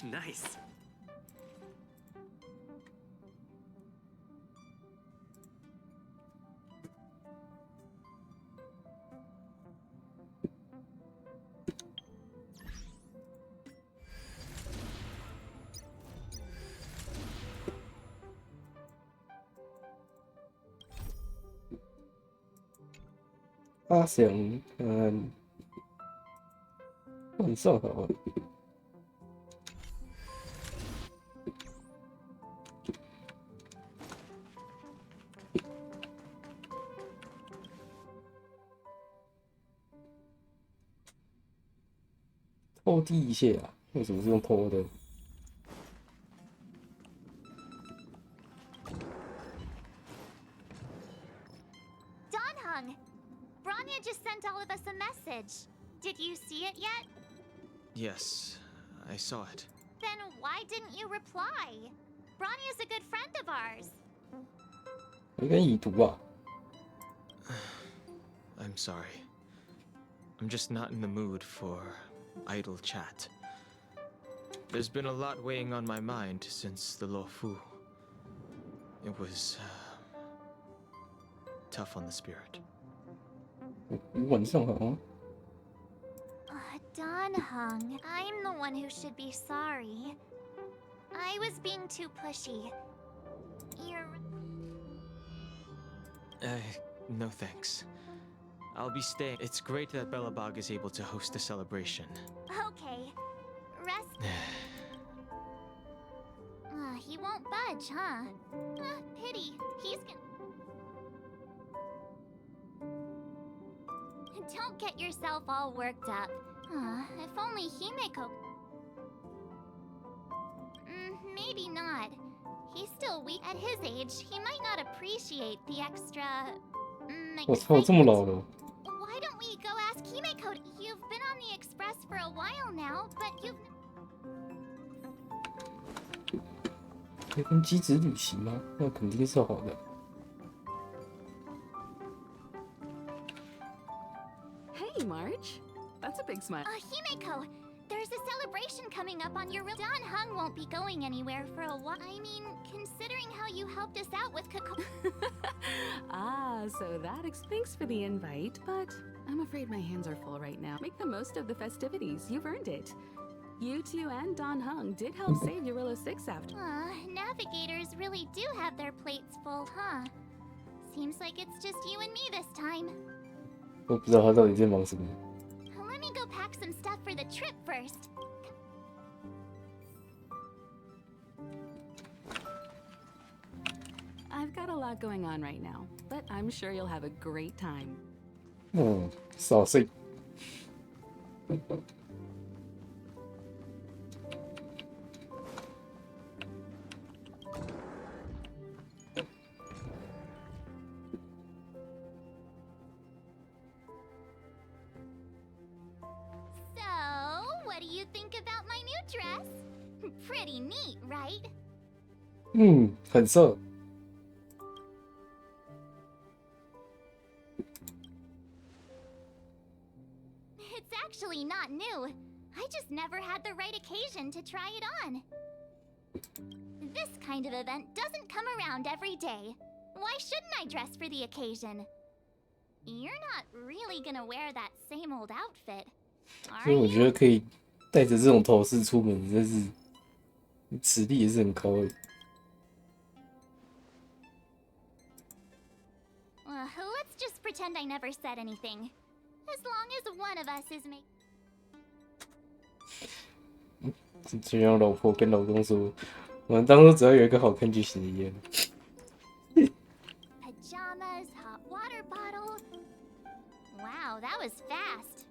Nice.阿翔，晚上好啊。拖地蟹啊？为什么是用拖的？ Bronya just sent all of us a message. Did you see it yet? Yes, I saw it. Then why didn't you reply? Bronya's a good friend of ours. 有点已读啊。I'm sorry. I'm just not in the mood for idle chat. There's been a lot weighing on my mind since the Luofu. It was tough on the spirit. 晚上好啊。Don Hung, I'm the one who should be sorry. I was being too pushy. You're... No thanks. I'll be staying. It's great that Belobog is able to host a celebration. Okay. Rest... he won't budge, huh? Pity. He's gonna... Don't get yourself all worked up. If only Himeko... maybe not. He's still weak. At his age, he might not appreciate the extra... 我操，这么老了。 Why don't we go ask Himeko? You've been on the express for a while now, but you've... 可以跟机子旅行吗？那肯定是好的。 Hey, March. That's a big smile. Himeko, there's a celebration coming up on your real... Don Hung won't be going anywhere for a while. I mean, considering how you helped us out with Kako... So thanks for the invite, but I'm afraid my hands are full right now. Make the most of the festivities. You've earned it. You two and Don Hung did help save Eurilo 6 after... navigators really do have their plates full, huh? Seems like it's just you and me this time. 我不知道他到底在忙什么。 Let me go pack some stuff for the trip first. I've got a lot going on right now, but I'm sure you'll have a great time. 扫兴。What do you think about my new dress? Pretty neat, right? 很色。 It's actually not new. I just never had the right occasion to try it on. This kind of event doesn't come around every day. Why shouldn't I dress for the occasion? You're not really gonna wear that same old outfit, 所以我觉得可以带着这种头饰出门，真是实力也是很高诶。Let's just pretend I never said anything. As long as one of us is making... 就像老婆跟老公说，我们当初只要有一个好看就行一样。Pajamas, hot water bottle. Wow, that was fast.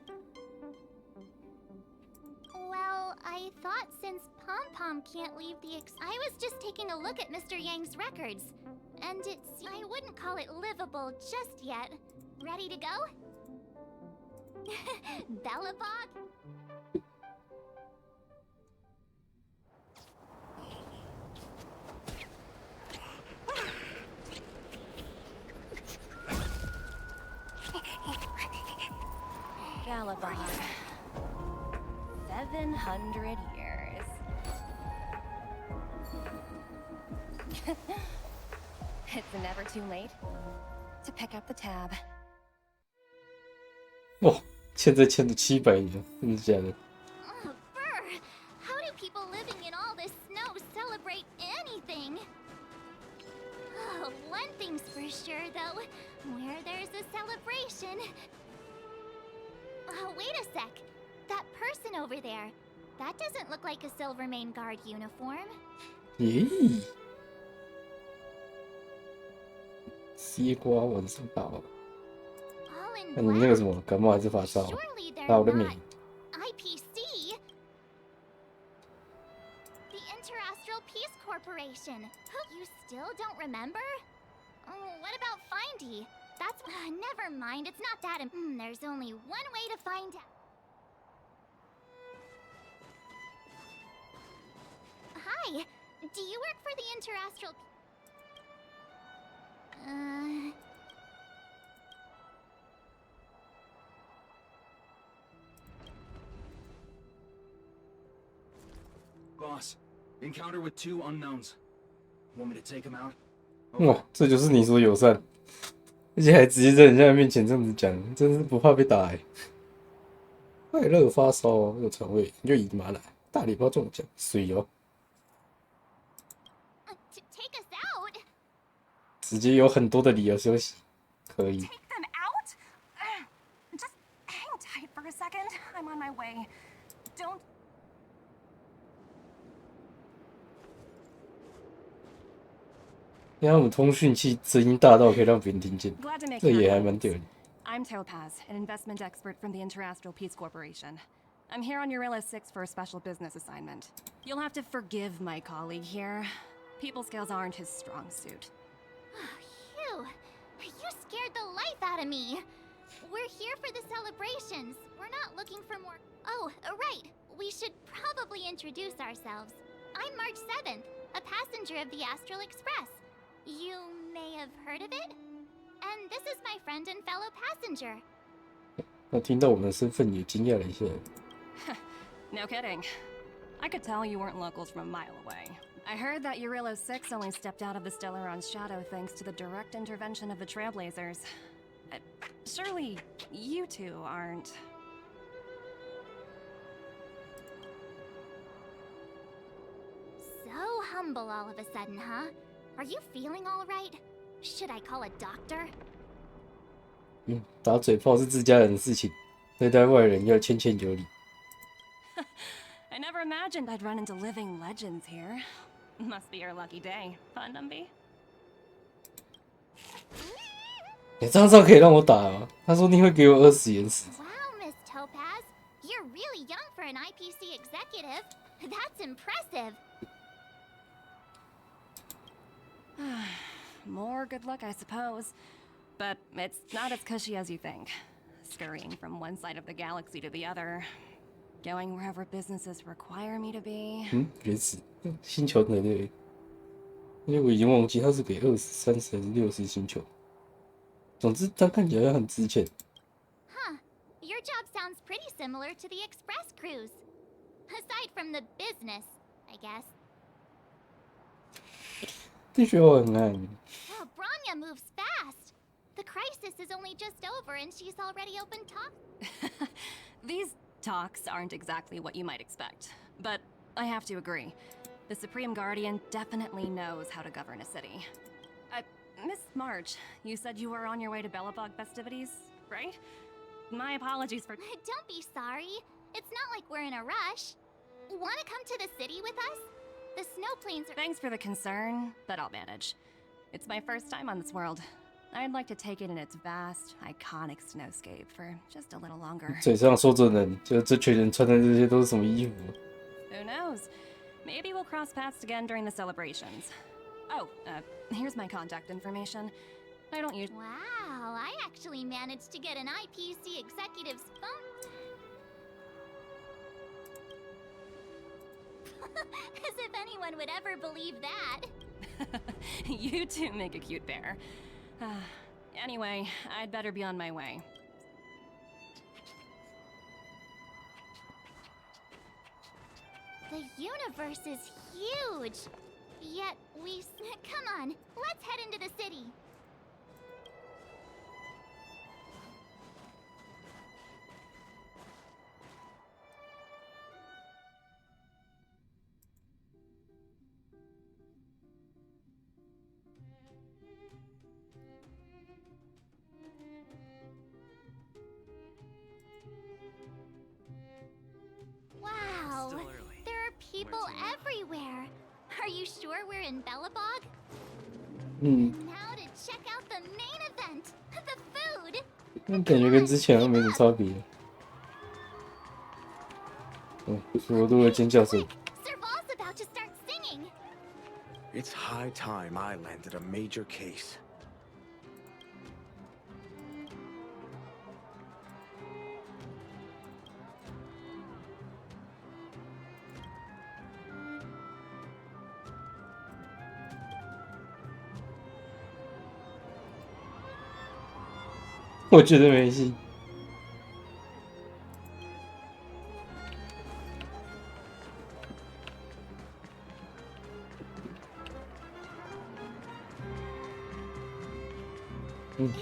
Well, I thought since Pom Pom can't leave the I was just taking a look at Mr. Yang's records, and I wouldn't call it livable just yet. Ready to go? Bellabog? Bellabog. 700 years. It's never too late to pick up the tab. 哦，欠了700年，真的假的？ Oh, Brr! How do people living in all this snow celebrate anything? Oh, one thing's for sure, though. Where there's a celebration. Oh, wait a sec. That person over there. That doesn't look like a Silvermane Guard uniform. 咦，西瓜晚上好。 All in 那你那个 black. 什么感冒还是发烧？ Surely they're 打我的 not 名。 IPC. The Interastral Peace Corporation. You still don't remember? Oh, what about Findy? That's never mind. It's not that. There's only one way to find out. Hi. Do you work for the Interastral? Boss, encounter with 2 unknowns. Want me to take them out? 哇，这就是你说友善，而且还直接在人家面前这样子讲，真是不怕被打哎、快乐发烧有肠胃，你就姨妈来，大礼包中奖，水哦， To take us out? 直接有很多的理由休息，可以。 Take them out? Just hang tight for a second. I'm on my way. Don't. 因为他们通讯器声音大到可以让别人听见， Glad to make 这 your 也还蛮 acquaintance. 屌的。 I'm Topaz, an investment expert from the Interastral Peace Corporation. I'm here on Eurilla 6 for a special business assignment. You'll have to forgive my colleague here. People skills aren't his strong suit. Phew. You scared the life out of me. We're here for the celebrations. We're not looking for more. Oh, right. We should probably introduce ourselves. I'm March 7th, a passenger of the Astral Express. You may have heard of it? And this is my friend and fellow passenger. 那听到我们的身份也惊讶了一下。 No kidding. I could tell you weren't locals from a mile away. I heard that Eurilla 6 only stepped out of the Stellaron's shadow thanks to the direct intervention of the Trailblazers. Surely you two aren't. So humble all of a sudden, huh? Are you feeling all right? Should I call a doctor? 打嘴炮是自家人的事情，对待外人要谦谦有礼。 I never imagined I'd run into living legends here. Must be your lucky day, huh, Numby? 你这样可以让我打吗？他说你会给我20岩石。 Wow, Miss Topaz. You're really young for an IPC executive. That's impressive. More good luck, I suppose. But it's not as cushy as you think. Scurrying from one side of the galaxy to the other. Going wherever businesses require me to be. 原始星球的对，因为我已经忘记他是给20、30还是60星球。总之，他看起来很值钱。 Huh. Your job sounds pretty similar to the express cruise. Aside from the business, I guess. 的确我很爱你。 Oh, Branya moves fast. The crisis is only just over and she's already opened talks. These talks aren't exactly what you might expect. But I have to agree. The Supreme Guardian definitely knows how to govern a city. Miss March, you said you were on your way to Belobog festivities, right? My apologies for... Don't be sorry. It's not like we're in a rush. Want to come to the city with us? The snow plains are... Thanks for the concern, but I'll manage. It's my first time on this world. I'd like to take it in its vast, iconic snowscape for just a little longer. 嘴上说着呢，就这群人穿的这些都是什么衣服？ Who knows? Maybe we'll cross paths again during the celebrations. Oh, here's my contact information. I don't use... Wow, I actually managed to get an IPC executive's phone. As if anyone would ever believe that. You two make a cute pair. Anyway, I'd better be on my way. The universe is huge. Yet we... Come on, let's head into the city. Wow, Still early. there are people everywhere. Are you sure we're in Bellabog? 嗯， Now to check out the main event, the food. 那感觉跟之前好像没什么差别。嗯，我都有尖叫声。 Serval's about to start singing. It's high time I landed a major case. 我觉得没戏。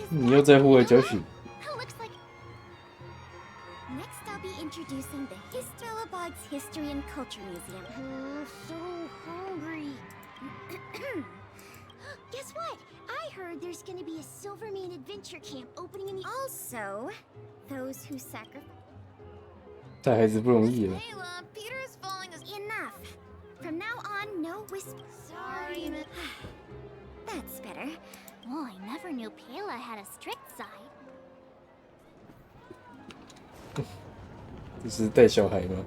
你又在户外教学。 Looks like... Next, I'll be introducing the Bellabog's History and Culture Museum. Oh, so hungry. Guess what? I heard there's gonna be a Silvermane adventure camp opening in the... Also, those who sacrifice... 带孩子不容易啊。 Ayla, Peter's falling as... Enough. From now on, no whisper... Sorry, That's better. Oh, I never knew Pela had a strict side. 这是带小孩吗？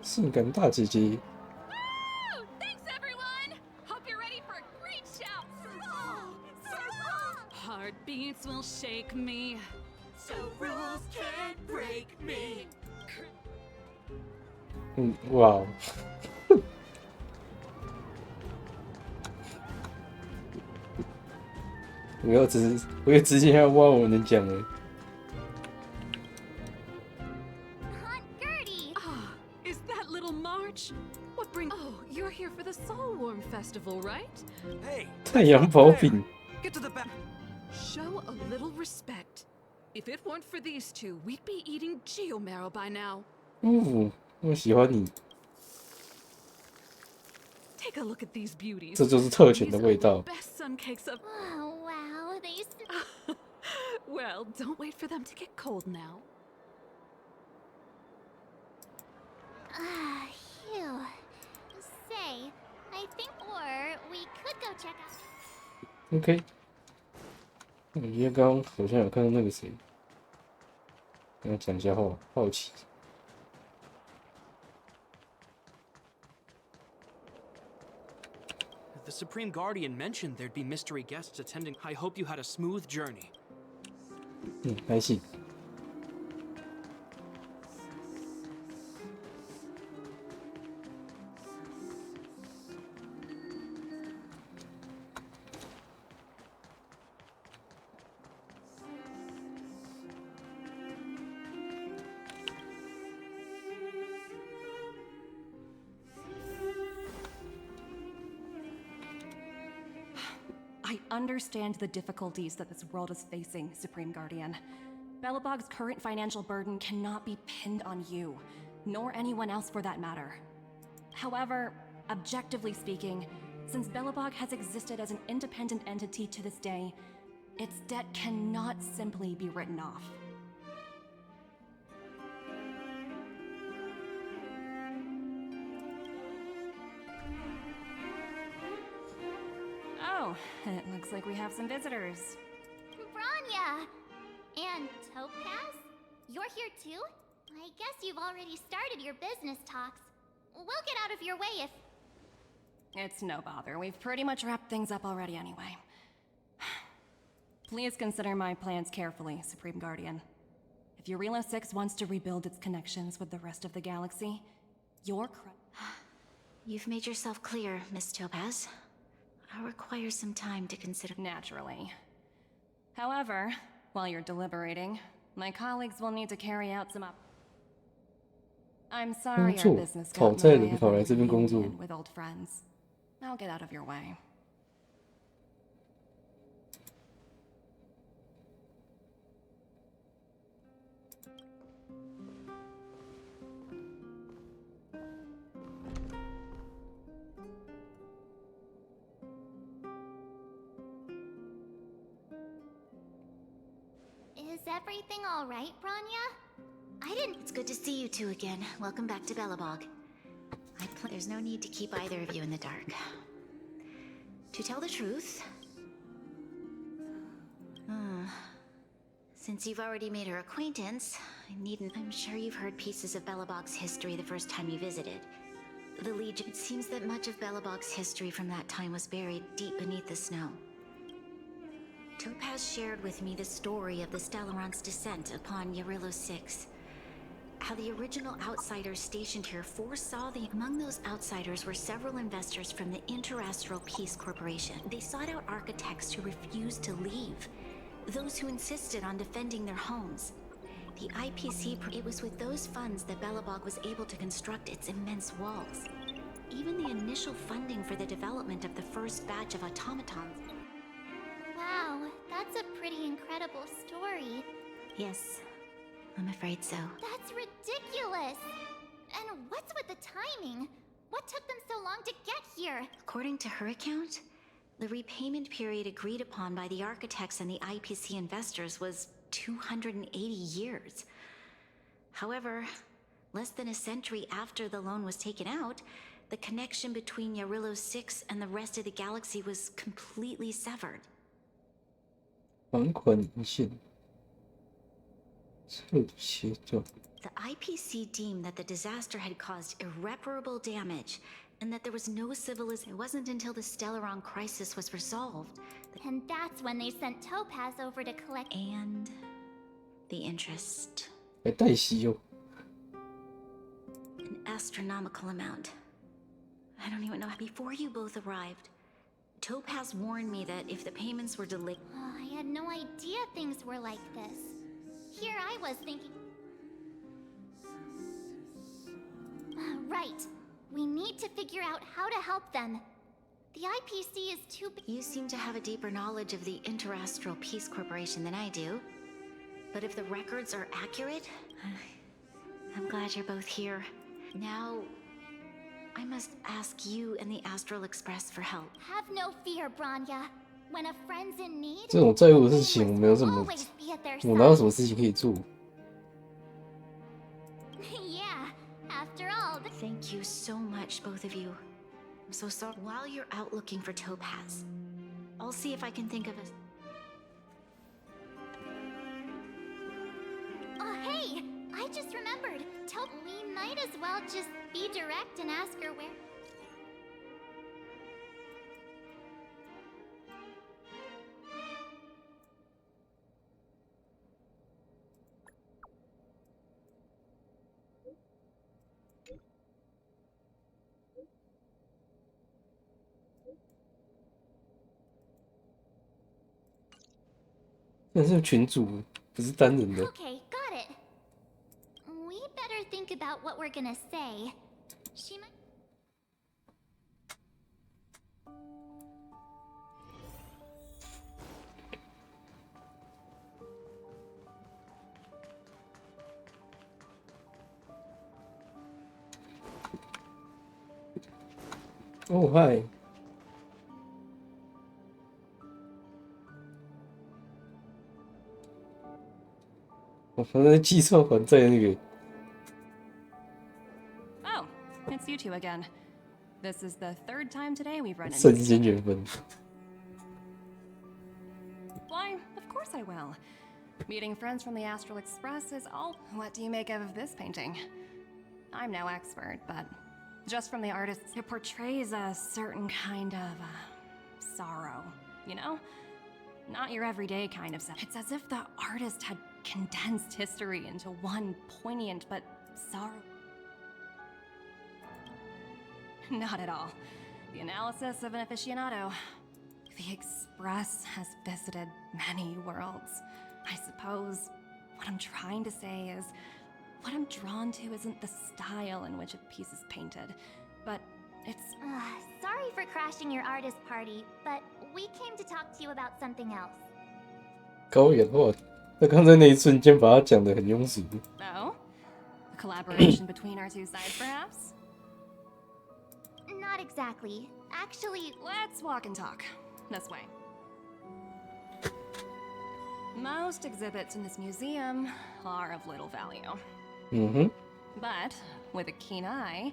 性感大姐姐。 Thanks, everyone! Hope you're ready for a great show! Heartbeats will shake me. So rules can't break me. 嗯，哇哦！我要直接要挖我能讲了。 Aunt Gertie! Ah, is that little March? What bring? Oh, you're here for the Soul Warm Festival, right? Hey, 太阳刨饼， get to the back. Show a little respect. If it weren't for these two, we'd be eating geomarrow by now. 我喜欢你， Take a look at these beauties. 这就是特权 These 的 are 味 the 道。 best sun cakes of. Oh, wow, they... Well, don't wait for them to get cold now. Phew. Say, I think we could go check out... OK。我觉得刚刚好像有看到那个谁，跟他讲一下话，好奇。 The Supreme Guardian mentioned there'd be mystery guests attending. I hope you had a smooth journey. 还行。I understand the difficulties that this world is facing, Supreme Guardian. Bellabog's current financial burden cannot be pinned on you, nor anyone else for that matter. However, objectively speaking, since Bellabog has existed as an independent entity to this day, its debt cannot simply be written off. Oh, it looks like we have some visitors. Branya! And Topaz? You're here too? I guess you've already started your business talks. We'll get out of your way if... It's no bother. We've pretty much wrapped things up already anyway. Please consider my plans carefully, Supreme Guardian. If Eurela 6 wants to rebuild its connections with the rest of the galaxy, your You've made yourself clear, Miss Topaz. I'll require some time to consider. Naturally. However, while you're deliberating, my colleagues will need to carry out some up. I'm sorry our 工作， business 讨 got 债 in the way 人 of 跑 a 来这边工作， reunion with old friends. I'll get out of your way. Is everything all right, Branya? I didn't. It's good to see you two again. Welcome back to Belobog. There's no need to keep either of you in the dark. To tell the truth, since you've already made her acquaintance, I needn't. I'm sure you've heard pieces of Belobog's history the first time you visited. The Legion. It seems that much of Belobog's history from that time was buried deep beneath the snow. Topaz shared with me the story of the Stellaron's descent upon Yarillo 6. How the original outsiders stationed here foresaw the... Among those outsiders were several investors from the Interastral Peace Corporation. They sought out architects who refused to leave. Those who insisted on defending their homes. The IPC... It was with those funds that Belobog was able to construct its immense walls. Even the initial funding for the development of the first batch of automatons... Wow, that's a pretty incredible story. Yes, I'm afraid so. That's ridiculous! And what's with the timing? What took them so long to get here? According to her account, the repayment period agreed upon by the architects and the IPC investors was 280 years. However, less than a century after the loan was taken out, the connection between Yarillo 6 and the rest of the galaxy was completely severed. 还款一线，彻底切断。 The IPC deemed that the disaster had caused irreparable damage and that there was no civilization. It wasn't until the Stellaron crisis was resolved. And that's when they sent Topaz over to collect. And the interest. 还带息哦。 An astronomical amount. I don't even know. Before you both arrived, Topaz warned me that if the payments were delayed... Oh, I had no idea things were like this. Here I was thinking... Right. We need to figure out how to help them. The IPC is too big. You seem to have a deeper knowledge of the Interastral Peace Corporation than I do. But if the records are accurate, I'm glad you're both here. Now, I must ask you and the Astral Express for help. Have no fear, Branya. When a friend's in need, 这种债务的事情，我 we 没有 must 什么， always be at their 我哪有什 side. 么事情可以做？ Yeah, after all, Thank you so much, both of you. I'm so sorry. While you're out looking for Topaz, I'll see if I can think of a... Oh, hey! I just remembered. We might as well just be direct and ask her where... "那是群主，不是单人的。 Okay, got it. We better think about what we're gonna say. She might... Oh hi，我反正计算还债那个 Oh, it's you two again. This is the third time today we've run into 瞬 each 间 other. 缘分。 Why, of course I will. Meeting friends from the Astral Express is all... What do you make of this painting? I'm no expert, but just from the artist, it portrays a certain kind of sorrow, you know? Not your everyday kind of stuff. It's as if the artist had condensed history into one poignant but sorrow. Not at all. The analysis of an aficionado. The Express has visited many worlds. I suppose what I'm trying to say is, what I'm drawn to isn't the style in which a piece is painted, but it's... Sorry for crashing your artist party, but we came to talk to you about something else. 高远话，他刚才那一瞬间把他讲得很庸俗。Oh? A collaboration between our two sides, perhaps? Not exactly. Actually, Let's walk and talk. This way. Most exhibits in this museum are of little value. But with a keen eye,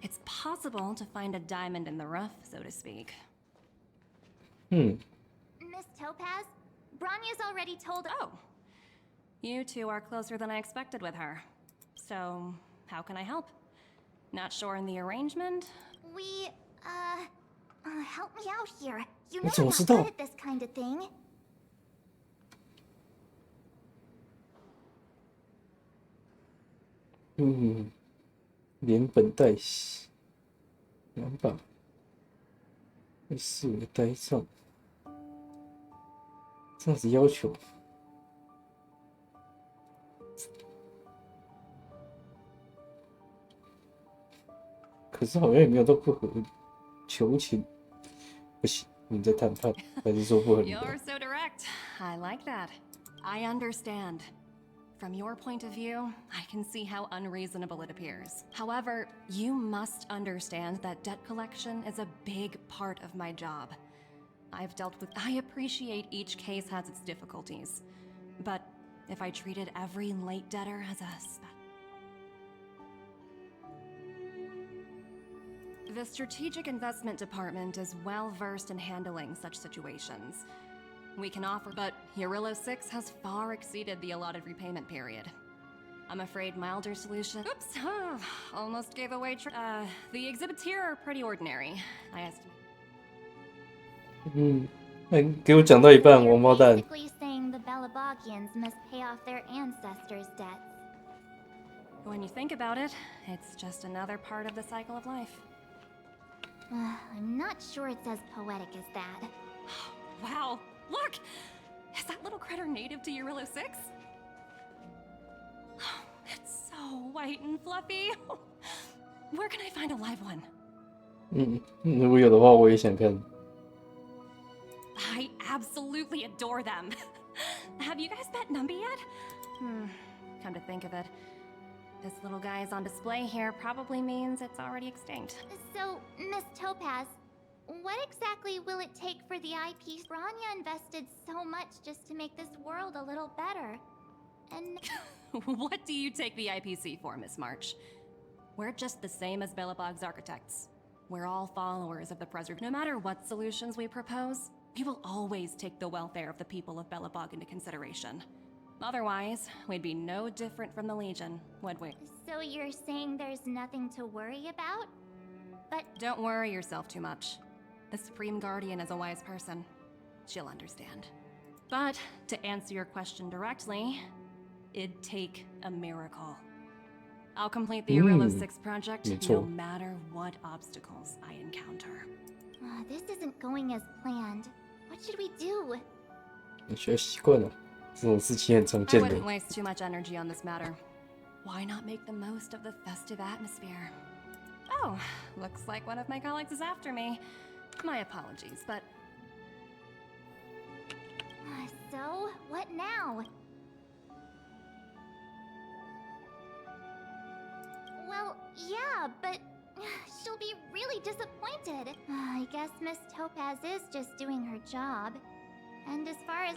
it's possible to find a diamond in the rough, so to speak. Miss Topaz, Bronya's already told. Oh, you two are closer than I expected with her. So, how can I help? Not sure in the arrangement? We, help me out here. You 我 know 怎 I'm 么 not 知道？ good at this kind of thing. 连本带息，2把，4个呆账，这样子要求，可是好像也没有到不合理，求情，不行，你在谈判，还是说不合理的？ You're so direct. I like that. I understand. From your point of view, I can see how unreasonable it appears. However, you must understand that debt collection is a big part of my job. I've dealt with... I appreciate each case has its difficulties. But if I treated every late debtor as a... The Strategic Investment Department is well versed in handling such situations. We can offer, but Eurillo 6 has far exceeded the allotted repayment period. I'm afraid milder solution... Oops! Almost gave away... the exhibits here are pretty ordinary, I estimate. 给我讲到一半， You're 王八蛋。 basically saying the Belabogians must pay off their ancestors' debts. When you think about it, it's just another part of the cycle of life. I'm not sure it's as poetic as that. Wow! Look! Is that little critter native to Eurillo 6? It's so white and fluffy. Where can I find a live one? 如果有的话，我也想看。 I absolutely adore them. Have you guys met Numby yet? Come to think of it, this little guy is on display here probably means it's already extinct. So, Miss Topaz, what exactly will it take for the IP? Bronya invested so much just to make this world a little better. And What do you take the IPC for, Miss March? We're just the same as Belobog's architects. We're all followers of the preserve. No matter what solutions we propose, we will always take the welfare of the people of Belobog into consideration. Otherwise, we'd be no different from the Legion, would we? so you're saying there's nothing to worry about? But Don't worry yourself too much. The Supreme Guardian is a wise person. She'll understand. But to answer your question directly, it'd take a miracle. I'll complete the Eurillo 6 project no 没错。 matter what obstacles I encounter. this isn't going as planned. What should we do? 你需要习惯了，这种事情很常 I 见的 wouldn't。waste too much energy on this matter. Why not make the most of the festive atmosphere? Oh, looks like one of my colleagues is after me. My apologies, but... So, what now? Well, yeah, but she'll be really disappointed. I guess Miss Topaz is just doing her job. And as far as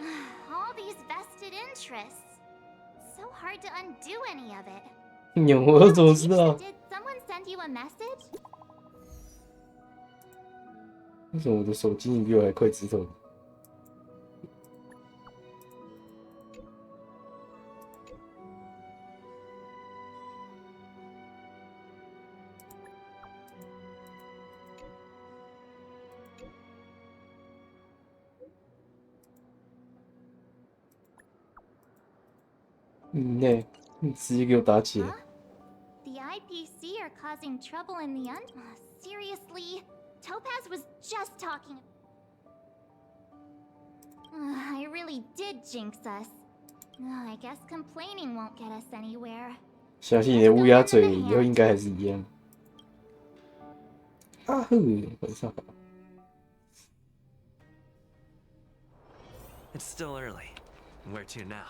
all these vested interests, so hard to undo any of it. 我怎么知 Tisha, 道？ did someone send you a message? 为什么我的手机你比我还快指头？你直接给我打起来！ Huh? The IPC are causing trouble in the seriously? Topaz was just talking. I really did jinx us. I guess complaining won't get us anywhere. 相信你的乌鸦嘴以后应该还是一样。啊呵，晚上好。It's still early. Where to now?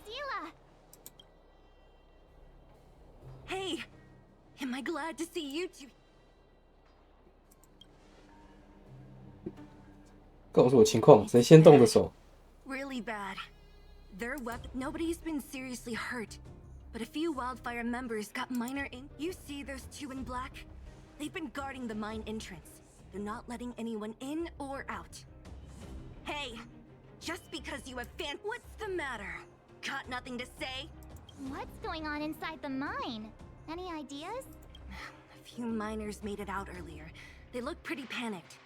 Zila! Hey! Am I glad to see you two? 告诉我情况，谁先动的手？ Really bad. Their weapon. Nobody's been seriously hurt, but a few wildfire members got minor You see those two in black? They've been guarding the mine entrance. They're not letting anyone in or out. Hey, just because you have what's the matter? Got nothing to say? What's going on inside the mine? Any ideas? A few miners made it out earlier. They looked pretty panicked.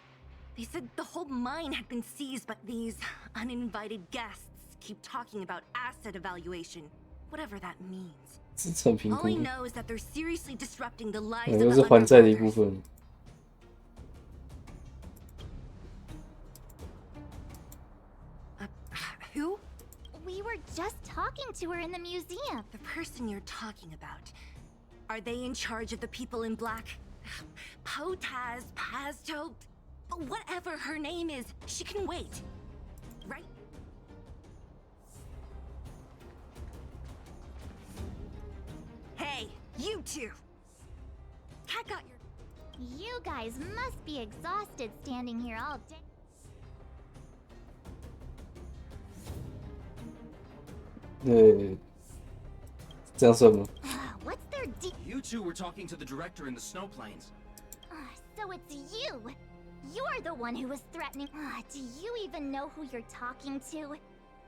They said the whole mine had been seized, but these uninvited guests keep talking about asset evaluation, whatever that means. 资产评 All 估 I know is that they're seriously disrupting the lives 又 of 是 the 还债的一部 underworlders. 分。 Who? We were just talking to her in the museum. The person you're talking about. Are they in charge of the people in black? Potaz, Pazto, whatever her name is, she can wait. Right? Hey, you two! Cat got your... You guys must be exhausted standing here all day. 这样算吗？ What's their deal? You two were talking to the director in the snow plains. So it's you. You're the one who was threatening. Do you even know who you're talking to?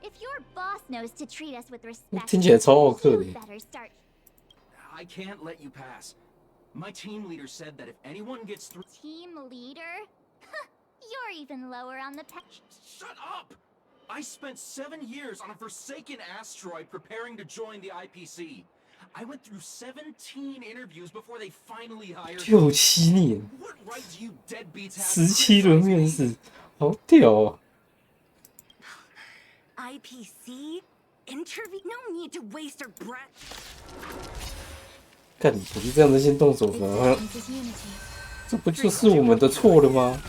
If your boss knows to treat us with respect, 听起来超好客的 you。better start. I can't let you pass. My team leader said that if anyone gets through... Team leader? You're even lower on the Shut up! I spent 7 years on a forsaken asteroid preparing to join the IPC. I went through 17 interviews before they finally hired me. 6、7年 What right do you deadbeats have to ，17轮 criticize 面 me? 试，好屌啊！ IPC? Interview? No need to waste our breath. 看你不是这样子先动手吗？这不就是我们的错了吗？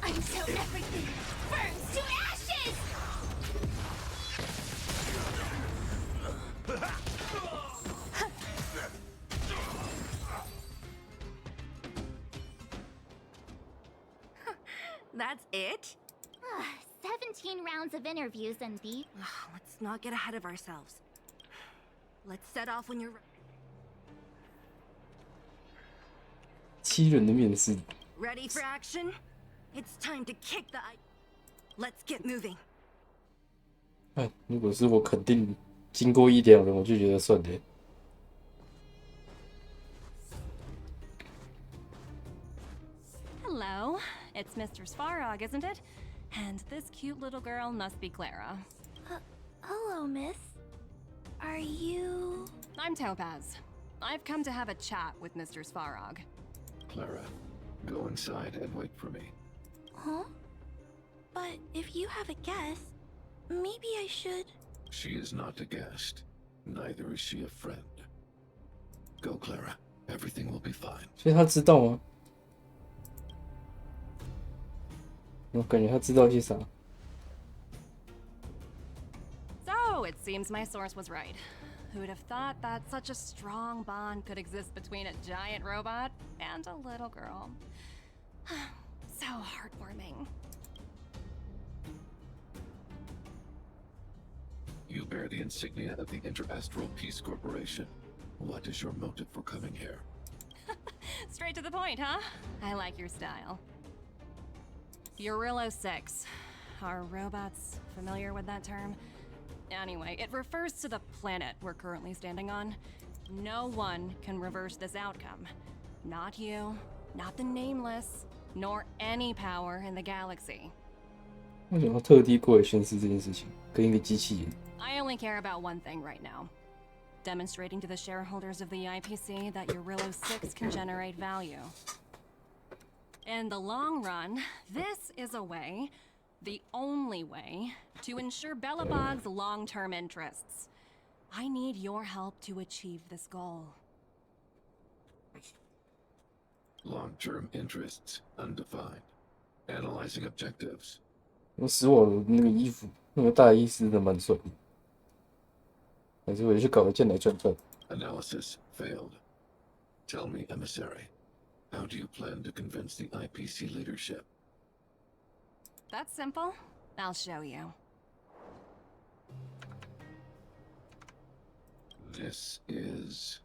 until everything burns to ashes. That's it? 17 rounds of interviews and the... Let's not get ahead of ourselves. Let's set off when you're ready. 7轮的面试， Ready for action? It's time to kick the Let's get moving. 哎，如果是我，肯定经过1、2轮我就觉得算了。 Hello, it's Mr. Svarog, isn't it? And this cute little girl must be Clara. Hello, miss. Are you... I'm Topaz. I've come to have a chat with Mr. Svarog. Clara, go inside and wait for me. Huh? But if you have a guest, maybe I should... She is not a guest. Neither is she a friend. Go, Clara. Everything will be fine. 所以他知道吗？我感觉他知道些啥。 So, it seems my source was right. Who'd have thought that such a strong bond could exist between a giant robot and a little girl? So heartwarming. You bear the insignia of the Interastral Peace Corporation. What is your motive for coming here? Straight to the point, huh? I like your style. Eurillo 6. Are robots familiar with that term? Anyway, it refers to the planet we're currently standing on. No one can reverse this outcome. Not you, not the Nameless, nor any power in the galaxy. 为什么要特地过来宣示这件事情？跟一个机器人？ I only care about one thing right now. Demonstrating to the shareholders of the IPC that Eurillo 6 can generate value. In the long run, this is a way, the only way, to ensure Belobog's long-term interests. I need your help to achieve this goal. Long-term interests undefined. Analyzing objectives. 我使我的那个衣服，那个大衣撕的蛮帅的，还是我去搞一件来赚赚。Analysis failed. Tell me, emissary, how do you plan to convince the IPC leadership? That's simple. I'll show you. This is...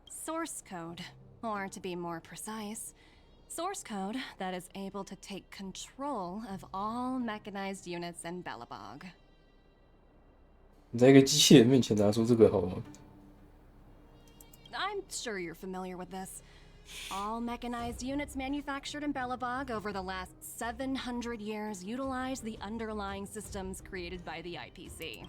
Source code, or to be more precise, source code that is able to take control of all mechanized units in Belobog. 你在一个机器人面前拿出这个好吗？ I'm sure you're familiar with this. All mechanized units manufactured in Belobog over the last 700 years utilize the underlying systems created by the IPC.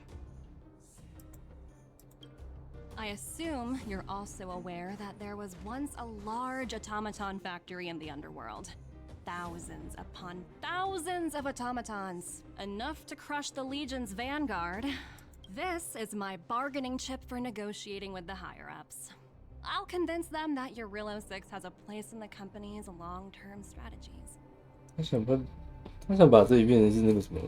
I assume you're also aware that there was once a large automaton factory in the underworld. Thousands upon thousands of automatons, enough to crush the Legion's vanguard. This is my bargaining chip for negotiating with the higher-ups. I'll convince them that Eurilo 6 has a place in the company's long-term strategies. 他想把这里变成是那个什么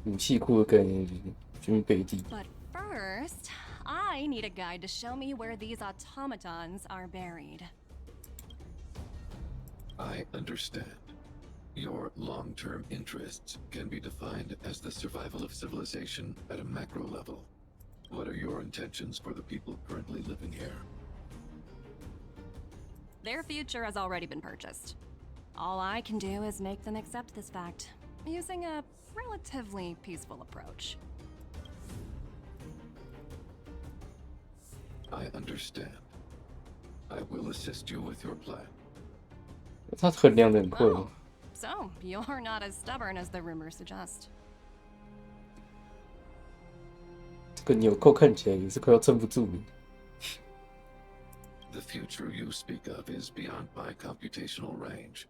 武器库的概念，就是军备地。But first, I need a guide to show me where these automatons are buried. I understand. Your long-term interests can be defined as the survival of civilization at a macro level. What are your intentions for the people currently living here? Their future has already been purchased. All I can do is make them accept this fact, using a relatively peaceful approach. I understand. I will assist you with your plan. 他衡量的很快。Oh, so you're not as stubborn as the rumors suggest. 这个纽扣看起来也是快要撑不住了。The future you speak of is beyond my computational range,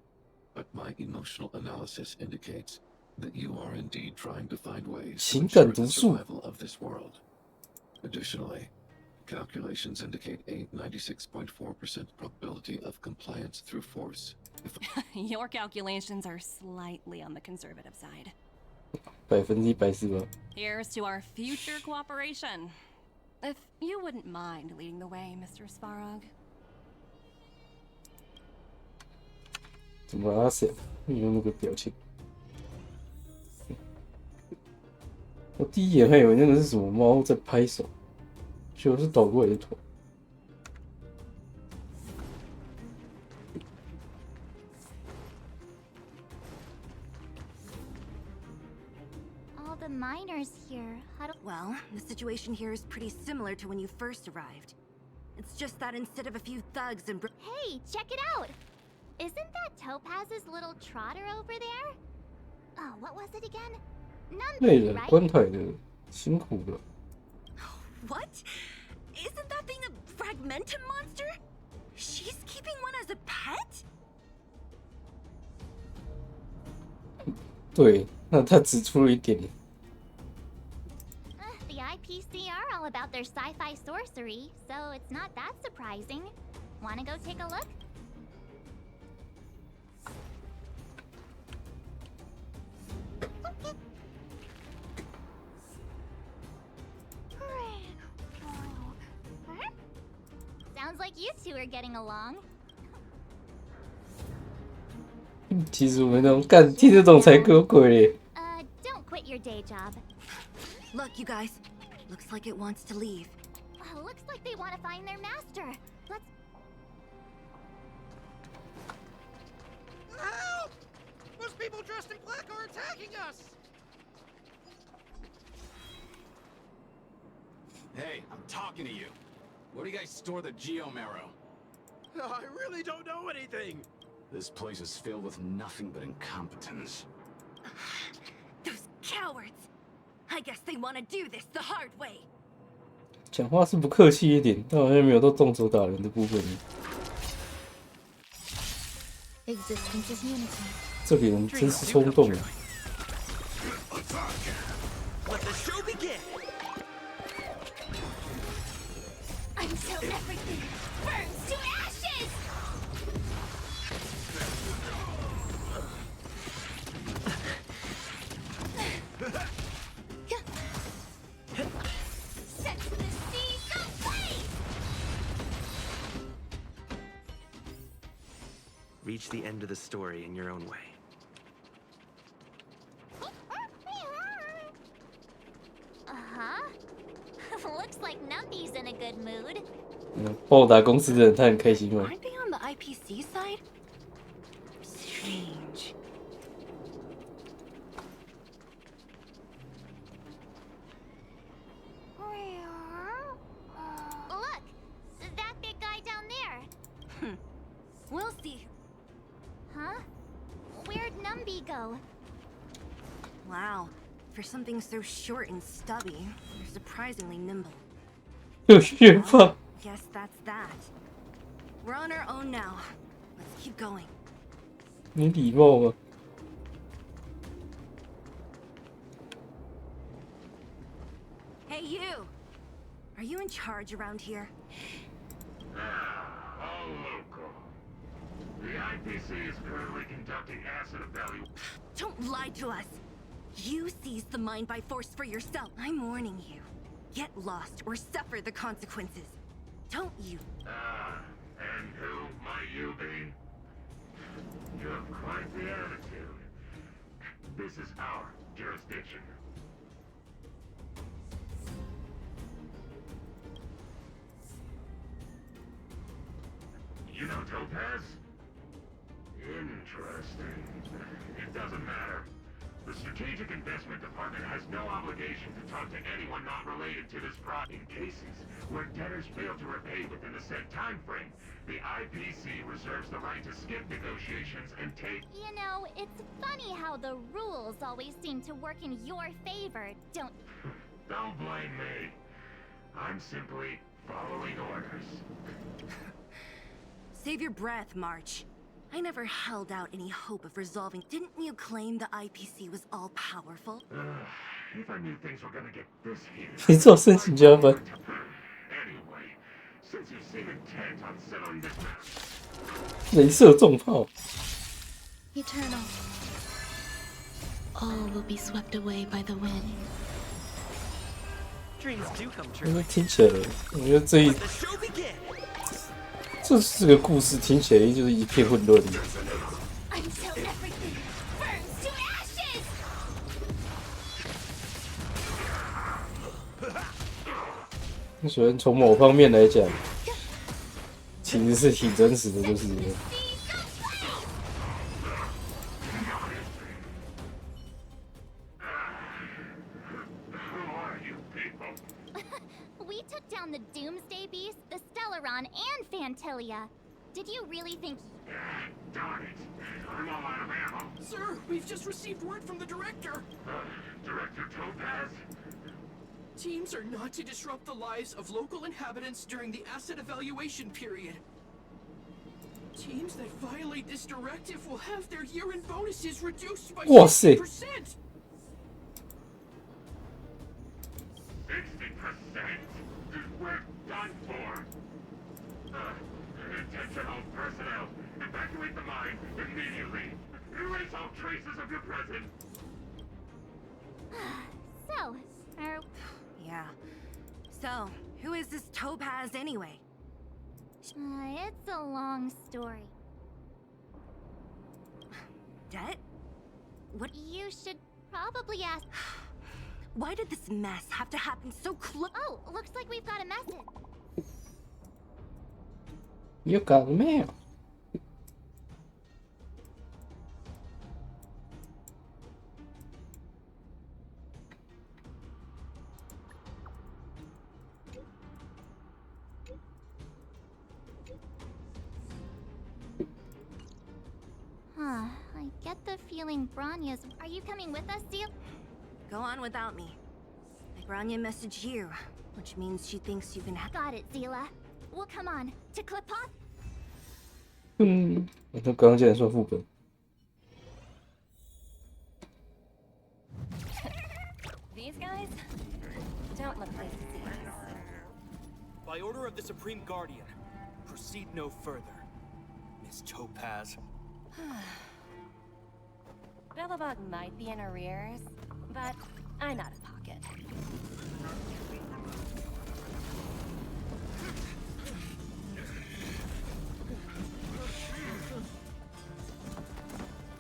but my emotional analysis indicates that you are indeed trying to find ways to ensure the survival of this world. Additionally, calculations indicate a 96.4% probability of compliance through force. Your calculations are slightly on the conservative side. 100%是吧？ Here's to our future cooperation. If you wouldn't mind leading the way, Mr. Svarog. 怎么阿闪用那个表情？我第一眼还以为那个是什么猫在拍手，结果是倒过来的头。All the miners here, how do... Well, the situation here is pretty similar to when you first arrived. It's just that instead of a few thugs and... Hey, check it out! Isn't that Topaz's little trotter over there? Oh, what was it again? 累 Numbi, 了， right? 关台的，辛苦了。 What? Isn't that thing a fragmentum monster? She's keeping one as a pet? 对，那他只出了一点。 The IPC are all about their sci-fi sorcery, so it's not that surprising. Wanna go take a look? Sounds like you two are getting along. 其实我们那种干听得懂才给我鬼嘞。Don't quit your day job. Look, you guys. Looks like it wants to leave. Looks like they want to find their master. Let's... Help! Those people dressed in black are attacking us! Hey, I'm talking to you. Where do you guys store the Geomarrow? I really don't know anything. This place is filled with nothing but incompetence. Those cowards! I guess they want to do this the hard way. 讲话是不客气一点，但好像没有到动手打人的部分。Existence is unity. 这个人真是冲动啊！ Let the show begin. Until everything burns to ashes! Set the seas ablaze! Reach the end of the story in your own way. Uh-huh. Looks like Numby's in a good mood. 帮我打公司的人，他很开心吗？ Aren't they on the IPC side? Strange. Look! That big guy down there! We'll see. Huh? Where'd Numby go? Wow. For something so short and stubby, they're surprisingly nimble. 有炫放， Guess that's that. We're on our own now. Let's keep going. 没礼貌吗？ Hey, you! Are you in charge around here? All local. The IPC is currently conducting acid evaluation. Don't lie to us! You seized the mine by force for yourself. I'm warning you. Get lost or suffer the consequences. Don't you? And who might you be? You have quite the attitude. This is our jurisdiction. You know Topaz? Interesting. It doesn't matter. The Strategic Investment Department has no obligation to talk to anyone not related to this project. In cases where debtors fail to repay within the set time frame, the IPC reserves the right to skip negotiations and take... You know, it's funny how the rules always seem to work in your favor, don't... Don't blame me. I'm simply following orders. Save your breath, March. I never held out any hope of resolving. Didn't you claim the IPC was all-powerful? If I knew things were gonna get this heated... 你做申请加班， Anyway, since you seem intent on settling this matter... 镭射重炮， Eternal. All will be swept away by the wind. Dreams do come 因 true. 为听起来，我觉得这 Let the show begin. 这个故事听起来就是一片混乱。 Until everything burns to ashes! 虽然从某方面来讲，其实是挺真实的，就是。 We took down the Doomsday Beast, the Stellaron, and Fantilia. Did you really think... Darn it. I'm all out of ammo. Sir, we've just received word from the director. Director Topaz? Teams are not to disrupt the lives of local inhabitants during the asset evaluation period. Teams that violate this directive will have their year-end bonuses reduced by 哇塞 60%. 60%? We're done for. Intentional personnel, evacuate the mine immediately. Erase all traces of your presence. So, Yeah. So, who is this Topaz anyway? it's a long story. Debt? What? You should probably ask... Why did this mess have to happen so close? Oh, looks like we've got a message. You got mail. Huh, I get the feeling Branya's... Are you coming with us, Seal? Go on without me. Grania messaged you, which means she thinks you can Got it, Zila. We'll come on. To Klipoth? 我都刚刚竟然算副本。These guys don't look pleased to see us. By order of the Supreme Guardian, proceed no further. Miss Topaz. Billabong might be in arrears, but I'm out of pocket.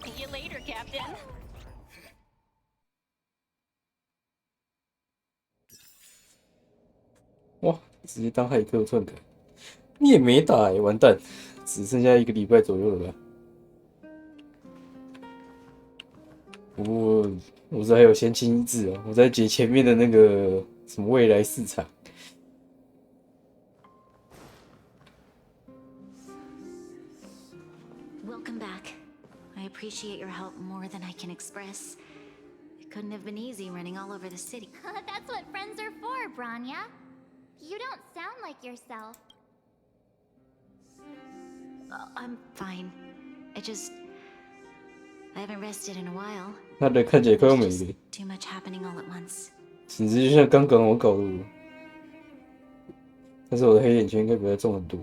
See you later, Captain. 哇，直接当骇客篡改，你也没打完蛋，只剩下1个礼拜左右了吧？不过我这还有先清一字啊，我在解前面的那个什么未来市场。Welcome back. I appreciate your help more than I can express. It couldn't have been easy running all over the city. That's what friends are for, Branya. You don't sound like yourself. I'm fine. I haven't rested in a while. 他的看起来快要没了， Too much happening all at once. 简直就像刚刚我搞的我。但是我的黑眼圈应该比他重很多。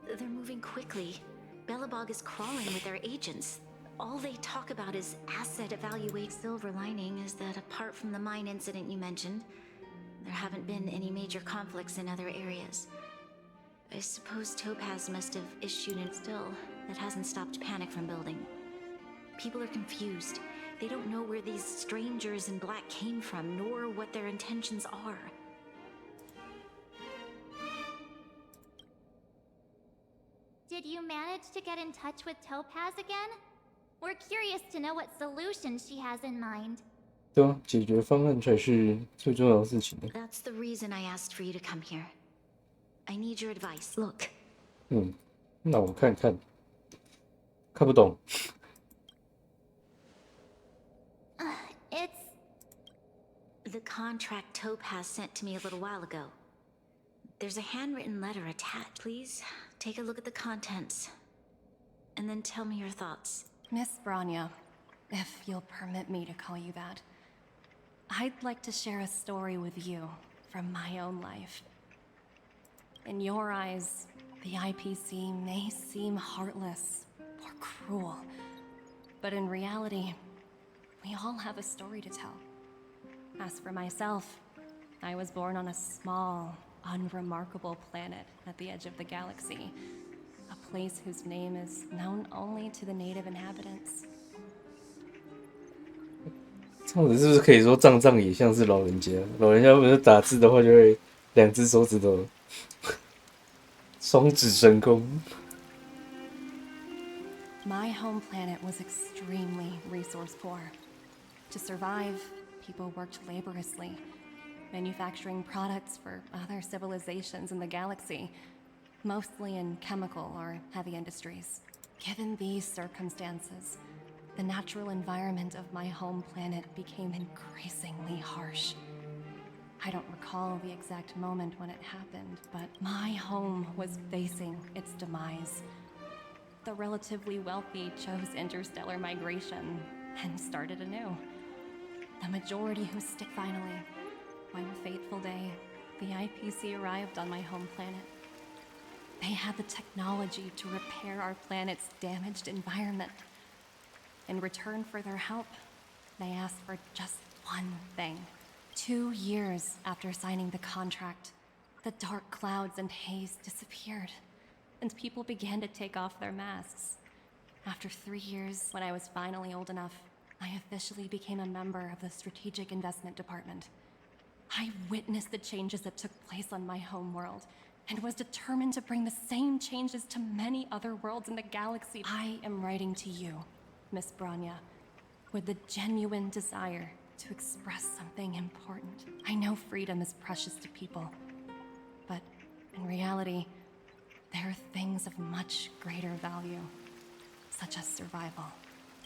They're moving quickly. Bellabog is crawling with their agents. All they talk about is asset evaluate. Silver lining is that apart from the mine incident you mentioned, there haven't been any major conflicts in other areas. I suppose Topaz must have issued it still. That hasn't stopped panic from building. People are confused. They don't know where these strangers in black came from, nor what their intentions are. Did you manage to get in touch with Topaz again? We're curious to know what solutions she has in mind. 对啊，解决方案才是最重要的事情。That's the reason I asked for you to come here. I need your advice. Look. 那我看看，看不懂。It's the contract Topaz sent to me a little while ago. There's a handwritten letter attached. Please take a look at the contents, and then tell me your thoughts. Miss Branya, if you'll permit me to call you that, I'd like to share a story with you from my own life. In your eyes, the IPC may seem heartless or cruel, but in reality, we all have a story to tell. As for myself, I was born on a small, unremarkable planet at the edge of the galaxy, a place whose name is known only to the native inhabitants. 这样子是不是可以说杖杖也像是老人家？老人家不是打字的话就会2只手指头双指神功。My home planet was extremely resource poor. To survive, people worked laboriously, manufacturing products for other civilizations in the galaxy, mostly in chemical or heavy industries. Given these circumstances, the natural environment of my home planet became increasingly harsh. I don't recall the exact moment when it happened, but my home was facing its demise. The relatively wealthy chose interstellar migration and started anew. The majority who stick finally. One fateful day, the IPC arrived on my home planet. They had the technology to repair our planet's damaged environment. In return for their help, they asked for just one thing. 2 years after signing the contract, the dark clouds and haze disappeared, and people began to take off their masks. After 3 years, when I was finally old enough, I officially became a member of the Strategic Investment Department. I witnessed the changes that took place on my home world, and was determined to bring the same changes to many other worlds in the galaxy. I am writing to you, Miss Branya, with the genuine desire to express something important. I know freedom is precious to people, but in reality, there are things of much greater value, such as survival.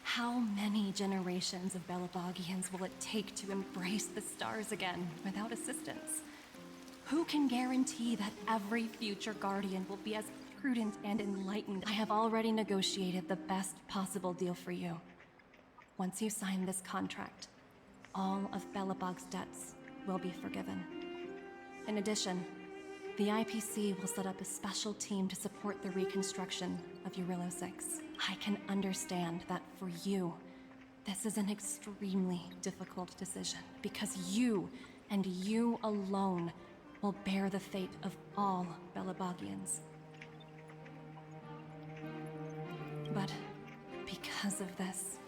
How many generations of Belabogians will it take to embrace the stars again without assistance? Who can guarantee that every future guardian will be as prudent and enlightened? I have already negotiated the best possible deal for you. Once you sign this contract, all of Belobog's debts will be forgiven. In addition, the IPC will set up a special team to support the reconstruction of Urilo 6. I can understand that for you, this is an extremely difficult decision, because you, and you alone, will bear the fate of all Belobogians. But because of this,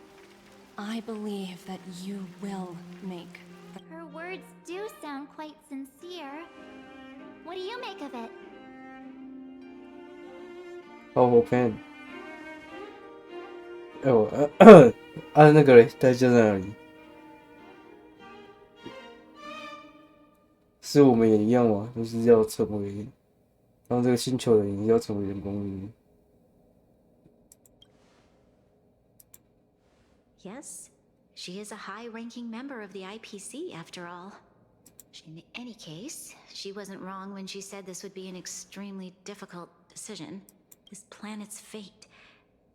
I believe that you will make the... Her words do sound quite sincere. What do you make of it? 好，我看。哎，我按那个嘞，代价在哪里？是我们也一样吗？就是要成为，让这个星球的人要成为员工。Yes, she is a high-ranking member of the IPC, after all. In any case, she wasn't wrong when she said this would be an extremely difficult decision. This planet's fate,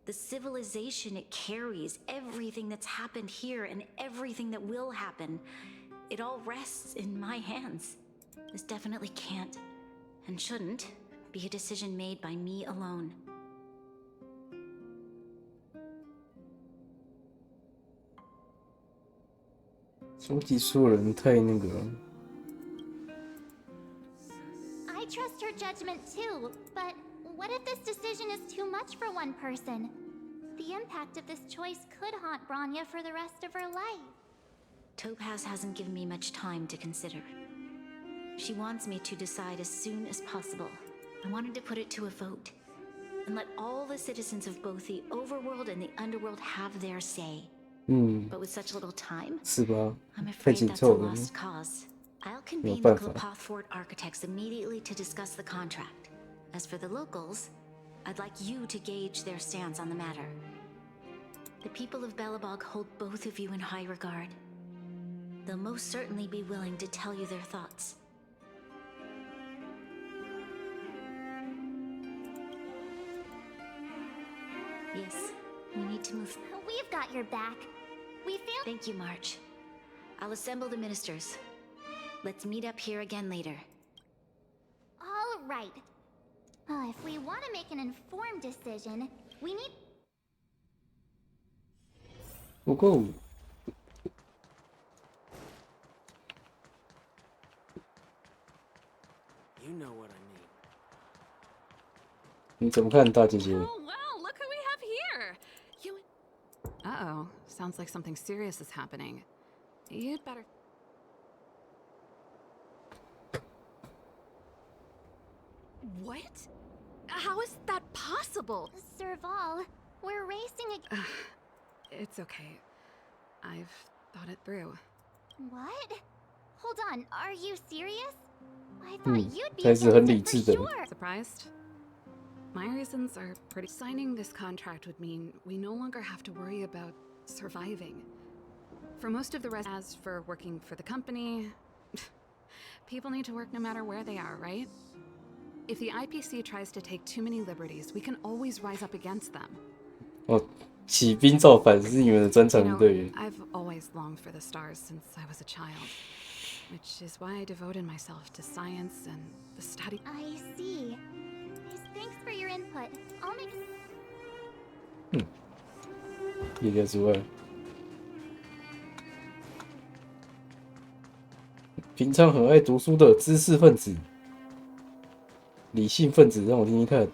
the civilization it carries, everything that's happened here and everything that will happen, it all rests in my hands. This definitely can't, and shouldn't, be a decision made by me alone. I trust her judgment too, but what if this decision is too much for one person? The impact of this choice could haunt Bronya for the rest of her life. Topaz hasn't given me much time to consider. She wants me to decide as soon as possible. I wanted to put it to a vote, and let all the citizens of both the overworld and the underworld have their say. But with such little time, I'm afraid that's a lost cause. I'll convene the Klopoth Fort architects immediately to discuss the contract. As for the locals, I'd like you to gauge their stance on the matter. The people of Belobog hold both of you in high regard. They'll most certainly be willing to tell you their thoughts. Yes, we need to move. We've got your back. We feel... Thank you, March. I'll assemble the ministers. Let's meet up here again later. All right. If we want to make an informed decision, we need...不够。You know what I mean. 你怎么看，大姐姐？ Oh, wow, look who we have here! You... Uh-oh, sounds like something serious is happening. You'd better... What? How is that possible? Serval, we're racing It's okay. I've thought it through. What? Hold on, are you serious? I thought you'd be 还是很理 against 智 it 的 for sure. Surprised? My reasons are pretty... Signing this contract would mean we no longer have to worry about surviving. For most of the rest, as for working for the company, people need to work no matter where they are, right? If the IPC tries to take too many liberties, we can always rise up against them. 哦，起兵造反是你们的专长队。I've always longed for the stars since I was a child, which is why I devoted myself to science and the study. I see. Thanks for your input. I'll make... 意料之外。平常很爱读书的知识分子。 理性分子，让我听听看。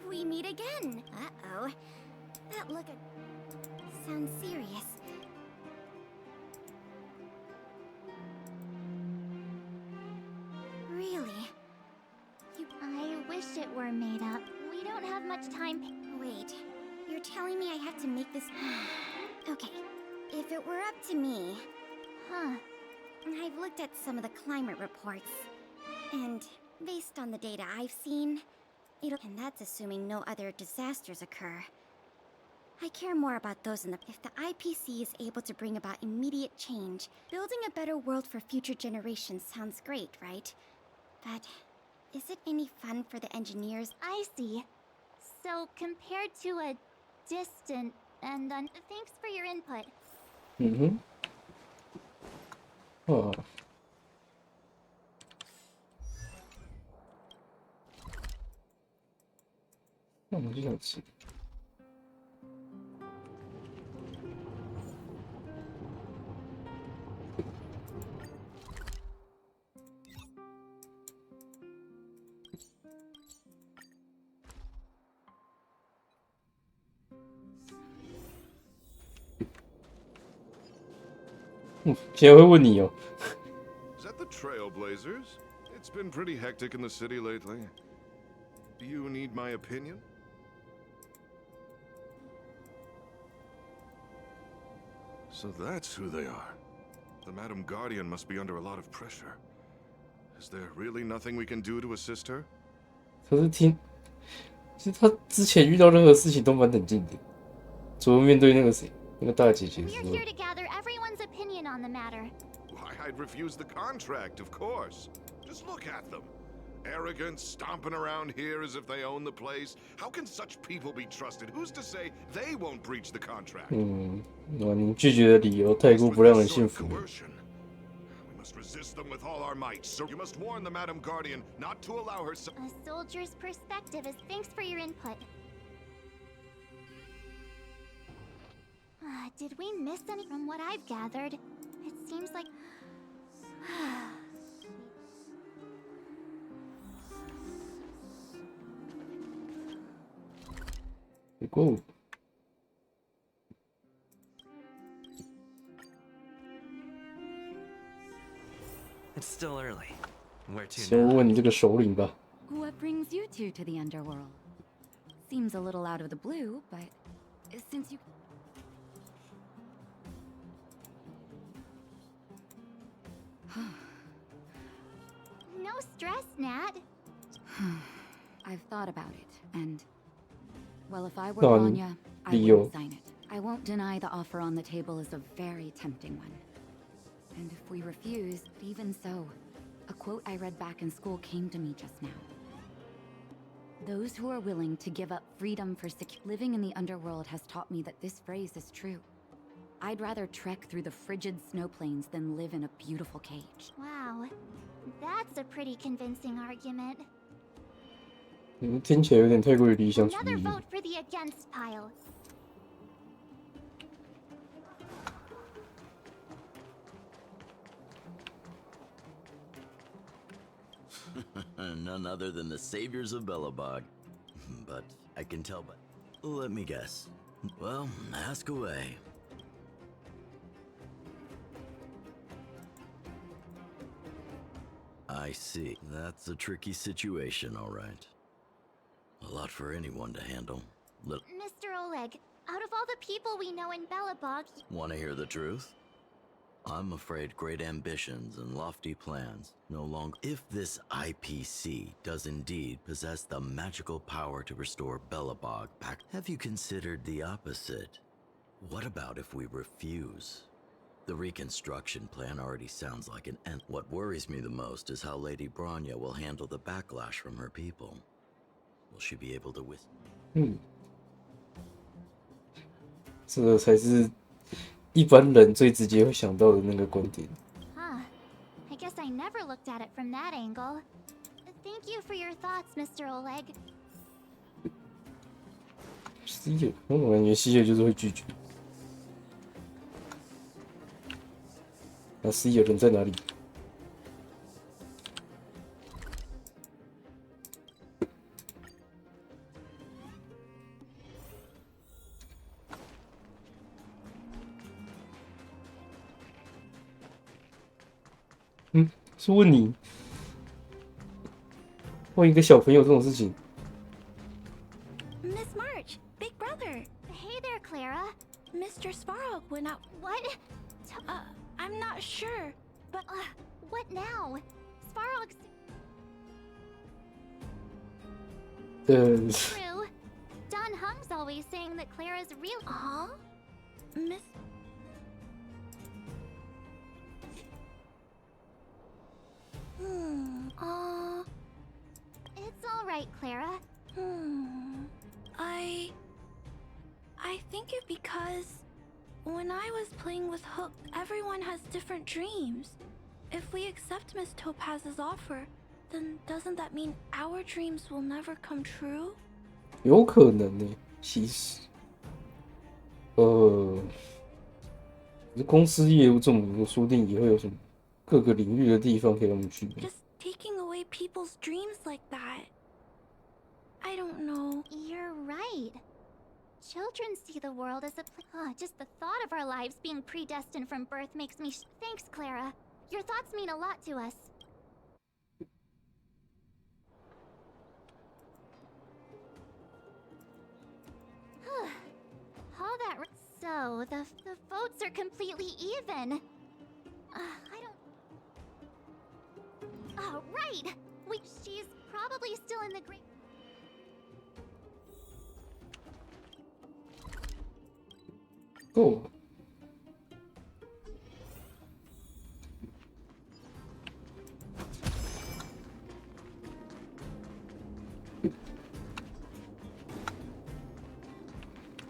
We meet again. Uh-oh. That look sounds serious. Really? I wish it were made up. We don't have much time. Wait, you're telling me I have to make this... Okay, if it were up to me... Huh. I've looked at some of the climate reports. And based on the data I've seen, and that's assuming no other disasters occur. I care more about those in the. If the IPC is able to bring about immediate change, building a better world for future generations sounds great, right? But is it any fun for the engineers? I see. So, compared to a distant and thanks for your input. Oh，那我们就想吃。现在会问你哦。Is that the Trailblazers? It's been pretty hectic in the city lately. Do you need my opinion? So that's who they are. The Madam Guardian must be under a lot of pressure. Is there really nothing we can do to assist her? 可是其实他之前遇到任何事情都蛮冷静的，除了面对那个谁，那个大姐姐之 We're 外。 here to gather everyone's opinion on the matter. Why, I'd refuse the contract, of course. Just look at them. Arrogant, stomping around here as if they own the place. How can such people be trusted? Who's to say they won't breach the contract? 你拒绝的理由太过不让人信服。 We must resist them with all our might. So you must warn the Madam Guardian not to allow her. A soldier's perspective is thanks for your input. Did we miss any from what I've gathered? It seems like. Go. It's still early. Where to 先问你这个首领吧。 What brings you two to the underworld? Seems a little out of the blue, but since you. No stress, Nat. I've thought about it, and well, if I were Vanya, I would sign it. I won't deny the offer on the table is a very tempting one. And if we refuse, even so, a quote I read back in school came to me just now. Those who are willing to give up freedom for living in the underworld has taught me that this phrase is true. I'd rather trek through the frigid snow plains than live in a beautiful cage. Wow, that's a pretty convincing argument. 听起来有点太过于理想主 Another 义。 vote for the against pile. None other than the saviors of Belobog. But I can tell by... Let me guess. Well, ask away. I see. That's a tricky situation, all right. A lot for anyone to handle. Mr. Oleg, out of all the people we know in Belobog... Want to hear the truth? I'm afraid great ambitions and lofty plans no longer... If this IPC does indeed possess the magical power to restore Belobog back, have you considered the opposite? What about if we refuse? The reconstruction plan already sounds like an end. What worries me the most is how Lady Bronya will handle the backlash from her people. Will she be able to with... 这才是一般人最直接会想到的那个观点。 Huh. I guess I never looked at it from that angle. Thank you for your thoughts, Mr. Oleg. 希尔，我感觉希尔就是会拒绝。那希尔人在哪里？是问你，问一个小朋友这种事情。 Miss March, Big Brother. Hey there, Clara. Mr. Svarog went out. What? I'm not sure, but what now? Svarog's... True. Dun Hung's all always saying that Clara's real. Huh? Miss. It's all right, Clara. I think it because when I was playing with Hook, everyone has different dreams. If we accept Miss Topaz's offer, then doesn't that mean our dreams will never come true? 有可能呢，其实，公司业务这么多，说不定也会有什么各个领域的地方可以让我们去。Just taking away people's dreams like that. I don't know. You're right. Children see the world as a just the thought of our lives being predestined from birth makes me Thanks, Clara. Your thoughts mean a lot to us. All that so the votes are completely even. I don't. Oh, right. She's probably still in the great. Cool.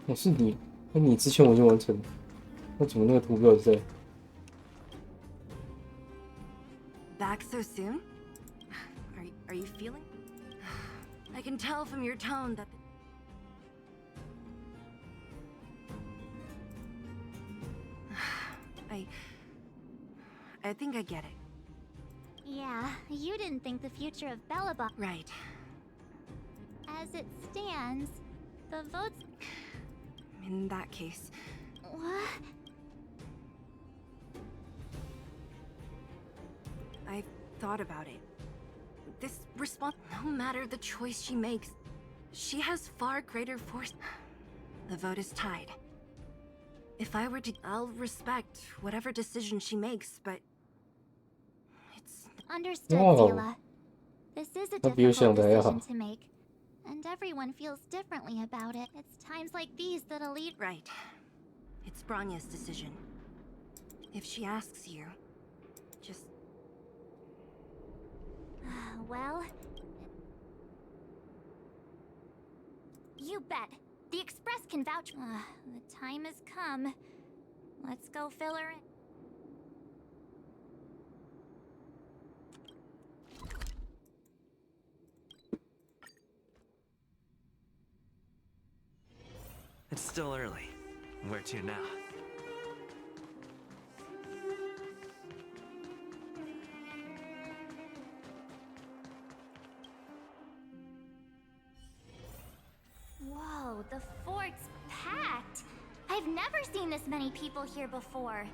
Oh, 是你？那你之前我已经完成了，那怎么那个图标在？ Back so soon? Are you feeling? I can tell from your tone that. I think I get it. Yeah, you didn't think the future of Bellabop. Right. As it stands, the votes. In that case. What? I thought about it. This response, no matter the choice she makes, she has far greater force. The vote is tied. If I were to, I'll respect whatever decision she makes, but it's understood, Whoa. Zila. This is a difficult decision to make, and everyone feels differently about it. It's times like these that a lead. Right. It's Branya's decision. If she asks you, just. Well, you bet. The Express can vouch. The time has come. Let's go fill her in. It's still early. Where to now? Whoa, the fort's packed. I've never seen this many people here before.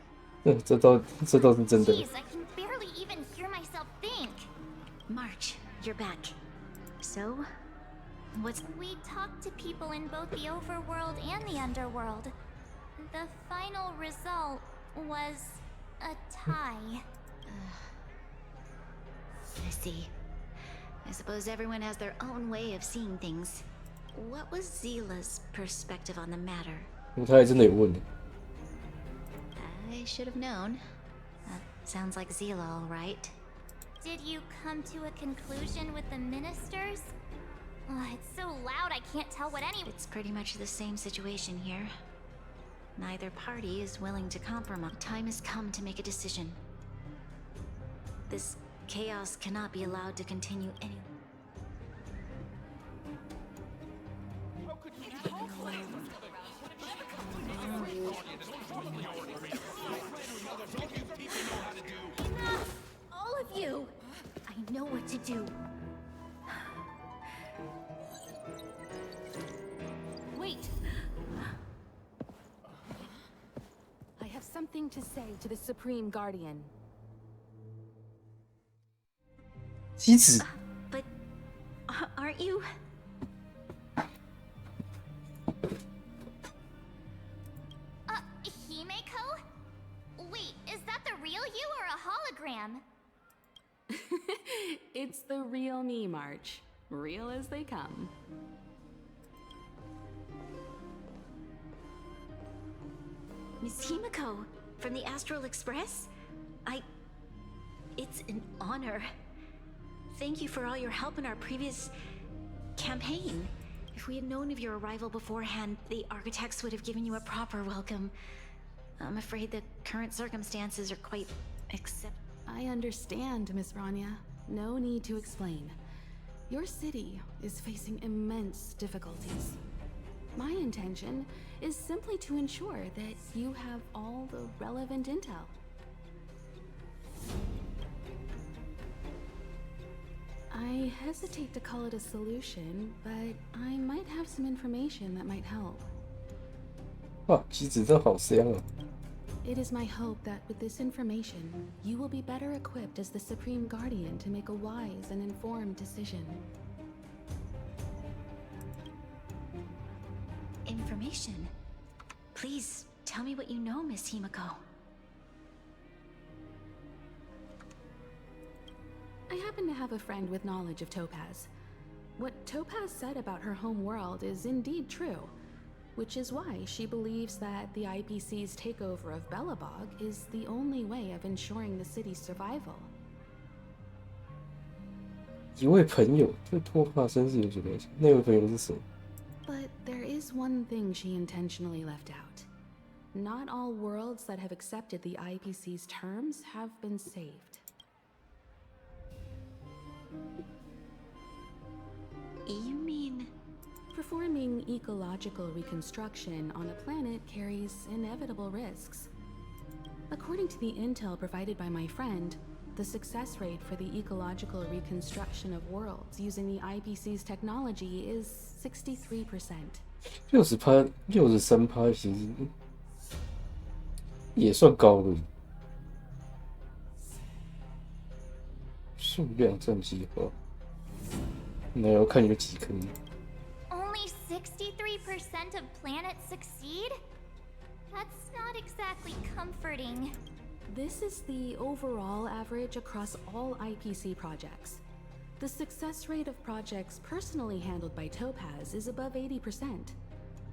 这倒是真的。 Jeez, I can barely even hear myself think. March, you're back. So, what's... We talked to people in both the overworld and the underworld. The final result was a tie. I see. I suppose everyone has their own way of seeing things. What was Zila's perspective on the matter? 他还真的有问。 I should have known. That sounds like Zila, all right. Did you come to a conclusion with the ministers? It's so loud I can't tell what any. It's pretty much the same situation here. Neither party is willing to compromise. Time has come to make a decision. This chaos cannot be allowed to continue any. Enough! All of you! I know what to do. Wait! I have something to say to the Supreme Guardian. 机子。 But aren't you? Himeko? Wait, is that the real you or a hologram? It's the real me, March. Real as they come. Miss Himiko from the Astral Express? It's an honor. Thank you for all your help in our previous campaign. If we had known of your arrival beforehand, the architects would have given you a proper welcome. I'm afraid the current circumstances are quite I understand, Miss Rania. No need to explain. Your city is facing immense difficulties. My intention is simply to ensure that you have all the relevant intel. I hesitate to call it a solution, but I might have some information that might help. 哇，机子真好香啊！ It is my hope that with this information, you will be better equipped as the Supreme Guardian to make a wise and informed decision. information. Please tell me what you know, Miss Himiko. I happen to have a friend with knowledge of Topaz. What Topaz said about her home world is indeed true, which is why she believes that the IPC's takeover of Belobog is the only way of ensuring the city's survival. 一位朋友对托帕森是有所了解，那位朋友是谁？ But there is one thing she intentionally left out. Not all worlds that have accepted the IPC's terms have been saved. You mean... Performing ecological reconstruction on a planet carries inevitable risks. According to the intel provided by my friend, the success rate for the ecological reconstruction of worlds using the IPC's technology is 63%. 60%、63%其实也算高了。数量占计划，那要看有几颗。 Only 63% of planets succeed? That's not exactly comforting. This is the overall average across all IPC projects. The success rate of projects personally handled by Topaz is above 80%.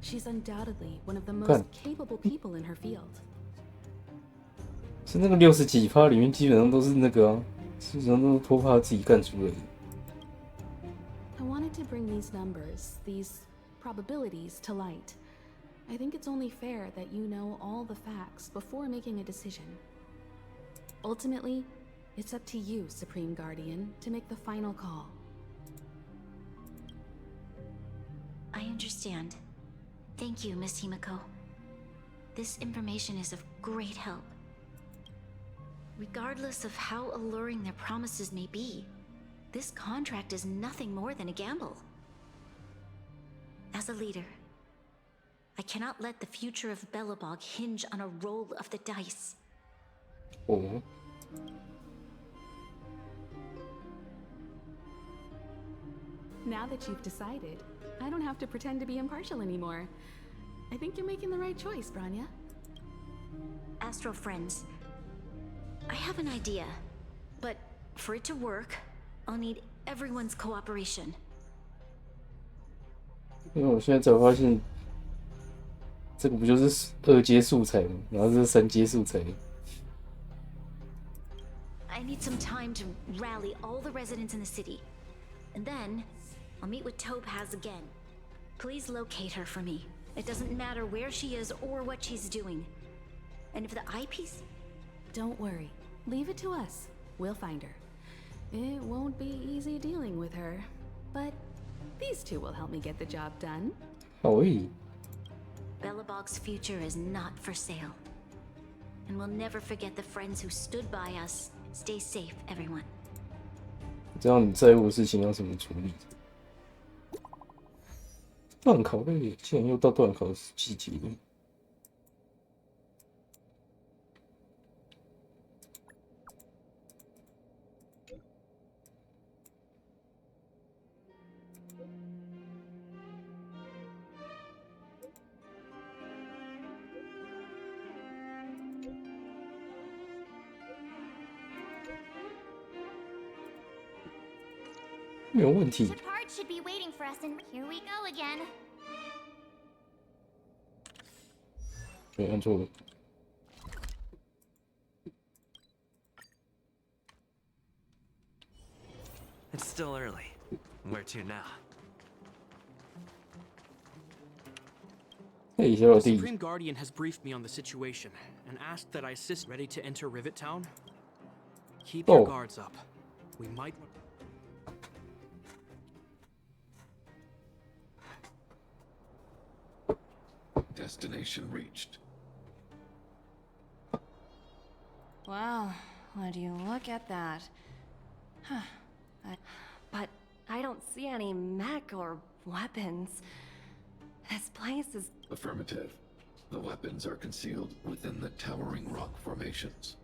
She's undoubtedly one of the most capable people in her field. 是那个60几%里面基本上都是那个啊，基本上都是托帕自己干出来的。 I wanted to bring these numbers, these probabilities to light. I think it's only fair that you know all the facts before making a decision. Ultimately, it's up to you, Supreme Guardian, to make the final call. I understand. Thank you, Miss Himiko. This information is of great help. Regardless of how alluring their promises may be, this contract is nothing more than a gamble. As a leader, I cannot let the future of Belobog hinge on a roll of the dice. Oh. Now that you've decided, I don't have to pretend to be impartial anymore. I think you're making the right choice, Branya. Astro friends, I have an idea, but for it to work, I'll need everyone's cooperation. 因为我现在才发现，这个不就是2阶素材吗？然后这是3阶素材。 I need some time to rally all the residents in the city. And then, I'll meet with Topaz again. Please locate her for me. It doesn't matter where she is or what she's doing. And if the eyepiece... Don't worry. Leave it to us. We'll find her. It won't be easy dealing with her, but these two will help me get the job done. Oui. Belobog's future is not for sale. And we'll never forget the friends who stood by us. Stay safe, everyone. 知道你在乎的事情要怎么处理。断考类，竟然又到断考季节了。没有问题。 Shepard should be waiting for us, and here we go again. 对，按错了。It's still early. Where to now? Hey, 小老 The 弟， Supreme Guardian has briefed me on the situation and asked that I assist. Ready to enter Rivet Town? Keep your guards up. We might. Destination reached. Wow, would you look at that? Huh. But I don't see any mech or weapons. This place is... Affirmative. The weapons are concealed within the towering rock formations.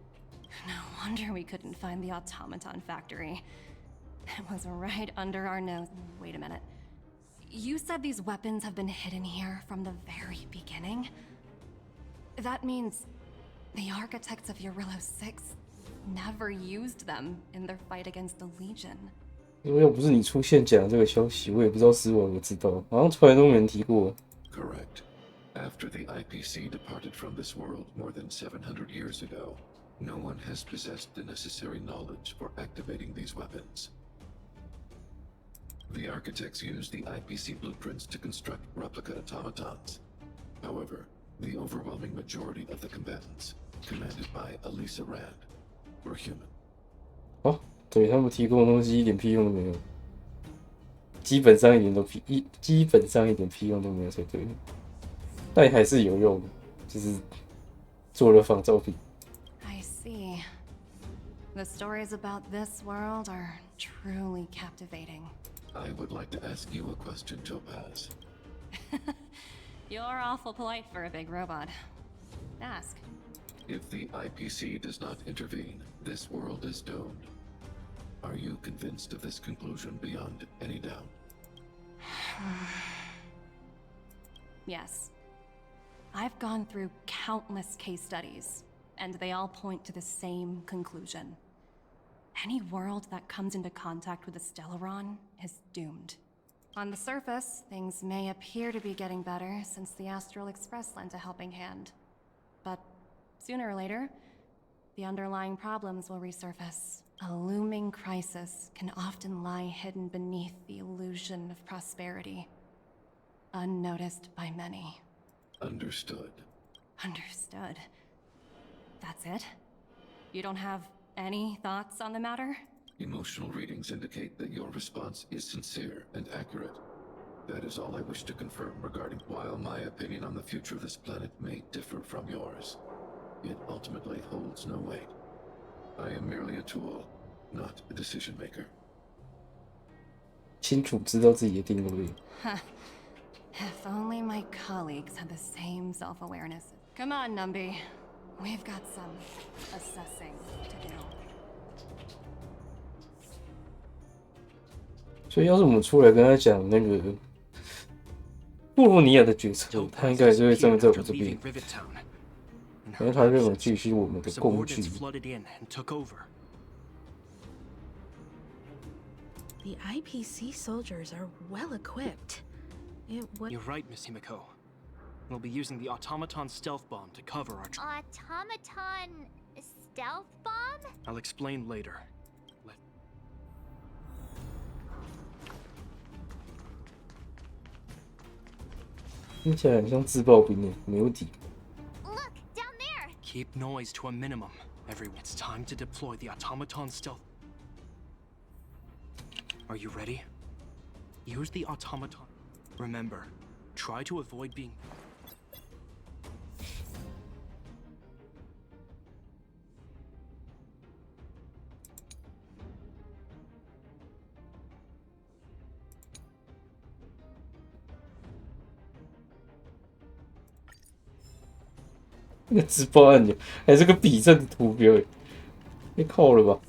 No wonder we couldn't find the automaton factory. It was right under our nose. Wait a minute. You said these weapons have been hidden here from the very beginning? That means the architects of Eurillo 6 never used them in their fight against the Legion. 如果要不是你出现讲这个消息，我也不知道是我不知道，好像从来都没人提过。Correct. After the IPC departed from this world more than 700 years ago, no one has possessed the necessary knowledge for activating these weapons. The architects used the IPC blueprints to construct replica automatons. However, the overwhelming majority of the combatants, commanded by Elisa Rand, were human. 哦，对他们提供的东西一点屁用都没有，基本上一点屁用都没有才对。但还是有用，就是做了仿造品。I see. The stories about this world are truly captivating. I would like to ask you a question, Topaz. You're awful polite for a big robot. Ask. If the IPC does not intervene, this world is doomed. Are you convinced of this conclusion beyond any doubt? Yes. I've gone through countless case studies, and they all point to the same conclusion. Any world that comes into contact with a Stellaron is doomed. On the surface, things may appear to be getting better since the Astral Express lent a helping hand. But sooner or later, the underlying problems will resurface. A looming crisis can often lie hidden beneath the illusion of prosperity, unnoticed by many. Understood. Understood. That's it? You don't have any thoughts on the matter? Emotional readings indicate that your response is sincere and accurate. That is all I wish to confirm regarding while my opinion on the future of this planet may differ from yours. It ultimately holds no weight. I am merely a tool, not a decision maker. 清楚知道自己的定位。If only my colleagues had the same self-awareness. Come on, Numby. We've got some assessing to do. 所以要是我们出来跟他讲那个布洛尼亚的决策，他应该就会站在我这边，因为他认为这是我们的工具。The IPC soldiers are well equipped. You're right, Miss Himiko. We'll be using the automaton stealth bomb to cover our... Automaton stealth bomb? I'll explain later. 听起来很像自爆兵耶，没问题。 Look, down there! Keep noise to a minimum. Everyone, it's time to deploy the automaton stealth. Are you ready? Use the automaton. Remember, try to avoid being... 那个直播按钮还是个比正的图标，被扣了吧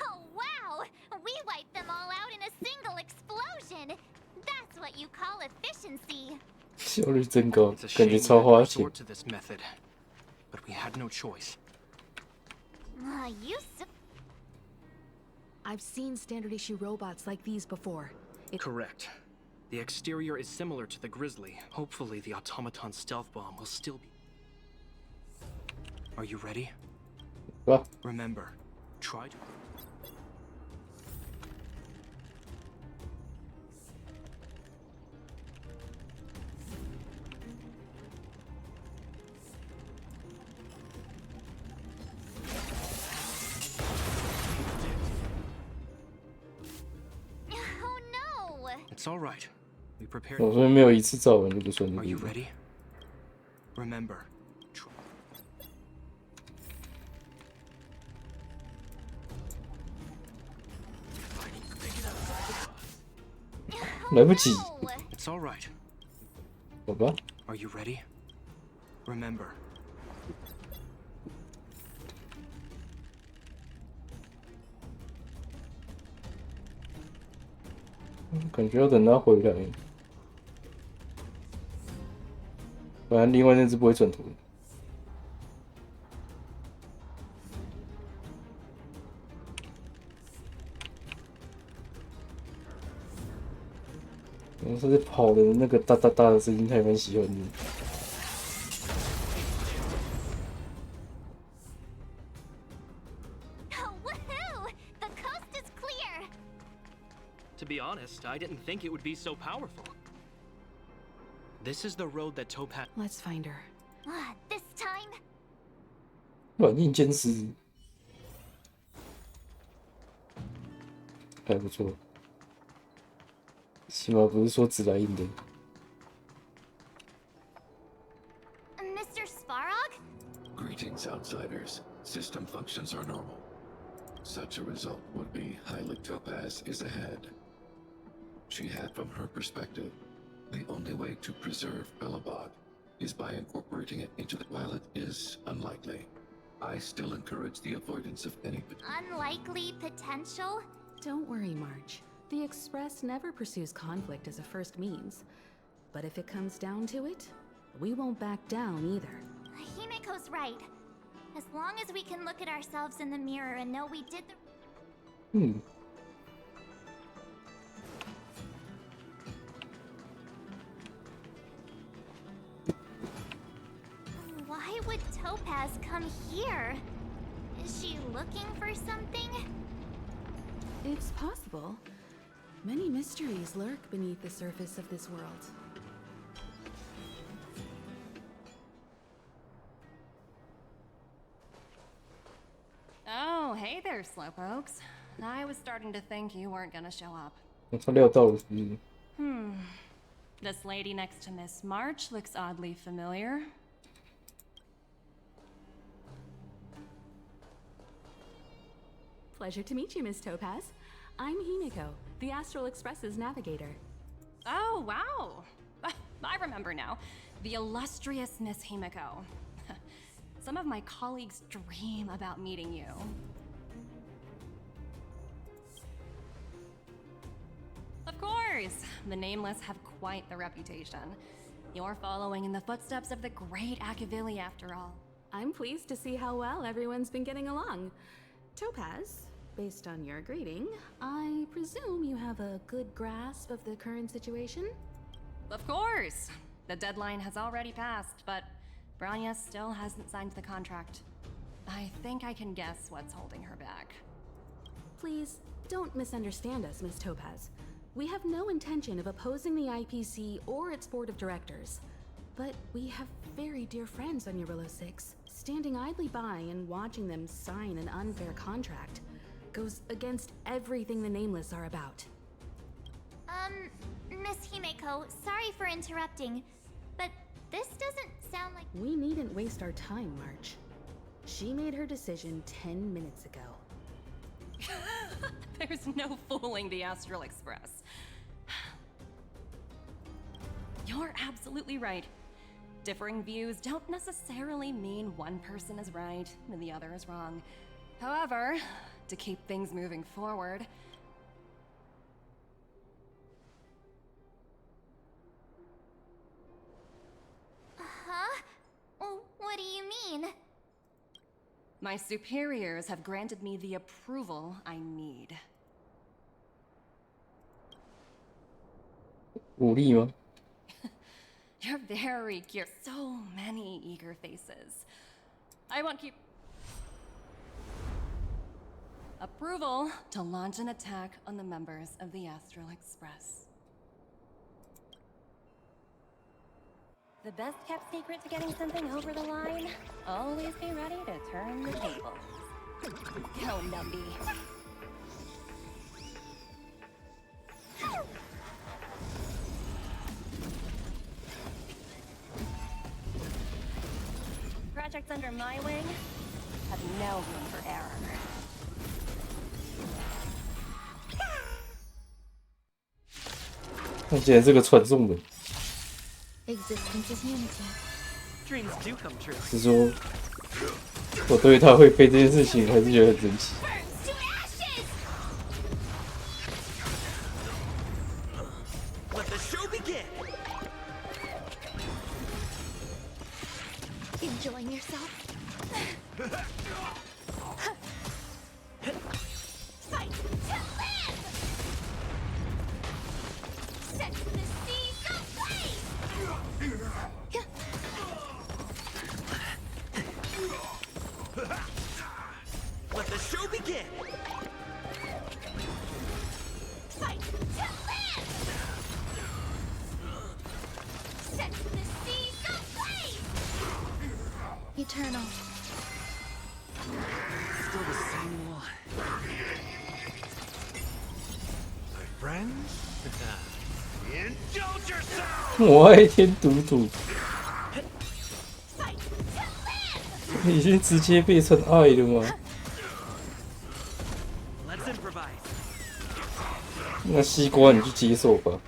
？Oh, wow! We wiped them all out in a single explosion! That's what you call efficiency! 效率真高， It's a 感觉 shame 超 we had 花 to 钱 resort。to this method, but we had no choice. I've seen standard issue robots like these before. Correct. The exterior is similar to the Grizzly. Hopefully the automaton stealth bomb will still be... Are you ready? Well. Remember, try to... It's all right. We prepared. 我说没有一次照完就不算。 Are you ready? Remember. Try. 来不及。 It's all right. 好吧。 Are you ready? Remember. 感觉要等他回来，不然另外那只不会转头。然后他在跑的那个哒哒哒的声音，他也蛮喜欢的。 To be honest, I didn't think it would be so powerful. This is the road that Topaz... Let's find her. This time? 软硬兼施，还不错。起码不是说只来硬的。 Mr. Svarog? Greetings, outsiders. System functions are normal. Such a result would be highly Topaz is ahead. She had, from her perspective, the only way to preserve Belobog is by incorporating it into the... While it is unlikely, I still encourage the avoidance of any... Unlikely potential? Don't worry, March. The Express never pursues conflict as a first means. But if it comes down to it, we won't back down either. Himiko's right. As long as we can look at ourselves in the mirror and know we did the... Why would Topaz come here? Is she looking for something? It's possible. Many mysteries lurk beneath the surface of this world. Oh, hey there, Slowpokes. I was starting to think you weren't gonna show up. 他料到了，是不是？ This lady next to Miss March looks oddly familiar. Pleasure to meet you, Miss Topaz. I'm Himiko, the Astral Express's navigator. Oh, wow! I remember now. The illustrious Miss Himiko. Some of my colleagues dream about meeting you. Of course! The Nameless have quite the reputation. You're following in the footsteps of the great Akavili, after all. I'm pleased to see how well everyone's been getting along. Topaz, based on your greeting, I presume you have a good grasp of the current situation? Of course! The deadline has already passed, but Branya still hasn't signed the contract. I think I can guess what's holding her back. Please, don't misunderstand us, Miss Topaz. We have no intention of opposing the IPC or its board of directors. But we have very dear friends on Eurillo 6. Standing idly by and watching them sign an unfair contract goes against everything the Nameless are about. Miss Himeko, sorry for interrupting, but this doesn't sound like... We needn't waste our time, March. She made her decision 10 minutes ago. There's no fooling the Astral Express. You're absolutely right. Differing views don't necessarily mean one person is right and the other is wrong. However, to keep things moving forward... Huh? What do you mean? My superiors have granted me the approval I need. 武力吗？ You're very cute. So many eager faces. I want keep approval to launch an attack on the members of the Astral Express. The best kept secret to getting something over the line? Always be ready to turn the tables. Go, Numby. Projects under my wing have no room for error. 看起来是个传送门。 Existence is unity. Dreams do come true. 是说，我对他会飞这件事情还是觉得很神奇。 Let the show begin. Enjoying yourself? Fight to live! Set the seas ablaze! Let the show begin. Fight to live! Set the seas ablaze! Eternal. Still the same one. My friends? Indulge yourself! 我爱天赌赌，已经直接变成爱了吗？ Let's improvise. 那西瓜你去接受吧。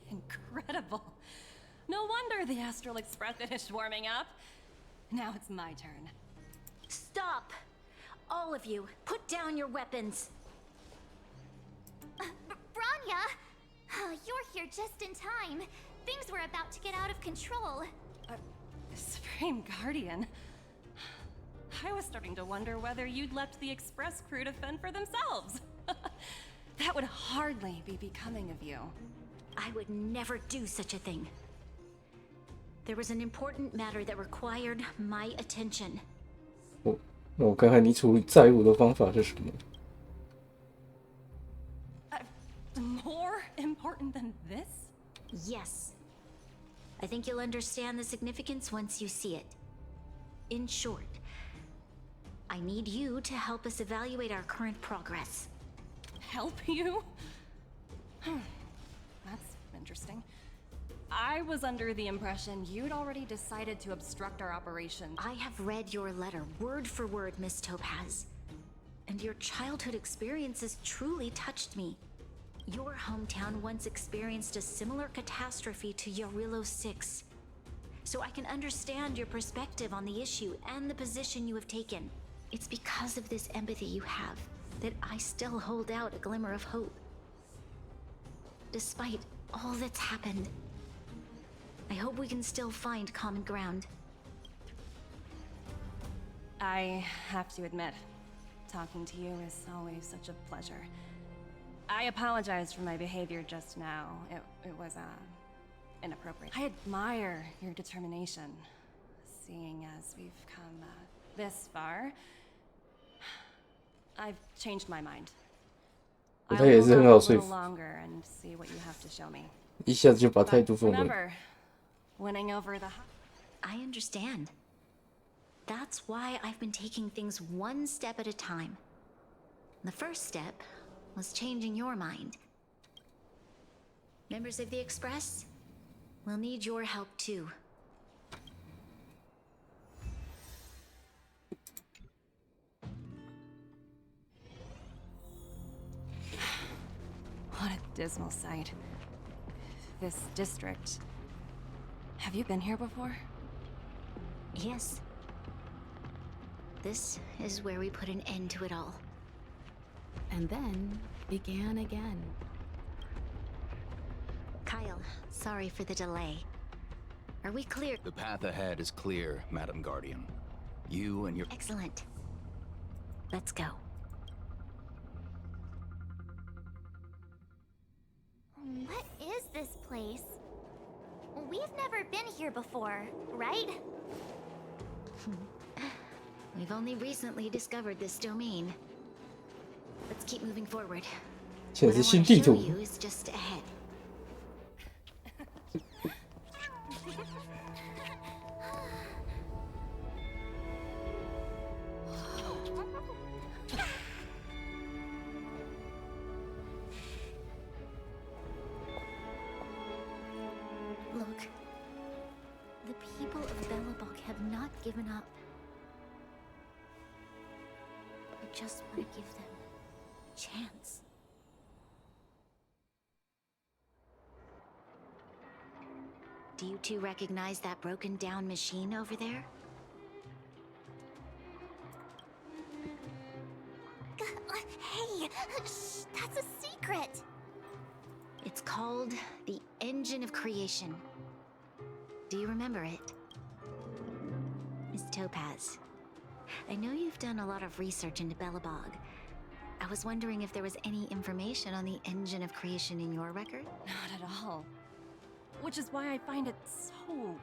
Incredible. No wonder the Astral Express finished warming up. Now it's my turn. Stop! All of you, put down your weapons. Branya! You're here just in time. Things were about to get out of control. Supreme Guardian. I was starting to wonder whether you'd left the Express crew to fend for themselves. That would hardly be becoming of you. I would never do such a thing. There was an important matter that required my attention. 那我看看你处理债务的方法是什么？ More important than this? Yes. I think you'll understand the significance once you see it. In short, I need you to help us evaluate our current progress. Help you? That's interesting. I was under the impression you'd already decided to obstruct our operation. I have read your letter word for word, Miss Topaz. And your childhood experiences truly touched me. Your hometown once experienced a similar catastrophe to Yarilo 6. So I can understand your perspective on the issue and the position you have taken. It's because of this empathy you have that I still hold out a glimmer of hope. Despite all that's happened, I hope we can still find common ground. I have to admit, talking to you is always such a pleasure. I apologize for my behavior just now. It was, inappropriate. I admire your determination, seeing as we've come, this far. I've changed my mind. 他也是很好说服， longer and see what you have to show me. 一下子就把态度放稳。 Remember, winning over the... I understand. That's why I've been taking things one step at a time. The first step was changing your mind. Members of the Express, we'll need your help too. What a dismal sight. This district. Have you been here before? Yes. This is where we put an end to it all. And then began again. Kyle, sorry for the delay. Are we clear? The path ahead is clear, Madam Guardian. You and your... Excellent. Let's go. What is this place? We've never been here before, right? We've only recently discovered this domain. Let's keep moving forward. 这 What 是 I 新 want 地 to show 图。 you is just ahead. Look. The people of Belobog have not given up. I just want to give them a chance. Do you two recognize that broken down machine over there? Hey, shh, that's a secret. It's called the Engine of Creation. Do you remember it? Miss Topaz, I know you've done a lot of research into Belobog. I was wondering if there was any information on the Engine of Creation in your record? Not at all. Which is why I find it so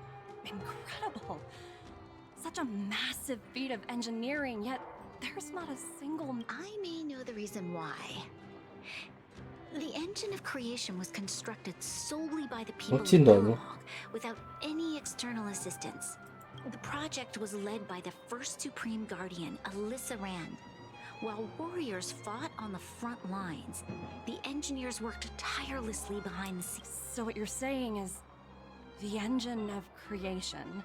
incredible. Such a massive feat of engineering, yet there's not a single... I may know the reason why. The Engine of Creation was constructed solely by the people of Belobog, without any external assistance. The project was led by the first Supreme Guardian, Alyssa Rand. While warriors fought on the front lines, the engineers worked tirelessly behind the scenes. So what you're saying is, the Engine of Creation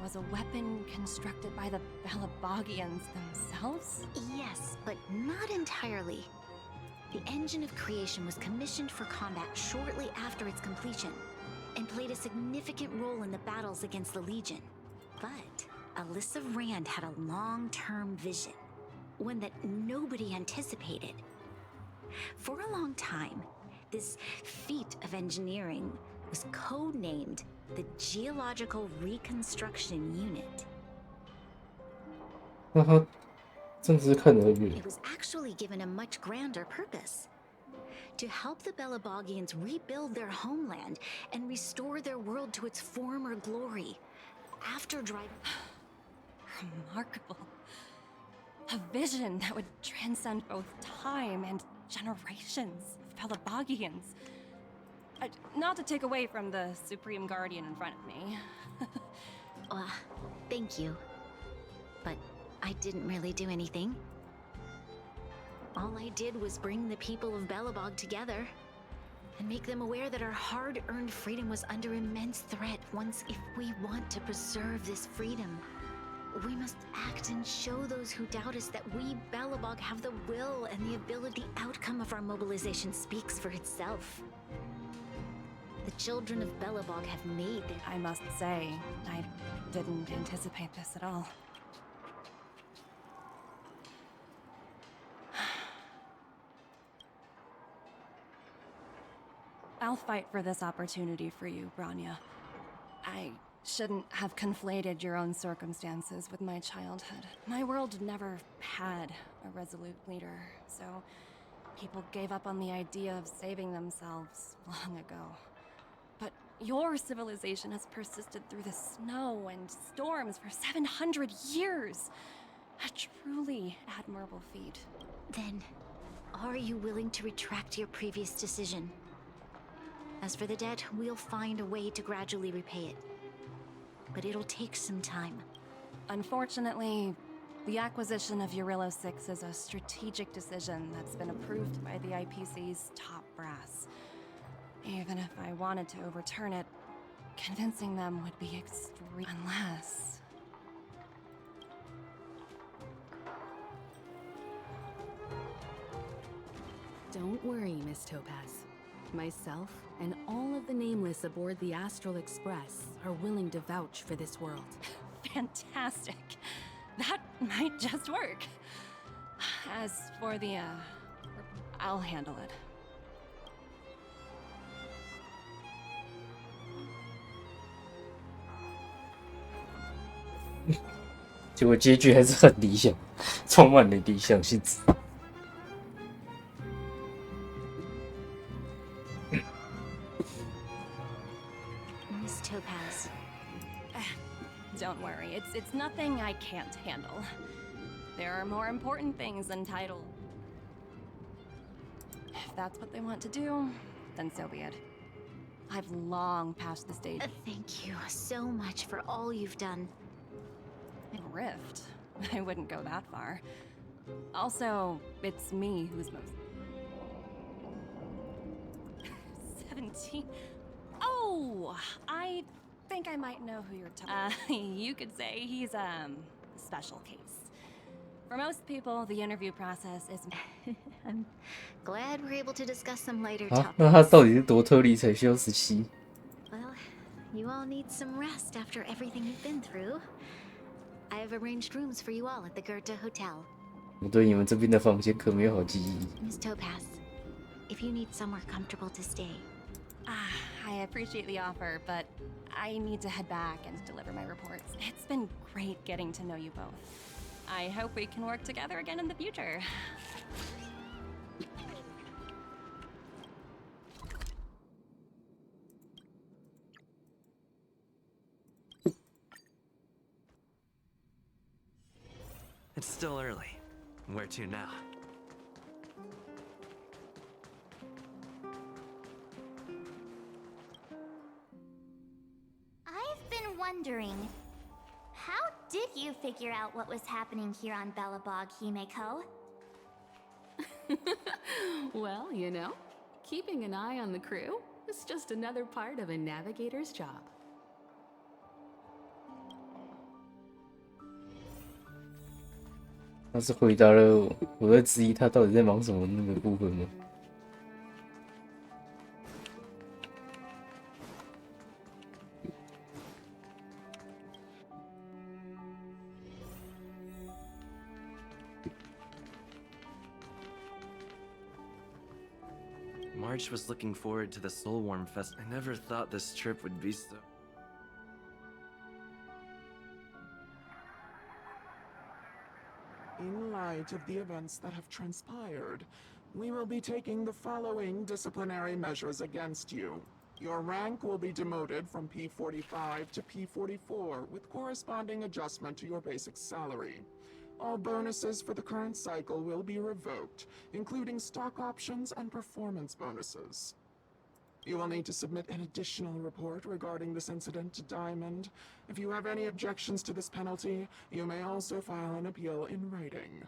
was a weapon constructed by the Belabogians themselves? Yes, but not entirely. The Engine of Creation was commissioned for combat shortly after its completion, and played a significant role in the battles against the Legion. But Alyssa Rand had a long-term vision, one that nobody anticipated. For a long time, this feat of engineering was codenamed the Geological Reconstruction Unit. 那他真是看得远。 It was actually given a much grander purpose. To help the Belabogians rebuild their homeland and restore their world to its former glory. After driving... Remarkable. A vision that would transcend both time and generations of Belabogians. Not to take away from the Supreme Guardian in front of me. Thank you. But I didn't really do anything. All I did was bring the people of Belobog together and make them aware that our hard-earned freedom was under immense threat. If we want to preserve this freedom, we must act and show those who doubt us that we, Belobog, have the will and the ability. The outcome of our mobilization speaks for itself. The children of Belobog have made their... I must say, I didn't anticipate this at all. I'll fight for this opportunity for you, Branya. I shouldn't have conflated your own circumstances with my childhood. My world never had a resolute leader, so people gave up on the idea of saving themselves long ago. But your civilization has persisted through the snow and storms for 700 years. A truly admirable feat. Then, are you willing to retract your previous decision? As for the debt, we'll find a way to gradually repay it. But it'll take some time. Unfortunately, the acquisition of Urilo 6 is a strategic decision that's been approved by the IPC's top brass. Even if I wanted to overturn it, convincing them would be extreme. Unless... Don't worry, Miss Topaz. Myself and all of the Nameless aboard the Astral Express are willing to vouch for this world. Fantastic. That might just work. As for the I'll handle it. 结果结局还是很理想，充满了理想性质。Miss Topaz. Don't worry, it's nothing I can't handle. There are more important things than title. If that's what they want to do, then so be it. I've long passed the stage. Thank you so much for all you've done. Rift? I wouldn't go that far. Also, it's me who's most... 17? Oh! I think I might know who you're talking you could say he's, special case. For most people, the interview process is... I'm glad we're able to discuss some lighter 啊， topics. 那他到底是多特例才需要17？ Well, you all need some rest after everything you've been through. I have arranged rooms for you all at the Goethe Hotel. 我对你们这边的房间可没有好记忆。Miss Topaz, if you need somewhere comfortable to stay. I appreciate the offer, but I need to head back and deliver my reports. It's been great getting to know you both. I hope we can work together again in the future. It's still early. Where to now? I've been wondering, how did you figure out what was happening here on Belobog, Himeko? Well, you know, keeping an eye on the crew is just another part of a navigator's job. 他是回答了我在质疑他到底在忙什么那个部分吗？ March was looking forward to the Soulworm Fest. I never thought this trip would be so... In light of the events that have transpired, we will be taking the following disciplinary measures against you. Your rank will be demoted from P45 to P44 with corresponding adjustment to your basic salary. All bonuses for the current cycle will be revoked, including stock options and performance bonuses. You will need to submit an additional report regarding this incident to Diamond. If you have any objections to this penalty, you may also file an appeal in writing.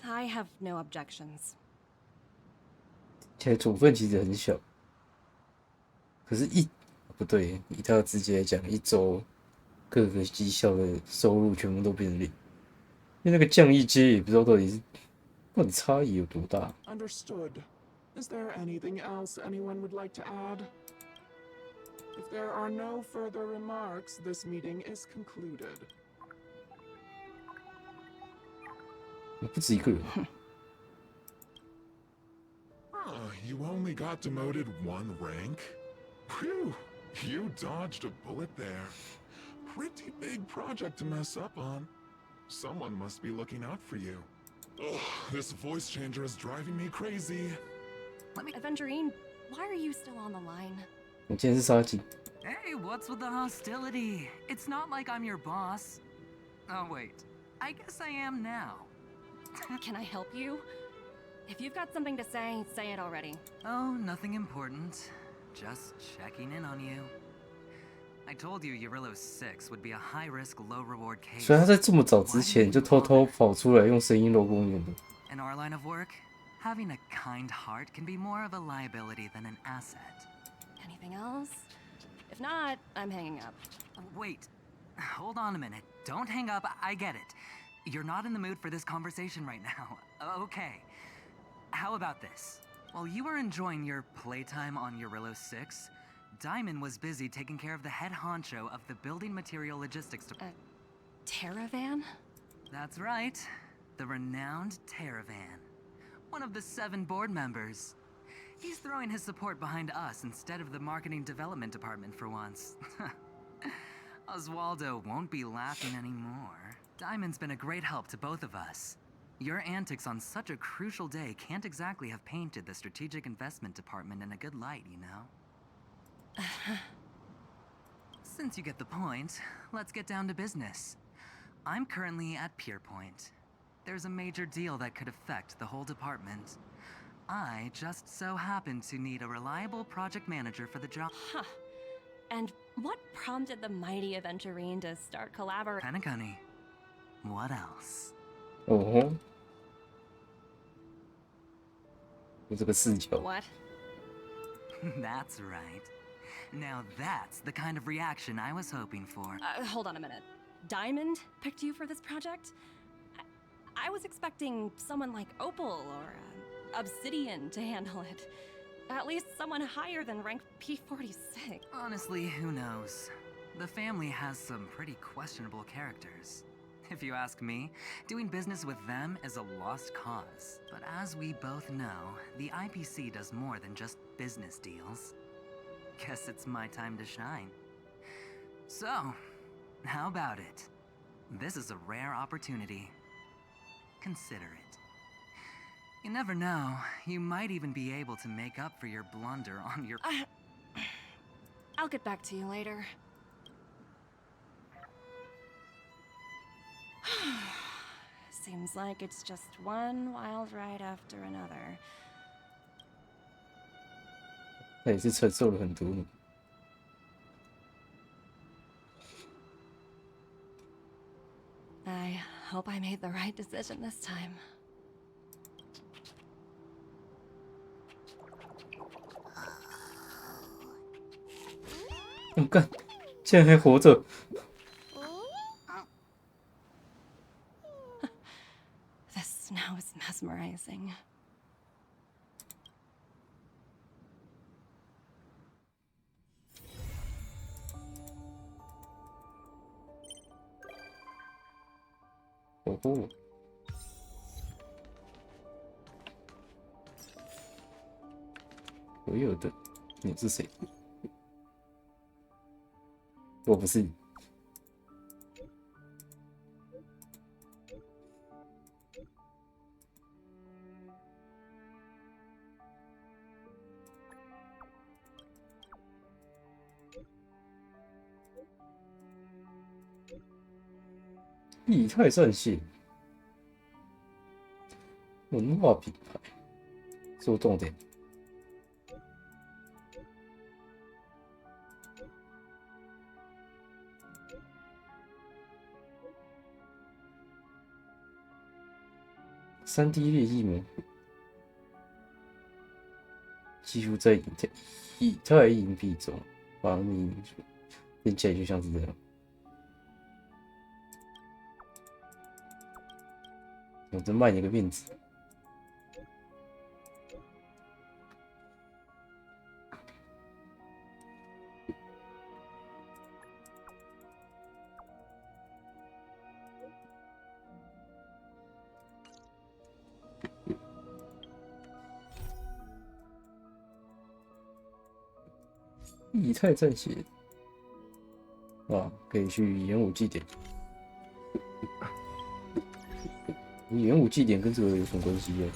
I have no objections. 其实处分其实很小，可是不对，以他的直接来讲，一周各个绩效的收入全部都变成0，因为那个降一阶也不知道到底差异有多大。Understood. Is there anything else anyone would like to add? If there are no further remarks, this meeting is concluded. 不止一个人。You only got demoted 1 rank? Phew, you dodged a bullet there. Pretty big project to mess up on. Someone must be looking out for you. Ugh, this voice changer is driving me crazy. Aventurine, why are you still on the line? 我今天是杀鸡。 Hey, what's with the hostility? It's not like I'm your boss. Oh, wait. I guess I am now. Can I help you? If you've got something to say, say it already. Oh, nothing important. Just checking in on you. I told you Eurillo 6 would be a high-risk, low-reward case. 所以他在这么早之前就偷偷跑出来用声音漏公园的。 In our line of work, having a kind heart can be more of a liability than an asset. Anything else? If not, I'm hanging up. Wait. Hold on a minute. Don't hang up. I get it. You're not in the mood for this conversation right now. Okay. How about this? While you were enjoying your playtime on Eurillo 6, Diamond was busy taking care of the head honcho of the building material logistics department. Terravan? That's right. The renowned Terravan. one of the 7 board members. He's throwing his support behind us instead of the marketing development department for once. Oswaldo won't be laughing anymore. Diamond's been a great help to both of us. Your antics on such a crucial day can't exactly have painted the strategic investment department in a good light, you know? Since you get the point, let's get down to business. I'm currently at Pierpoint. There's a major deal that could affect the whole department. I just so happen to need a reliable project manager for the job. Huh. And what prompted the mighty Aventurine to start collaborating? Penacony. What else? 哦吼，有这个视角。 What? That's right. Now that's the kind of reaction I was hoping for. Hold on a minute. Diamond picked you for this project? I was expecting someone like Opal or Obsidian to handle it. At least someone higher than rank P46. Honestly, who knows? The family has some pretty questionable characters. If you ask me, doing business with them is a lost cause. But as we both know, the IPC does more than just business deals. Guess it's my time to shine. So, how about it? This is a rare opportunity. Consider it. You never know, you might even be able to make up for your blunder on your... I'll get back to you later. Seems like it's just one wild ride after another. 他也是承受了很多呢。 I hope I made the right decision this time. 我干，竟然还活着！ This snow is mesmerizing. 哦吼，我有的，你是谁？我不是。以太战线，文化品牌，说重点。3D 猎异吗？几乎在以太硬币中发明，听起来就像是这样。 我真卖你个面子！以太战鞋啊，可以去演武祭典。 演武祭典跟这个有什么关系呀？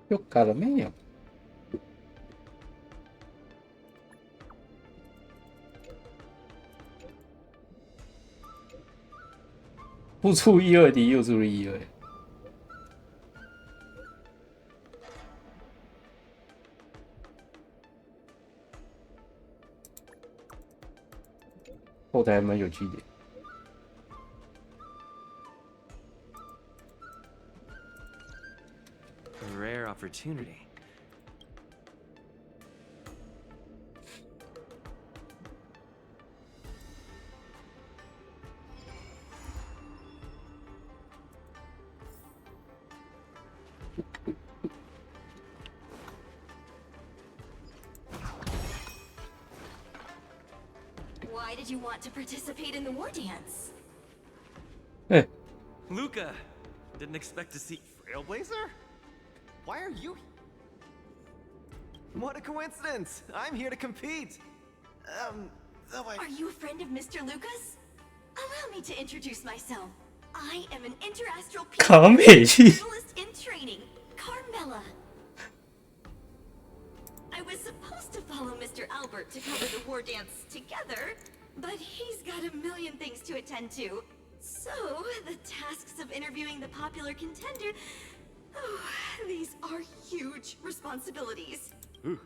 又改了没有？不出意外的又出了意外。后台还蛮有趣的。A rare opportunity. Why did you want to participate in the war dance? Hey. Luca! Didn't expect to see Trailblazer? Why are you? What a coincidence! I'm here to compete. Are you a friend of Mr. Lucas? Allow me to introduce myself. I am an interastral specialist in training, Carmela. I was supposed to follow Mr. Albert to cover the war dance together, but he's got a million things to attend to. So, the tasks of interviewing the popular contender... Oh, these are huge responsibilities. Ooh,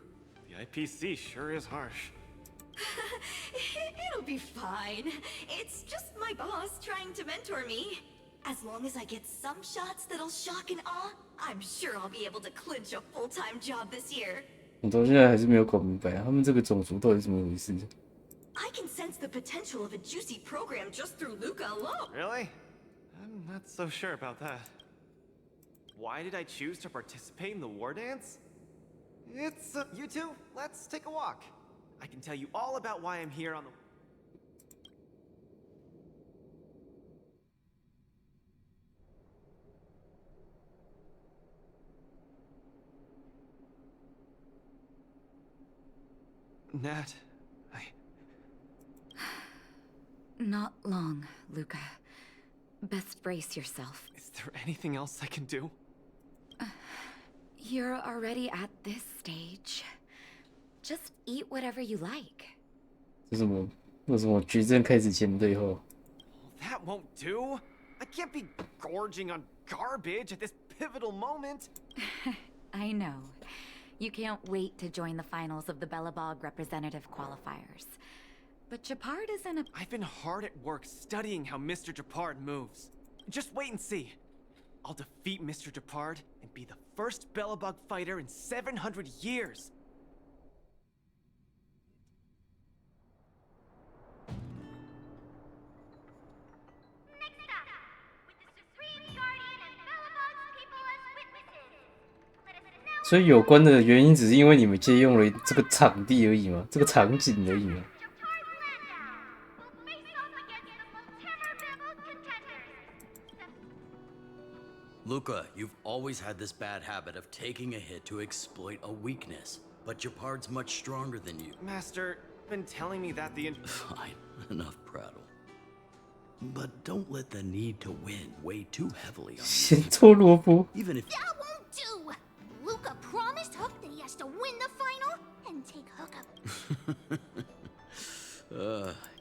the IPC sure is harsh. It'll be fine. It's just my boss trying to mentor me. As long as I get some shots that'll shock and awe, I'm sure I'll be able to clinch a full-time job this year. 我到现在还是没有搞明白，他们这个种族到底怎么回事？ I can sense the potential of a juicy program just through Luca alone. Really? I'm not so sure about that. Why did I choose to participate in the war dance? It's you two, let's take a walk. I can tell you all about why I'm here on the... Nat, Not long, Luca. Best brace yourself. Is there anything else I can do? You're already at this stage. Just eat whatever you like. 这什么？为什么矩阵开始前对后？ That won't do. I can't be gorging on garbage at this pivotal moment. I know. You can't wait to join the finals of the Bellabog representative qualifiers. But Japard isn't a... I've been hard at work studying how Mr. Japard moves. Just wait and see. I'll defeat Mr. Japard and be the first Bellabog fighter in 700 years. Next up, with the Supreme Guardian and Bellabog's people as witnesses. Let us now 所以有关的原因只是因为你们借用了这个场地而已吗？这个场景而已吗？ Luca, you've always had this bad habit of taking a hit to exploit a weakness, but Japard's much stronger than you. Master, been telling me that the... Fine, enough prattle. But don't let the need to win weigh too heavily on 先做萝卜。 Even if That won't do! Luca promised Hook that he has to win the final and take Hook up.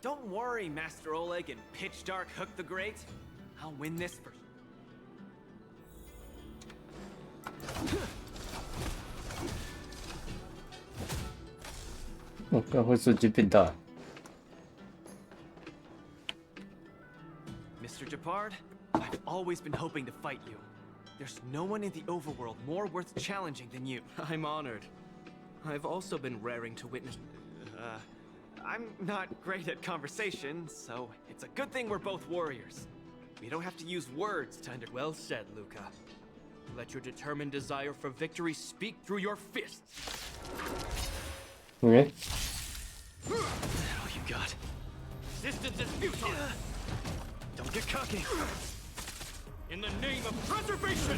Don't worry, Master Oleg and Pitch Dark Hook the Great. I'll win this for... 我看会瞬间变大。 Mr. Japard, I've always been hoping to fight you. There's no one in the overworld more worth challenging than you. I'm honored. I've also been raring to witness... I'm not great at conversation, so it's a good thing we're both warriors. We don't have to use words to under... Well said, Luca. Let your determined desire for victory speak through your fists. Okay. Is that all you got? Resistance is futile. Don't get cocky. In the name of preservation!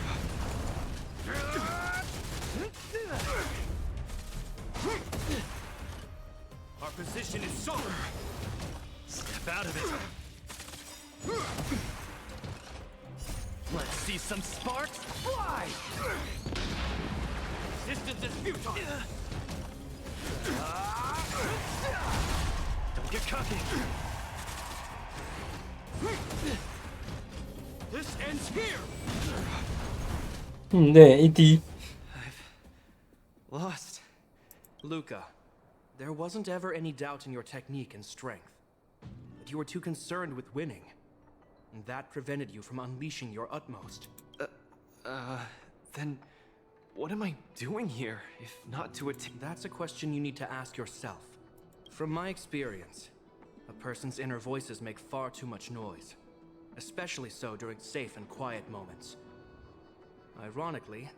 Our position is solid. Step out of it. Let's see some sparks fly! Resistance is futile. Don't get cocky. This ends here. 对，一滴。Lost. Luca, there wasn't ever any doubt in your technique and strength. But you were too concerned with winning. And that prevented you from unleashing your utmost. Then what am I doing here, if not to attain? That's a question you need to ask yourself. From my experience, a person's inner voices make far too much noise. Especially so during safe and quiet moments. Ironically,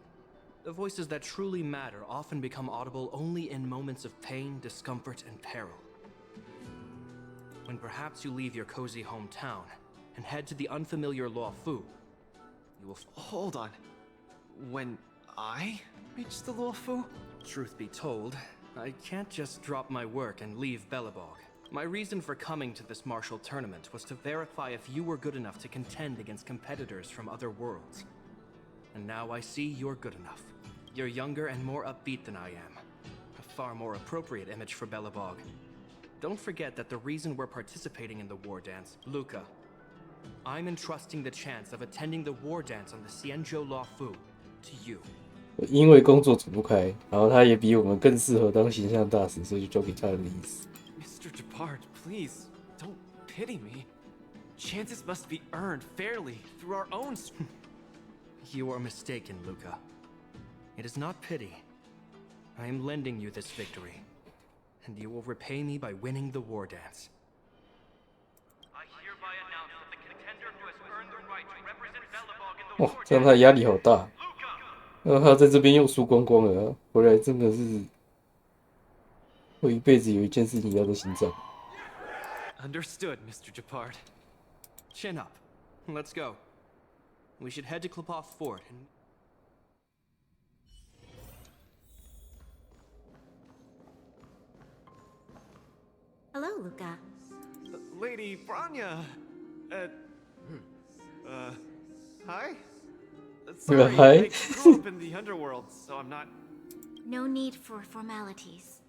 the voices that truly matter often become audible only in moments of pain, discomfort, and peril. When perhaps you leave your cozy hometown and head to the unfamiliar Luofu, you will... Hold on. When I reach the Luofu? Truth be told, I can't just drop my work and leave Belobog. My reason for coming to this martial tournament was to verify if you were good enough to contend against competitors from other worlds. And now I see you're good enough. You're younger and more upbeat than I am. A far more appropriate image for Belobog. Don't forget that the reason we're participating in the war dance, Luca, I'm entrusting the chance of attending the war dance on the Xianzhou Luofu to you. 因为工作走不开，然后他也比我们更适合当形象大使，所以就交给他的意思。Mr. Jabard, please, don't pity me. Chances must be earned fairly through our own... You are mistaken, Luca. It is not pity. I am lending you this victory, and you will repay me by winning the war dance. I hereby announce that the contender who has earned the right to represent Belobog in the 哇， war 这样他压力好大。然后他在这边又输光光了，回来真的是会一辈子有一件事情压在心上。Understood, Mr. Jabard. Chin up. Let's go. We should head to Klopov Fort and... Hello, Luca. Lady Branya. Hi? Sorry, Hi. I grew up in the underworld, so I'm not... No need for formalities.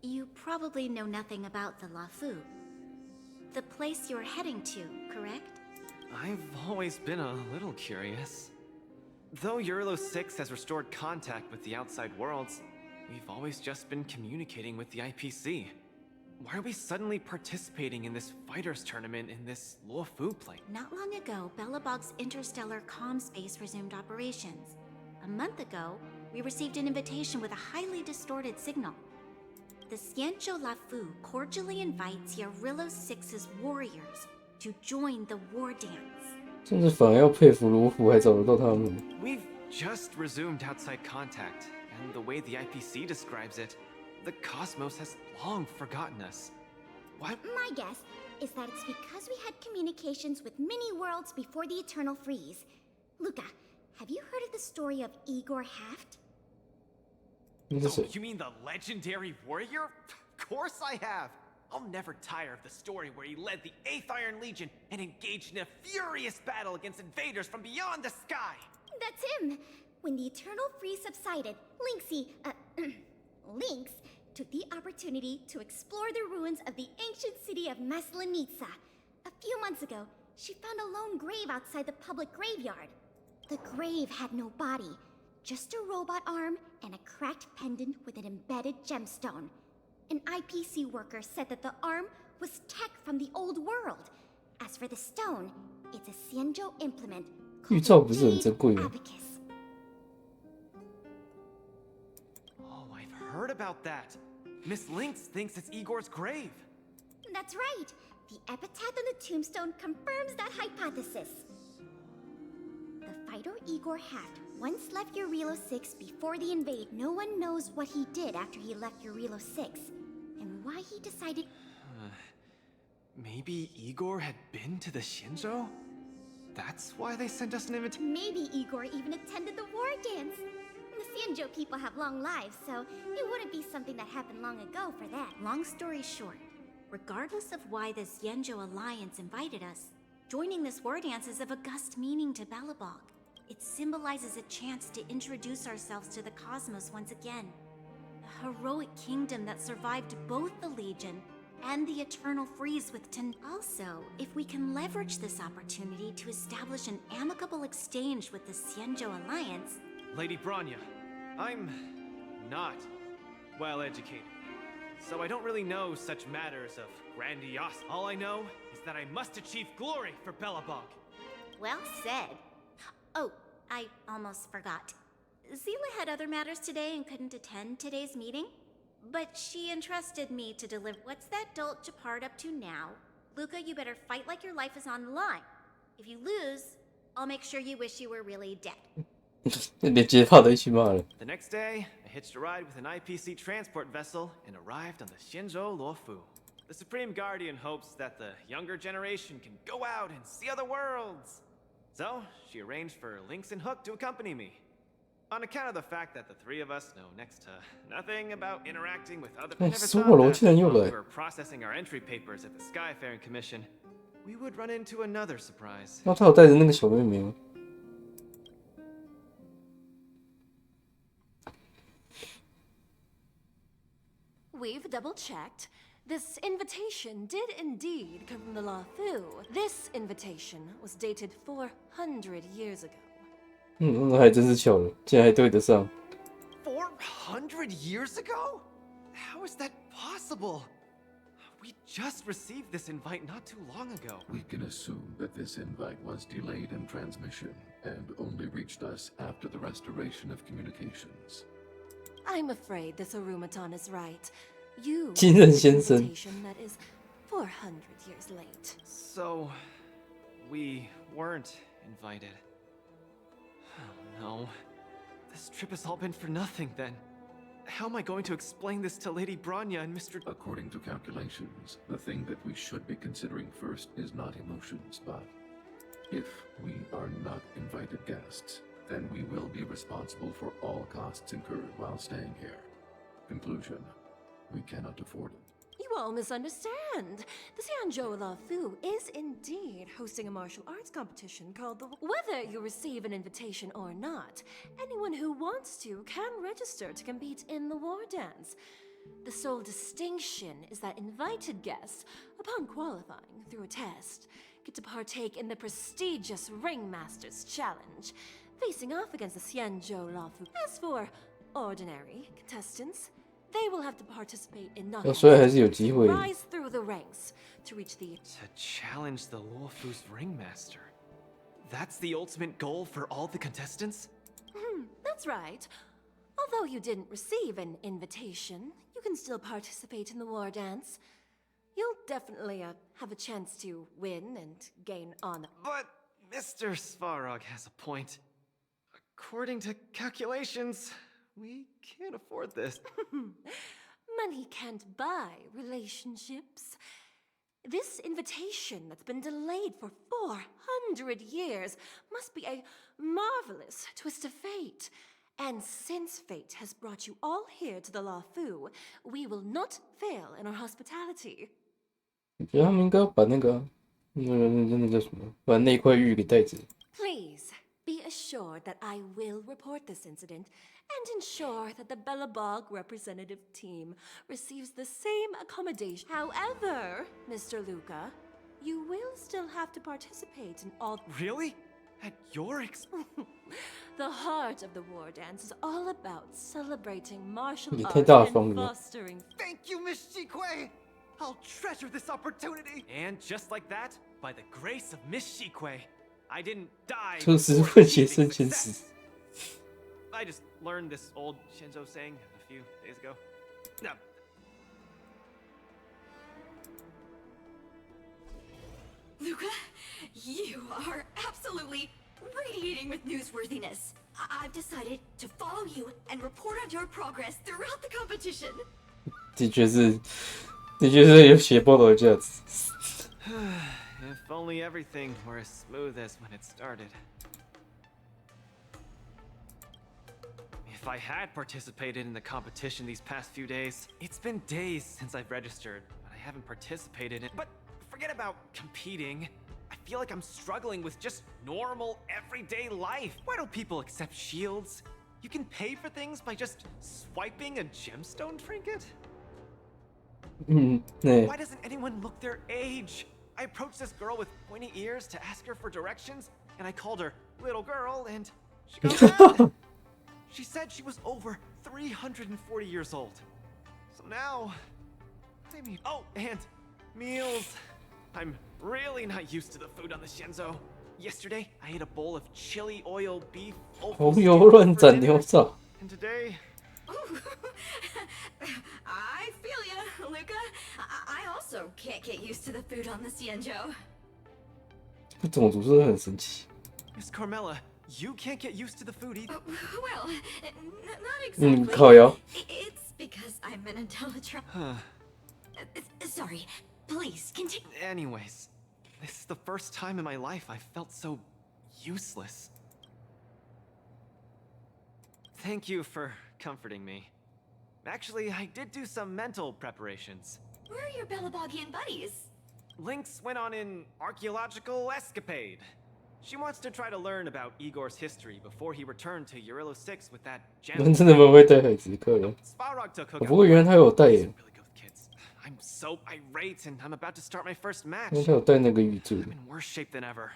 You probably know nothing about the Luofu. The place you're heading to, correct? I've always been a little curious. Though Eurilo 6 has restored contact with the outside worlds, we've always just been communicating with the IPC. Why are we suddenly participating in this fighters tournament in this Luofu place? Not long ago, Belobog's interstellar comm space resumed operations. A month ago, we received an invitation with a highly distorted signal. The Xianzhou Luofu cordially invites Eurilo 6's warriors to join the war dance. 真是反而要佩服罗浮还找得到他们。We've just resumed outside contact, and the way the IPC describes it, the cosmos has long forgotten us. Why? My guess is that it's because we had communications with many worlds before the Eternal Freeze. Luca, have you heard of the story of Igor Haft? Oh, you mean the legendary warrior? Of course I have! I'll never tire of the story where he led the 8th Iron Legion and engaged in a furious battle against invaders from beyond the sky! That's him! When the Eternal Freeze subsided, Lynx took the opportunity to explore the ruins of the ancient city of Maslenitsa. A few months ago, she found a lone grave outside the public graveyard. The grave had no body, just a robot arm and a cracked pendant with an embedded gemstone. An IPC worker said that the arm was tech from the old world. As for the stone, it's a Xianzhou implement 玉照不是很珍贵吗？ abacus. Oh, I've heard about that. Miss Lynx thinks it's Igor's grave. That's right. The epitaph on the tombstone confirms that hypothesis. The fighter Igor Haft once left Eurilo 6 before the invade. No one knows what he did after he left Eurilo 6, and why he decided... Maybe Igor had been to the Xianzhou? That's why they sent us an invitation? Maybe Igor even attended the war dance. The Xianzhou people have long lives, so it wouldn't be something that happened long ago for that. Long story short, regardless of why the Xianzhou Alliance invited us, joining this war dance is of august meaning to Belobog. It symbolizes a chance to introduce ourselves to the cosmos once again. A heroic kingdom that survived both the Legion and the Eternal Freeze with Also, if we can leverage this opportunity to establish an amicable exchange with the Xianzhou Alliance... Lady Bronya, I'm not well educated, so I don't really know such matters of grandiosity. All I know is that I must achieve glory for Belobog. Well said. Oh, I almost forgot. Zila had other matters today and couldn't attend today's meeting. But she entrusted me to deliver. What's that Dolce part up to now? Luca, you better fight like your life is on the line. If you lose, I'll make sure you wish you were really dead. 连接炮都一起骂了。 The next day, I hitched a ride with an IPC transport vessel and arrived on the Xianzhou Luofu. The Supreme Guardian hopes that the younger generation can go out and see other worlds. So, she arranged for Lynx and Hook to accompany me. On account of the fact that the three of us know next to nothing about interacting with other people, while we were processing our entry papers at the Skyfaring Commission, we would run into another surprise. 那他有带着那个小妹妹吗？ We've double-checked. This invitation did indeed come from the Luofu. This invitation was dated 400 years ago. 那还真是巧了，竟然还对得上。 400 years ago? How is that possible? We just received this invite not too long ago. We can assume that this invite was delayed in transmission and only reached us after the restoration of communications. I'm afraid this Arumaton is right. You 金任先生 invitation that is 400 years late. So, we weren't invited. Oh no. This trip has all been for nothing then. How am I going to explain this to Lady Bronya and Mr. According to calculations, the thing that we should be considering first is not emotions, but if we are not invited guests, then we will be responsible for all costs incurred while staying here. Conclusion, we cannot afford it. You all misunderstand. The Xianzhou Luofu is indeed hosting a martial arts competition called the... Whether you receive an invitation or not, anyone who wants to can register to compete in the war dance. The sole distinction is that invited guests, upon qualifying through a test, get to partake in the prestigious Ringmasters Challenge, facing off against the Xianzhou Luofu. As for ordinary contestants, they will have to participate in nothing rise through the ranks to reach the... To challenge the Luofu's ringmaster. That's the ultimate goal for all the contestants? That's right. Although you didn't receive an invitation, you can still participate in the war dance. You'll definitely have a chance to win and gain honor. But Mr. Svarog has a point. According to calculations, we can't afford this. Money can't buy relationships. This invitation that's been delayed for 400 years must be a marvelous twist of fate. And since fate has brought you all here to the Luofu, we will not fail in our hospitality. 我觉得他们应该要把那个那叫什么，把那块玉给带走。 Please be assured that I will report this incident and ensure that the Belobog representative team receives the same accommodation. However, Mr. Luca, you will still have to participate in all... Really? At your The heart of the war dance is all about celebrating martial 你 arts 太大 and 方了。 fostering... Thank you, Miss Shikue! I'll treasure this opportunity! And just like that, by the grace of Miss Shikue, I didn't die 车师 before 问写 achieving 生前 success. 死。 I just learned this old Shinzo saying a few days ago. No. Luca, you are absolutely radiating with newsworthiness. I've decided to follow you and report on your progress throughout the competition. 的确是有写报道的价值。 If only everything were as smooth as when it started. If I had participated in the competition these past few days, it's been days since I've registered, but I haven't participated in. But forget about competing. I feel like I'm struggling with just normal, everyday life. Why don't people accept shields? You can pay for things by just swiping a gemstone trinket? 네. Why doesn't anyone look their age? I approached this girl with pointy ears to ask her for directions, and I called her little girl, and she got mad. She said she was over 340 years old. So now, I mean, oh, and meals. I'm really not used to the food on the Shenzhou. Yesterday, I ate a bowl of chili oil beef. 好有乱斩牛爪。 And today, I feel ya, Luca. I also can't get used to the food on the Xianzhou. 这种族真的很神奇。 Miss Carmela, you can't get used to the food either. Well, not exactly. 靠腰。 It's because I'm an intelligent. Sorry. Please continue. Anyways, this is the first time in my life I felt so useless. Thank you for comforting me. Actually, I did do some mental preparations. Where are your Belabogian buddies? Lynx went on an archaeological escapade. She wants to try to learn about Igor's history before he returned to Urilla 6 with that 人真的蛮会带孩子课的。 Svarog took 不过原来他有带耶， I'm so irate and I'm about to start my first match. 因为他有带那个宇宙。 I'm in worse shape than ever.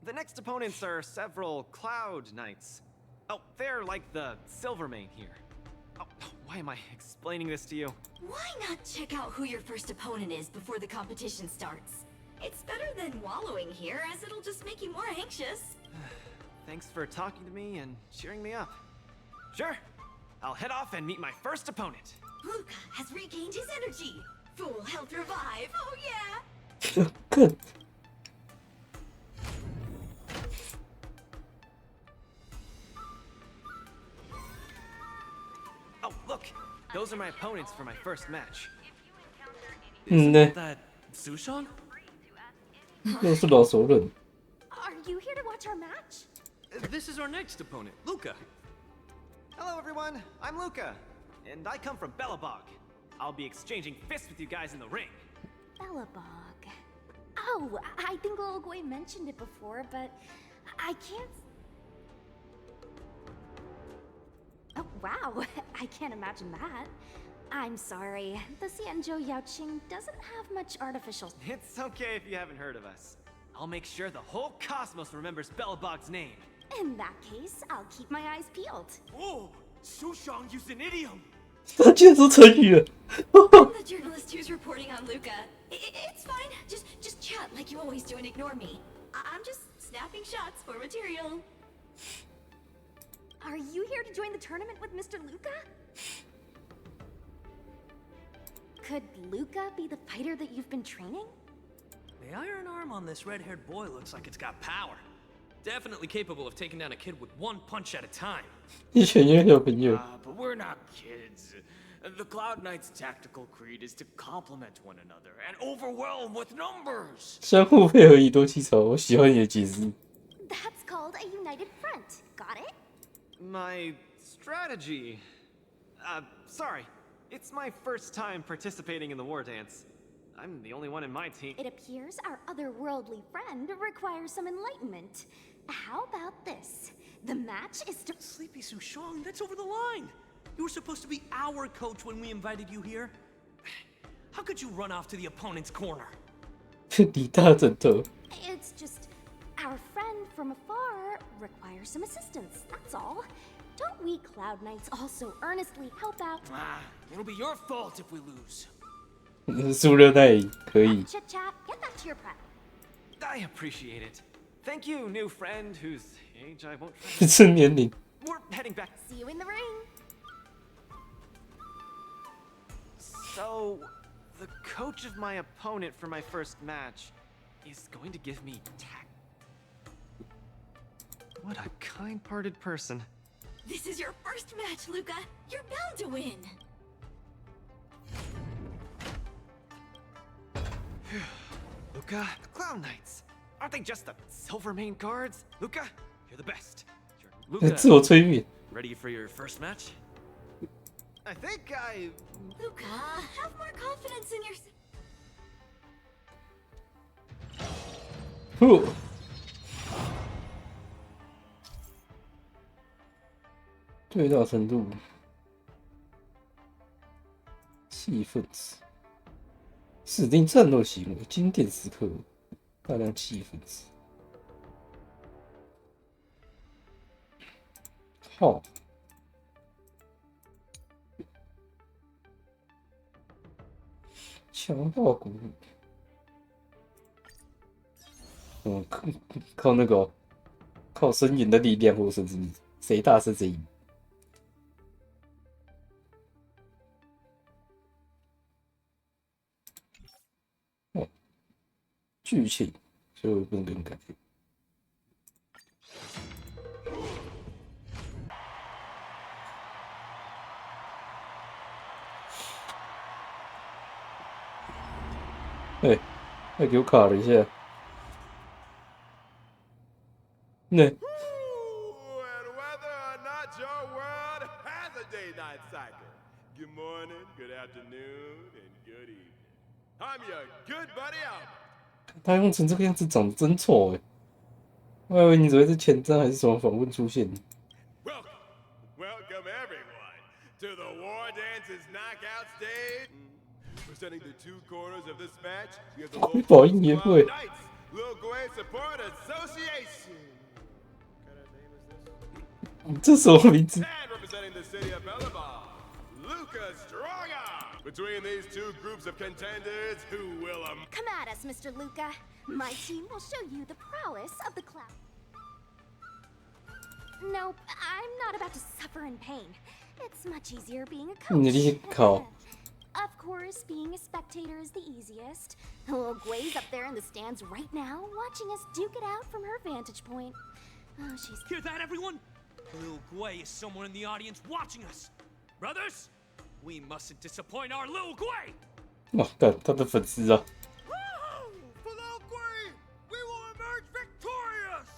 The next opponents are several Cloud Knights. Oh, they're like the Silvermane here. Oh, why am I explaining this to you? Why not check out who your first opponent is before the competition starts? It's better than wallowing here, as it'll just make you more anxious. Thanks for talking to me and cheering me up. Sure, I'll head off and meet my first opponent. Luca has regained his energy. Full health revive. Oh yeah. Good. Oh, look, those are my opponents for my first match. 네. That Sushan? 又是老熟人。 Are you here to watch our match? This is our next opponent, Luca. Hello, everyone. I'm Luca, and I come from Belobog. I'll be exchanging fists with you guys in the ring. Bellabog. Oh, I think Little Gui mentioned it before, but I can't. Oh, wow. I can't imagine that. I'm sorry. The Xianzhou Yaoqing doesn't have much artificial. It's okay if you haven't heard of us. I'll make sure the whole cosmos remembers Belobog's name. In that case, I'll keep my eyes peeled. Oh, Sushang used an idiom. 他竟然说成语了。 I'm the journalist who's reporting on Luca. It's fine. Just chat like you always do and ignore me. I'm just snapping shots for material. Are you here to join the tournament with Mr. Luca? Could Luca be the fighter that you've been training? The iron arm on this red-haired boy looks like it's got power. Definitely capable of taking down a kid with one punch at a time. 一群因为小朋友。 But we're not kids. The Cloud Knight's tactical creed is to complement one another and overwhelm with numbers. 相互配合以多欺少，我喜欢你的解释。 That's called a united front. Got it? My strategy. Sorry. It's my first time participating in the war dance. I'm the only one in my team. It appears our otherworldly friend requires some enlightenment. How about this? The match is to— Sleepy Sushang, that's over the line. You were supposed to be our coach when we invited you here. How could you run off to the opponent's corner? 李大枕头。 It's just our friend from afar requires some assistance. That's all. Don't we Cloud Knights also earnestly help out? It'll be your fault if we lose. 输了那也可以。 Chit chat. Get back to your prep. I appreciate it. Thank you, new friend whose age I won't. 是年龄。 We're heading back. See you in the ring. So, the coach of my opponent for my first match is going to give me tact. What a kind-hearted person. This is your first match, Luca. You're bound to win. Luca, the Clown Knights. Aren't they just the Silvermane guards? Luca, you're the best. You're 自我催眠。 Ready for your first match? I think I... Luca, have more confidence in yourself. 呼，对照程度，气氛值，指定战斗行为，经典时刻，大量气氛值。好。强化鼓舞，靠那个，靠声音的力量，或甚至谁大声谁赢。哦，剧情所以我不能更改。还给我卡了一下。那。And whether or not your world has a day-night cycle. Good morning, good afternoon, and good evening. I'm your good buddy Albert. 他用成这个样子长得真丑哎！我以为你只会是前瞻还是什么访问出现。Welcome everyone to the War Dance's knockout stage. Presenting the two corners of this match, we have the local Knights, Lil Support Association. And representing the city of Bellabong, Luca Stronga. Between these two groups of contenders, who will Come at us, Mr. Luca. My team will show you the prowess of the cloud. Nope, I'm not about to suffer in pain. It's much easier being a coach. Of course, being a spectator is the easiest. Little Gway's up there in the stands right now, watching us duke it out from her vantage point. Oh, she's... Hear that, everyone? Lil Gway is someone in the audience watching us. Brothers, we mustn't disappoint our Lil Gway! 哇，干他的粉丝啊！ For Lil Gway, we will emerge victorious!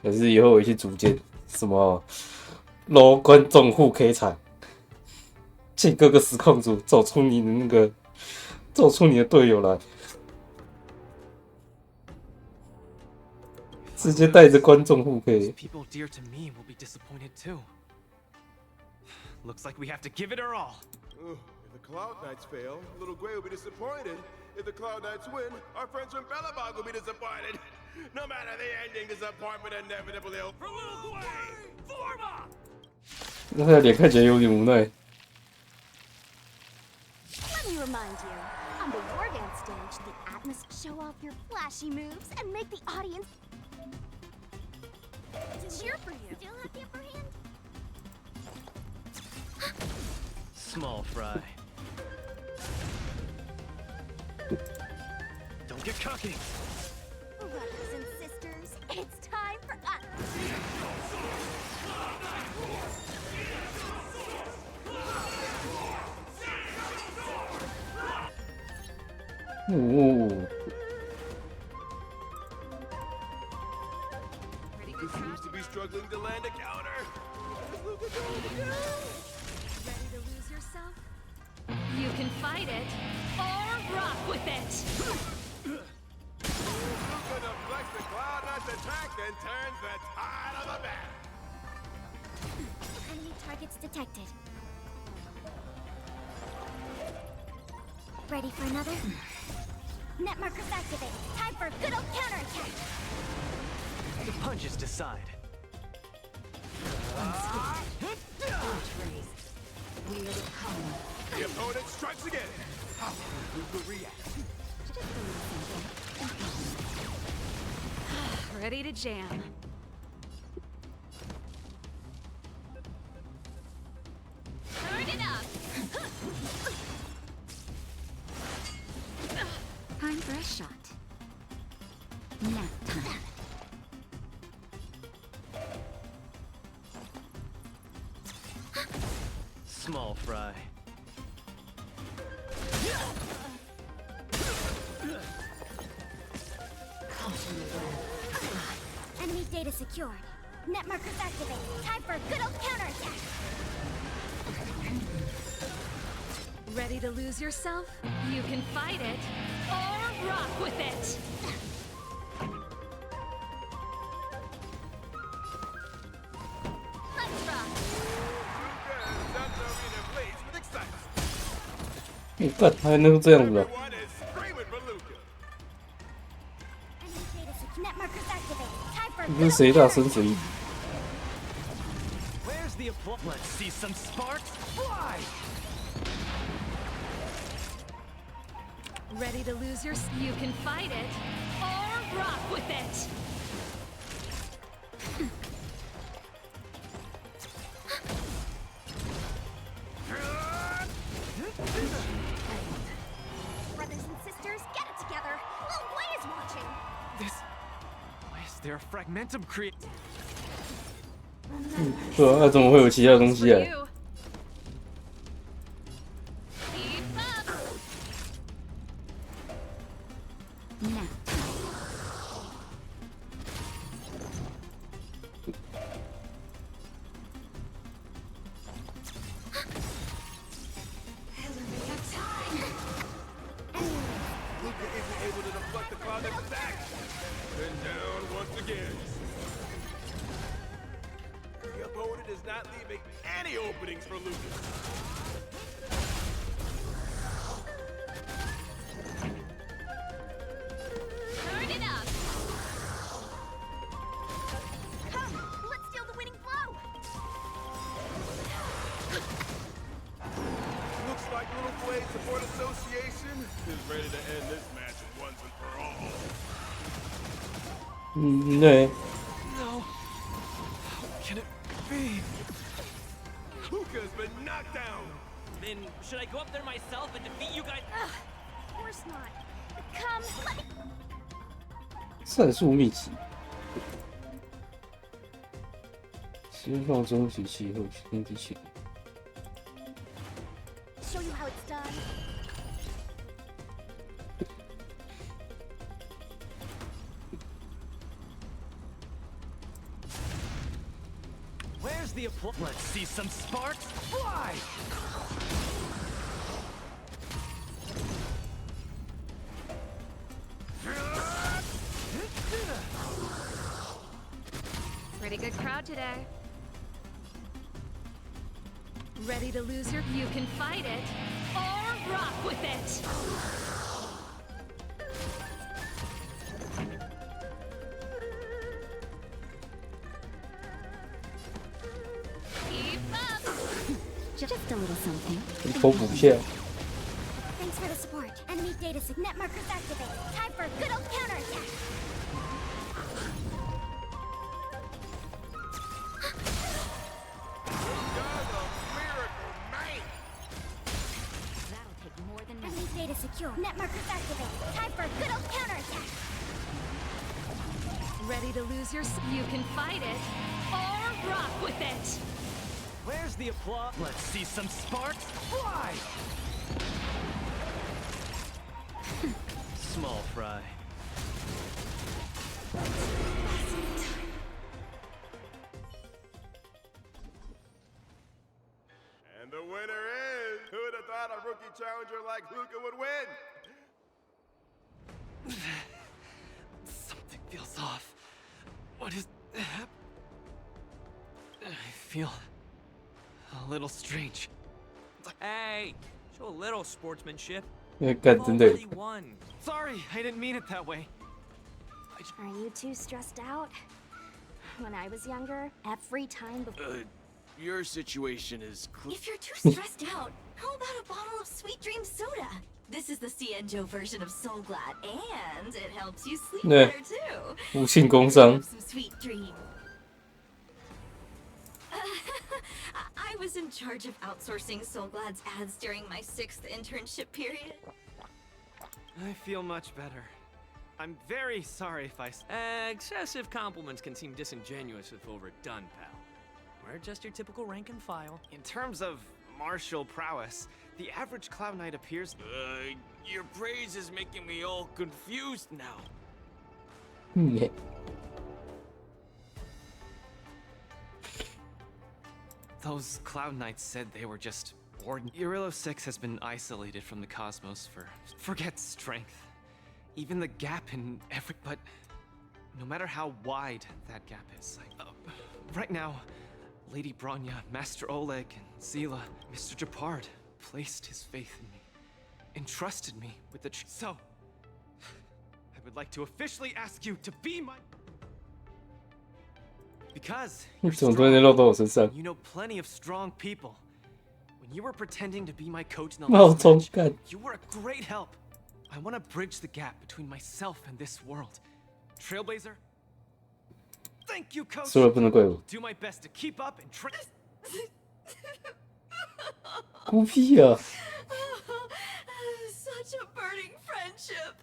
可是以后有一些组建什么 low 观众互 K 场。请各个实况组走出你的队友来，直接带着观众互 K。 People dear to me will be disappointed too. Looks like we have to give it our all. If the Cloud Knights fail, Little Gway will be disappointed. If the Cloud Knights win, our friends from Bellabog will be disappointed. No matter the ending, disappointment inevitably will. For Little Gway, Forma! 那他的脸看起来有点无奈。 Let me remind you, on the war dance stage, the Atmos show off your flashy moves and make the audience cheer for you. Still have the upper hand? Small fry. Don't get cocky. Brothers and sisters, it's time for us. Ooh. Luca seems to be struggling to land a counter. Is Luca going to do? Ready to lose yourself? You can fight it or rock with it. Luca deflects the Cloud Knight's attack and turns the tide of the battle. Enemy targets detected. Ready for another? Net markers activated. Time for a good old counterattack. The punches decide. The opponent strikes again. How will Luca react? Ready to jam. Turn it up. Time for a shot. Nap time. Small fry. Enemy data secured. Net markers activated. Time for a good old counterattack. Ready to lose yourself? You can fight it or rock with it. 你干，还能这样子啊？ Everyone is screaming for Luca. Enemy data net markers activated. Time for 你这是谁大神水？ Where's the applause? Let's see some sparks fly! Ready to lose your... You can fight it, or rock with it! Brothers and sisters, get it together. Little Blade is watching. This. Why is there a fragmentum create? 对啊，那怎么会有其他东西啊？ Luca isn't able to deflect the Cloud Knights' attack. Then down once again. The opponent is not leaving any openings for Luca. Turn it up! Come, let's steal the winning blow! Looks like Little Blade Support Association is ready to end this match once and for all. 嗯，对。 No. How can it be? Luca's been knocked down. Then should I go up there myself and defeat you guys? Of course not. Come, let me. 战术秘籍。先放终止器后先机器。 Show you how it's done. Where's the applause? Let's see some sparks fly! Pretty good crowd today. Ready to lose your... You can fight it, or rock with it! Keep up! Just a little something. 头补一下。 Thanks for the support. Enemy data net markers activated. Time for a good old counterattack. That'll take more than enemy data secure. Net markers activated. Time for a good old counterattack. Ready to lose your... You can fight it, or rock with it! Where's the applause? Let's see some sparks fly! Small fry. And the winner is... Who would have thought a rookie challenger like Luca would win? Something feels off. What is happening? I feel a little strange. Hey, show a little sportsmanship. 干真的。 Already won. Sorry, I didn't mean it that way. Are you too stressed out? When I was younger, every time before. Your situation is If you're too stressed out, how about a bottle of Sweet Dream soda? This is the Cienjo version of Soul Glad, and it helps you sleep Yeah. better too. 无性工伤。 Have some sweet dream. I was in charge of outsourcing Soul Glad's ads during my 6th internship period. I feel much better. I'm very sorry if I. Excessive compliments can seem disingenuous if overdone, pal. We're just your typical rank and file. In terms of martial prowess, the average Cloud Knight appears. Your praise is making me all confused now. 嗯。 Those Cloud Knights said they were just ordinary. Urilo 6 has been isolated from the cosmos for. Forget strength. Even the gap in every. But no matter how wide that gap is, right now, Lady Bronya, Master Oleg, and Zila, Mr. Japard placed his faith in me. entrusted me with the so I would like to officially ask you to be my because 你 you're 怎么突然间绕到我身上 strong. You know plenty of strong people. When you were pretending to be my coach in the 冒 last 充 match, 干 you were a great help. I want to bridge the gap between myself and this world. Trailblazer, thank you, coach. 说了不能怪我 Do my best to keep up and train. 孤僻啊！ Such a burning friendship.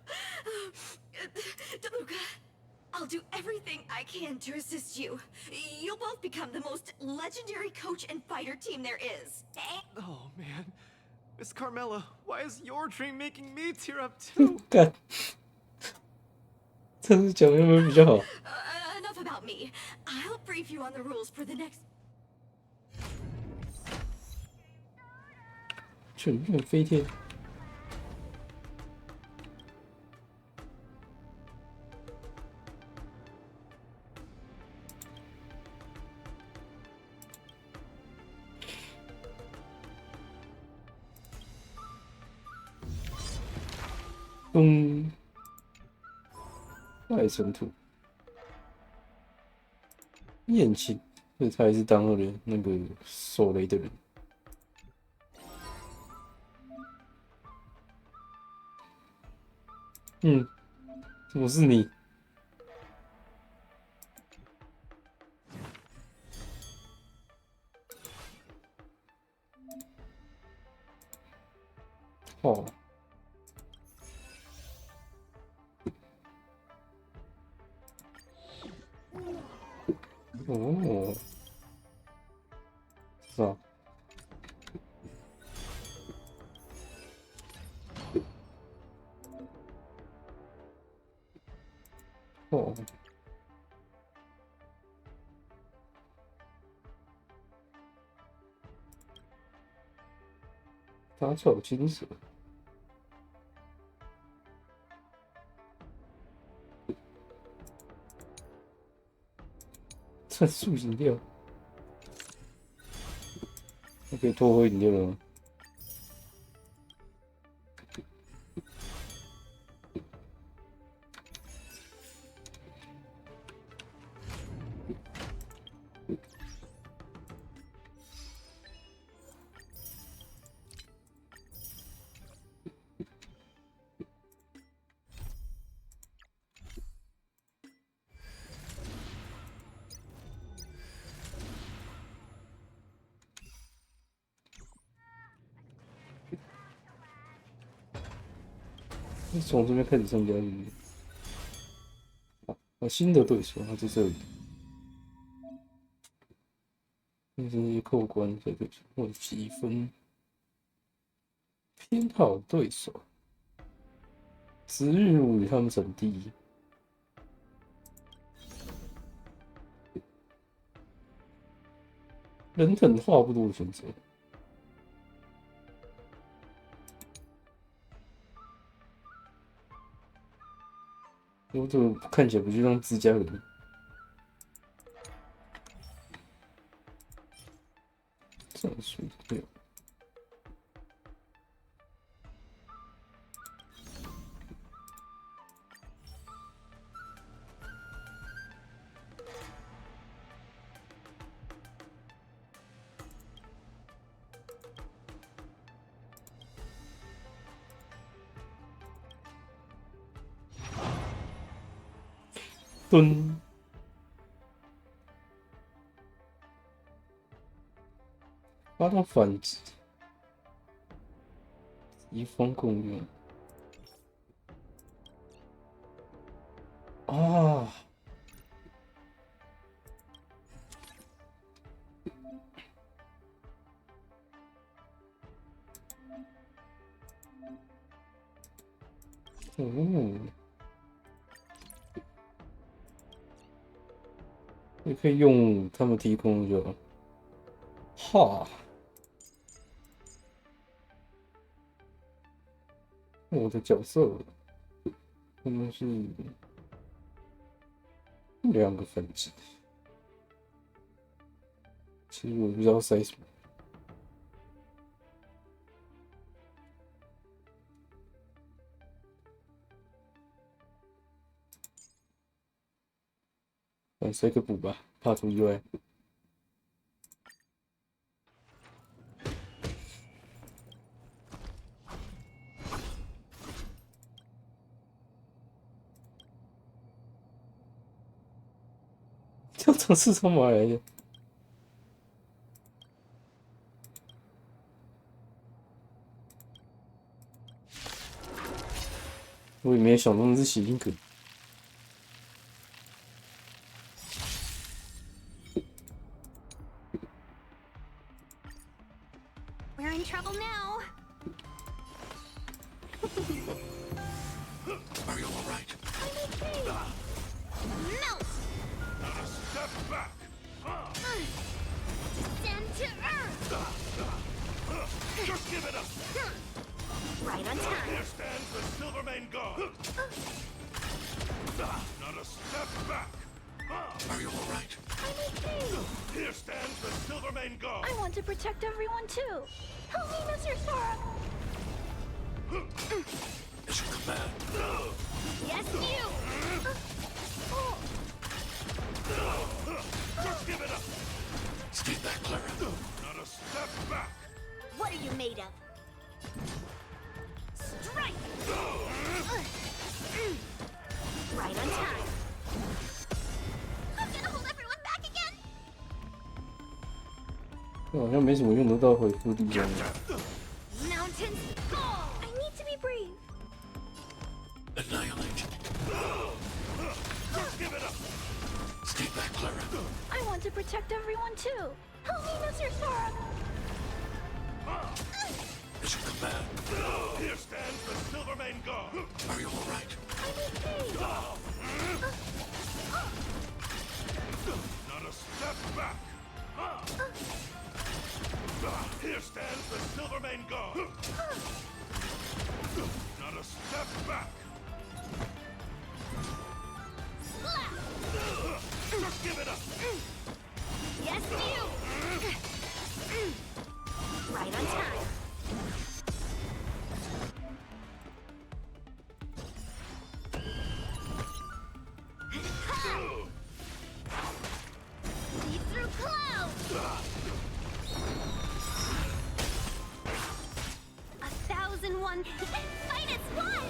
DeLuca, I'll do everything I can to assist you. You'll both become the most legendary coach and fighter team there is. Oh man, Miss Carmela, why is your dream making me tear up too? 干，这样子讲有没有比较好？ Enough about me. I'll brief you on the rules for the next. 全面飞天。外尘土，厌弃，所以他还是当了那个手雷的人。怎么是你？哦。 哦，是啊。哦，打草惊蛇。 战术饮料，那可以拖回饮料了吗？从这边开始增加是不是？啊，新的对手，他在这里。那这些扣关才对手，或者积分。偏好对手，值日物与他们整第一。人等话不多的选择。 我怎么看起来不就像自家人？战术对。蹲，发动反击，移风共用。啊！哦。 也可以用他们提供的，哈，我的角色，他们是2个分支，其实我不知道塞什么。塞个补吧，怕出意外。这从四川买来的。我也没有想到那是谐音梗。We're in trouble now. Are you all right? Melt! Not a step back! Descend to earth! Just give it up! Right on time. Here stands the Silvermane God! Not a step back! Are you all right? Here stands the Silvermane God! I want to protect everyone too. Help me, Mr. Sora. Is your command? Yes, you! Just give it up! Stay back, Clara. Not a step back! What are you made of? Strike! Right on time. I'm gonna hold everyone back again! 好像没什么用得到回复地方。 Mountains fall! I need to be brave. Annihilate. Just give it up! Stay back, Clara. I want to protect everyone too. Help me, Mr. Sora. Is your command? Here stands the Silvermane God! Are you all right? Not a step back! Here stands the Silvermane God! Not a step back! Just give it up! Yes, you! Right on time. Lead through clouds! 1001 fight as one!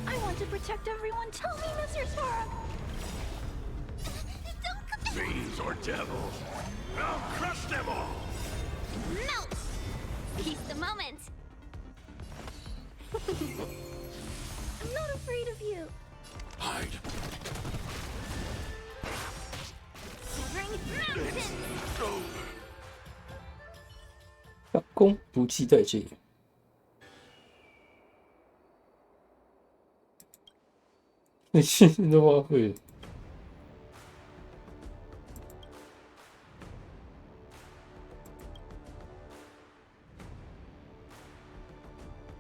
I want to protect everyone too. Help me, Mr. Sora. Fiends or devils! I'll crush them all! Melt! Seize the moment! I'm not afraid of you. Hide. Severing mountains! Over. 老公不计代价。那现在都花费了。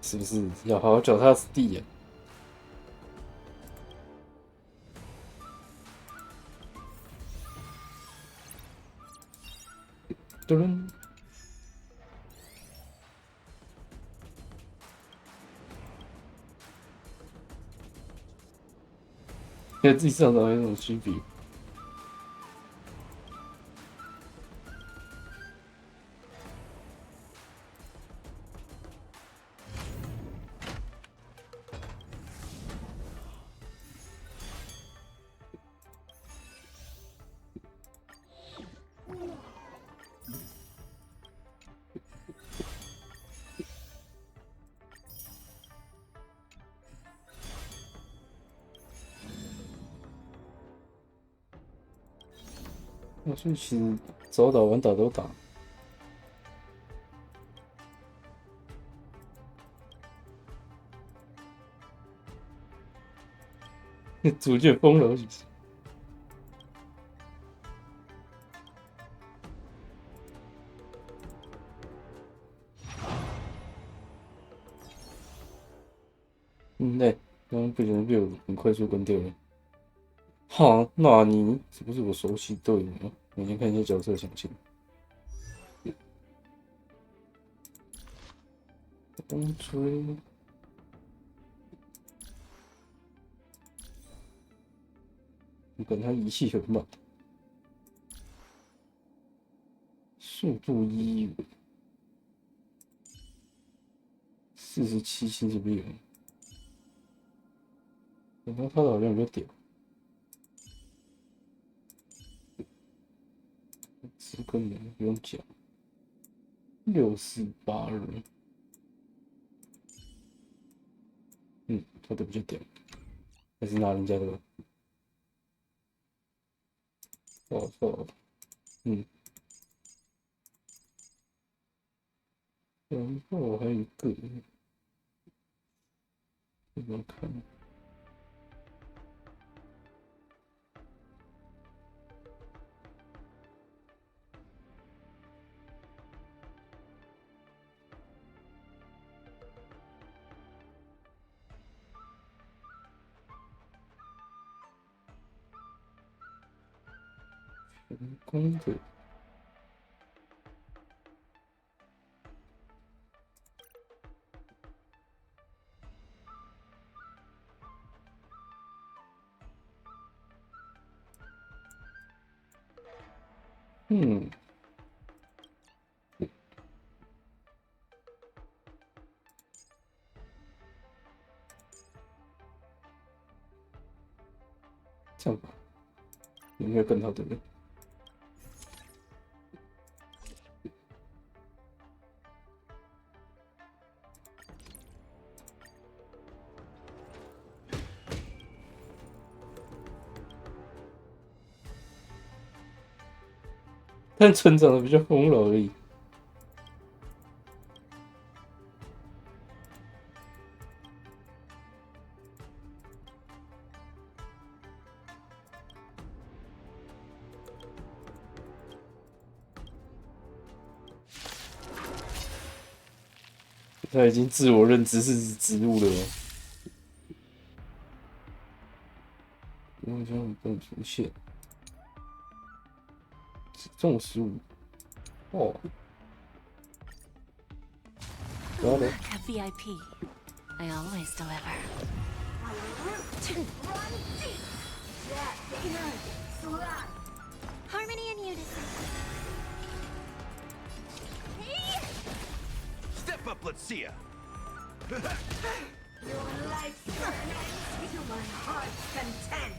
是不是要好好脚踏实地呀、噔噔。跟自己上场有什么区别？那所以其实早打晚打都打。逐渐疯了，其实。对，刚刚不小心被我很快速关掉了。哈，纳尼？是不是我熟悉队伍？我先看一下角色详情。风吹。跟它仪器很慢，速度14776，然后它的好像比较屌，这个呢不用讲，6482，它的比较屌，还是拿人家的吧。哦，然后还有一个，这边看，成功的。这样吧，有没有更好的人？但成长的比较丰饶而已。他已经自我认知是植物了吗？好像不能出现。只中15。哦。然后呢 VIP, I always deliver. Harmony and unison. Step up, let's see ya. Your life's burning to my heart's content.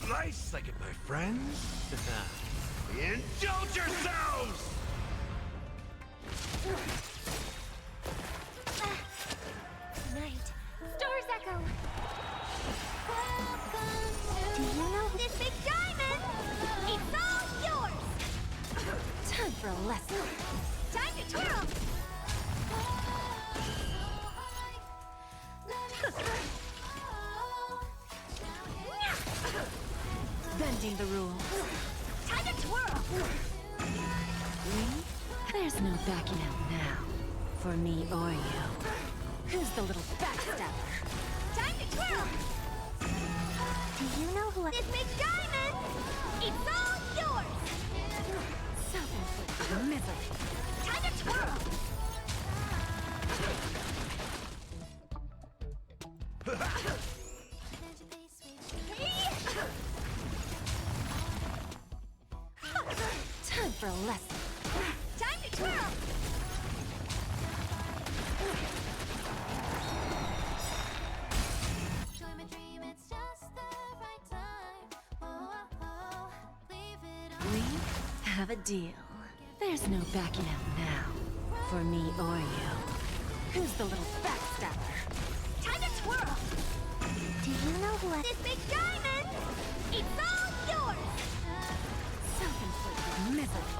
Nice, like it, my friends. Indulge yourselves! Night. Stars echo. Do you know this big diamond? It's all yours. Time for a lesson. Time to twirl. Bending the rules. Time to twirl. There's no backing out now. For me or you. Who's the little backstabber? Time to twirl. Do you know who this big diamond? It's all yours. Self-inflicted misery. Time to twirl. Time for a lesson. Time to twirl. We have a deal. There's no backing out now. For me or you. Who's the little backstabber? Time to twirl. Do you know who this big diamond? It's all yours. Self-inflicted misery.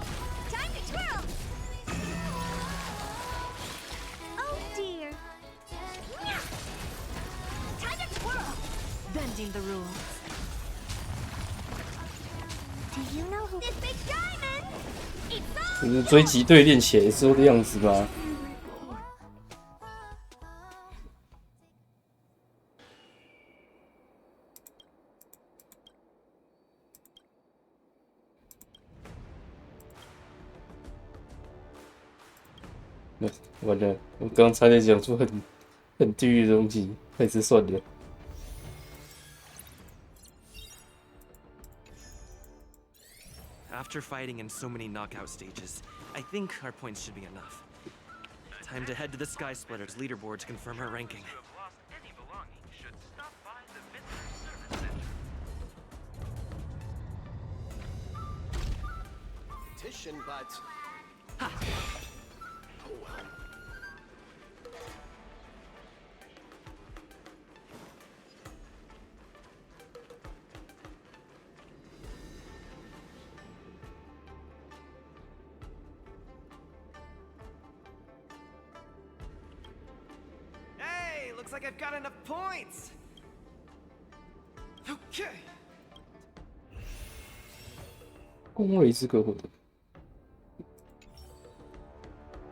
Time to twirl. Oh dear. Time to twirl. Bending the rules. Do you know who this big diamond? It's all 就是追击队练起来之后的样子吧。完了，我刚差点讲出很很地狱的东西，还是算了。After fighting in so many knockout stages, I think our points should be enough. Time to head to the Sky Splitters leaderboard to confirm our ranking. Petition, but... Ha! Oh well. Hey, looks like I've got enough points. Okay. 工位资格获得。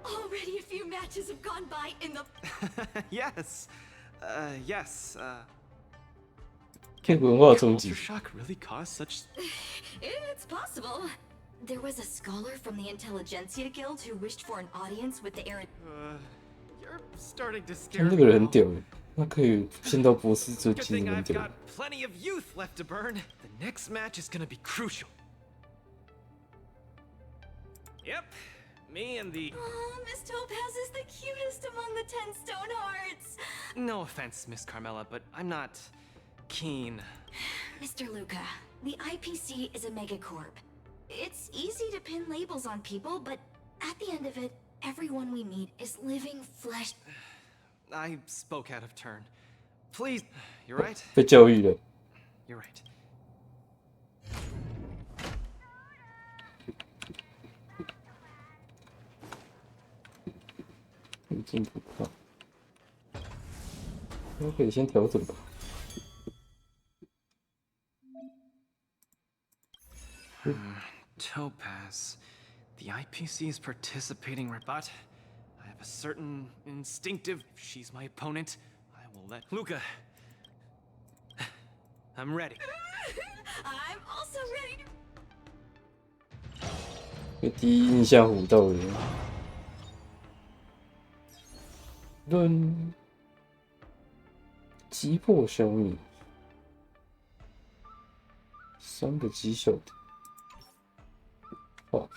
Already a few matches have gone by in the... Yes. Yes. 看文化冲击。 Shock really caused such... It's possible. There was a scholar from the Intelligentsia Guild who wished for an audience with the Aaron... You're starting to 他 scare 那 me 个人很 now. 屌诶，他可以升到博士这 Good 技 thing 能 I've 屌 got。plenty of youth left to burn. The next match is gonna be crucial. Yep. Me and the... Oh, Miss Topaz is the cutest among the 10 stone hearts. No offense, Miss Carmela, but I'm not keen. Mr. Luca, the IPC is a megacorp. It's easy to pin labels on people, but at the end of it, everyone we meet is living flesh. I spoke out of turn. Please, you're right. 被教育了。 You're right. 进步快，我可以先调整吧。Topaz. The IPC is participating, but I have a certain instinctive... If she's my opponent, I will let... Luca. I'm ready. I'm also ready to... 被第一印象唬到了。论击破小米，3个绩效的。好，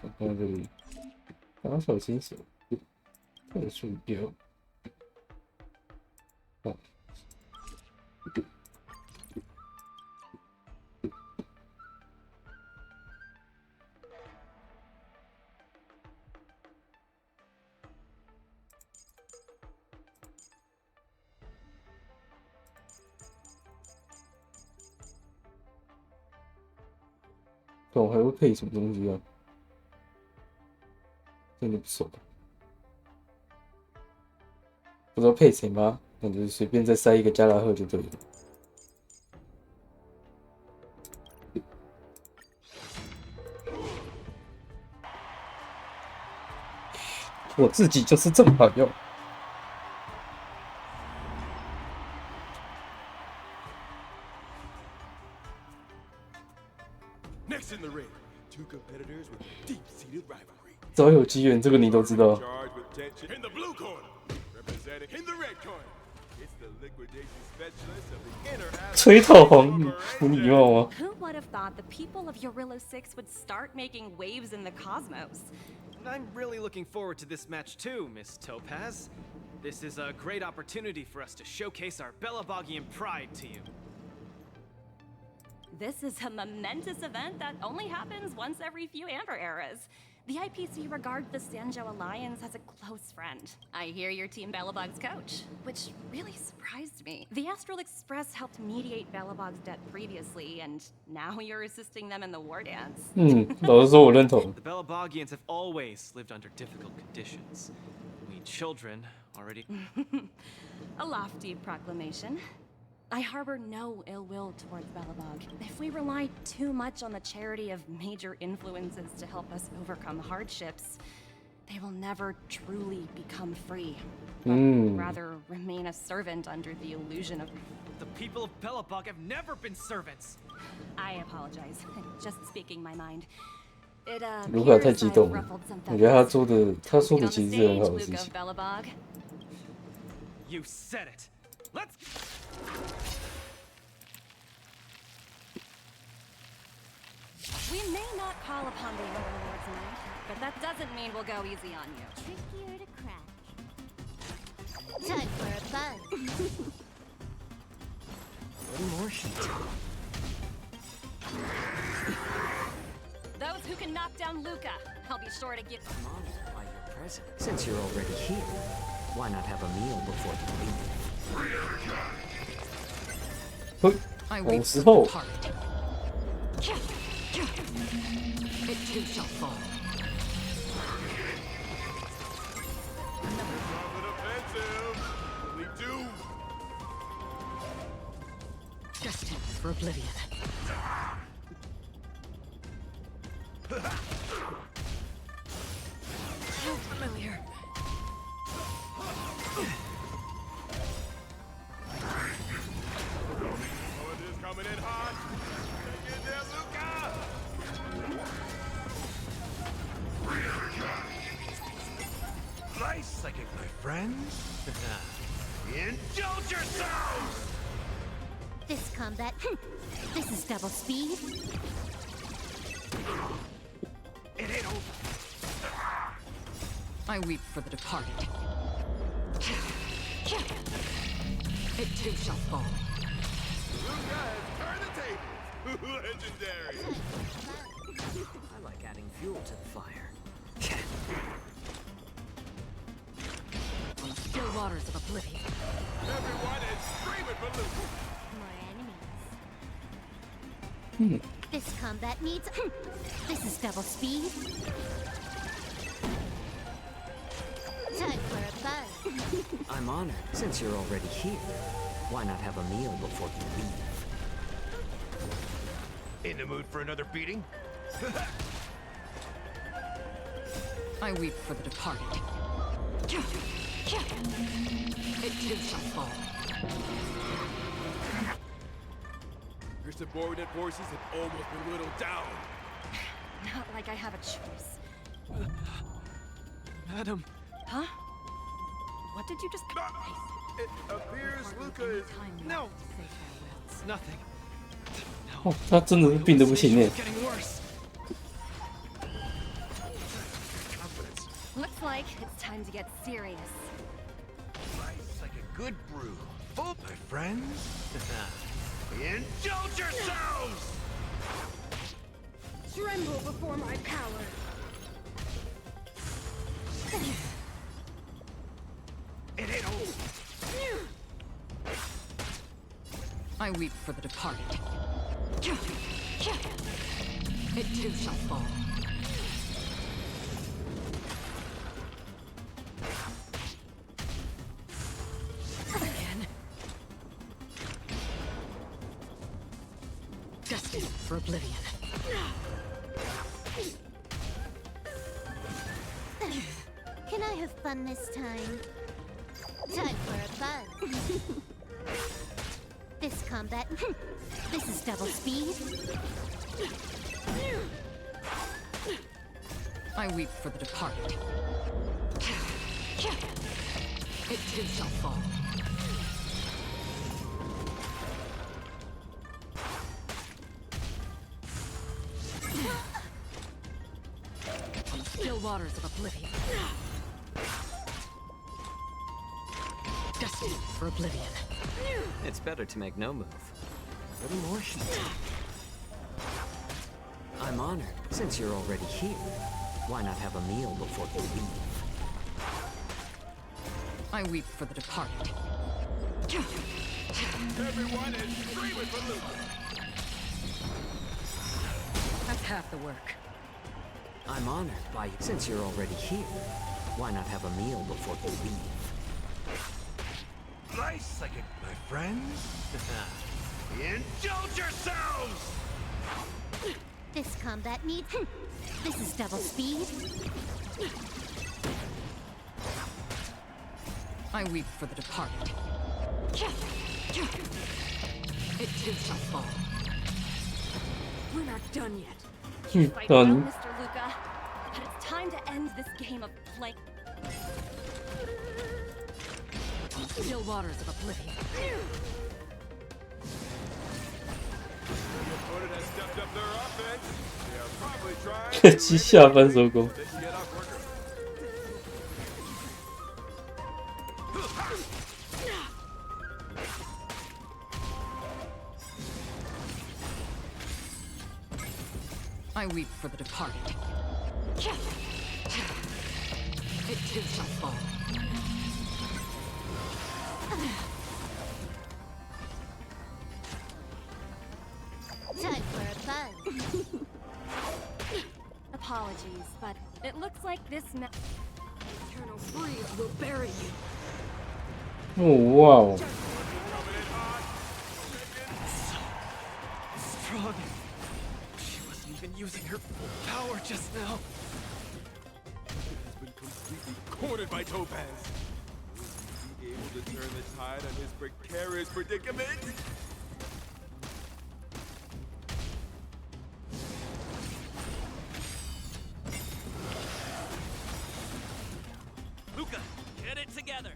看看这里，打扫新手，特殊标。好。 我还会配什么东西啊？真的不熟，不知道配谁吗？那就随便再塞一个加拉赫就对了。我自己就是这么好用。 Next in the ring, two competitors with deep-seated rivalry. 早有机缘，这个你都知道。 Charged with tension in the blue corner, representing in the red corner. It's the liquidation specialist of the inner 吹头红，有礼貌吗？ Who would have thought the people of Eurilo 6 would start making waves in the cosmos? I'm really looking forward to this match too, Miss Topaz. This is a great opportunity for us to showcase our Belabogian pride to you. This is a momentous event that only happens once every few Amber eras. The IPC regards the Sanjo Alliance as a close friend. I hear you're Team Belobog's coach, which really surprised me. The Astral Express helped mediate Belobog's debt previously, and now you're assisting them in the war dance. 老实说，我认同。 The Belabogians have always lived under difficult conditions. We children already... A lofty proclamation. I harbor no ill will towards Belobog. If we rely too much on the charity of major influences to help us overcome hardships, they will never truly become free, but rather remain a servant under the illusion of... The people of Belobog have never been servants! I apologize. Just speaking my mind. 卢卡太激动了，我觉得他说的其实是很好的事情。 You said it. Let's. We may not call upon the overlord tonight, but that doesn't mean we'll go easy on you. Trickier to crack. Time for a buzz. One more heat. Those who can knock down Luca, I'll be sure to give. I'm honored by your presence. Since you're already here, why not have a meal before you leave? 古时候。 It too shall fall. Destined for oblivion. So familiar. Coming in hot. Get there, Luca. Nice psychic, my friends. Indulge yourselves! This combat. This is double speed. It ain't over. I weep for the departed. It too shall fall. Luca has turned the tables. Legendary. I like adding fuel to the fire. On the still waters of oblivion. Everyone is screaming for Luca. More enemies. This combat needs. This is double speed. Time for a buzz. I'm honored. Since you're already here, why not have a meal before you leave? In the mood for another beating? I weep for the departed. It too shall fall. Your subordinate forces have almost been whittled down. Not like I have a choice. Madam. Huh? What did you just? It appears Luca is. No. It's nothing. 哦，他真的是病得不行哎。 Looks like it's time to get serious. Nice like a good brew. Oh, my friends. Indulge yourselves! Tremble before my power. It ain't over. I weep for the departed. It too shall fall. Again. Destined for oblivion. Can I have fun this time? Time for a buzz. This combat. This is double speed. I weep for the departed. It too shall fall. On the still waters of oblivion. Destined for oblivion. It's better to make no move. A little more heat. I'm honored. Since you're already here, why not have a meal before you leave? I weep for the departed. Everyone is screaming for Luca. That's half the work. I'm honored by you. Since you're already here, why not have a meal before you leave? Nice like it, my friends. Indulge yourselves! This combat needs. This is double speed. I weep for the departed. It too shall fall. We're not done yet. You fight well, Mr. Luca, but it's time to end this game of play. Still waters of oblivion. The opponent has stepped up their offense. They are probably trying 其下班收工。 they can get out quicker. I weep for the departed. It too shall fall. Time for a buzz. Apologies, but it looks like this Eternal freeze will bury you. 哦哇哦！ Strong. She wasn't even using her full power just now. Has been completely cornered by Topaz. Will he be able to turn the tide on his precarious predicament? Luca, get it together.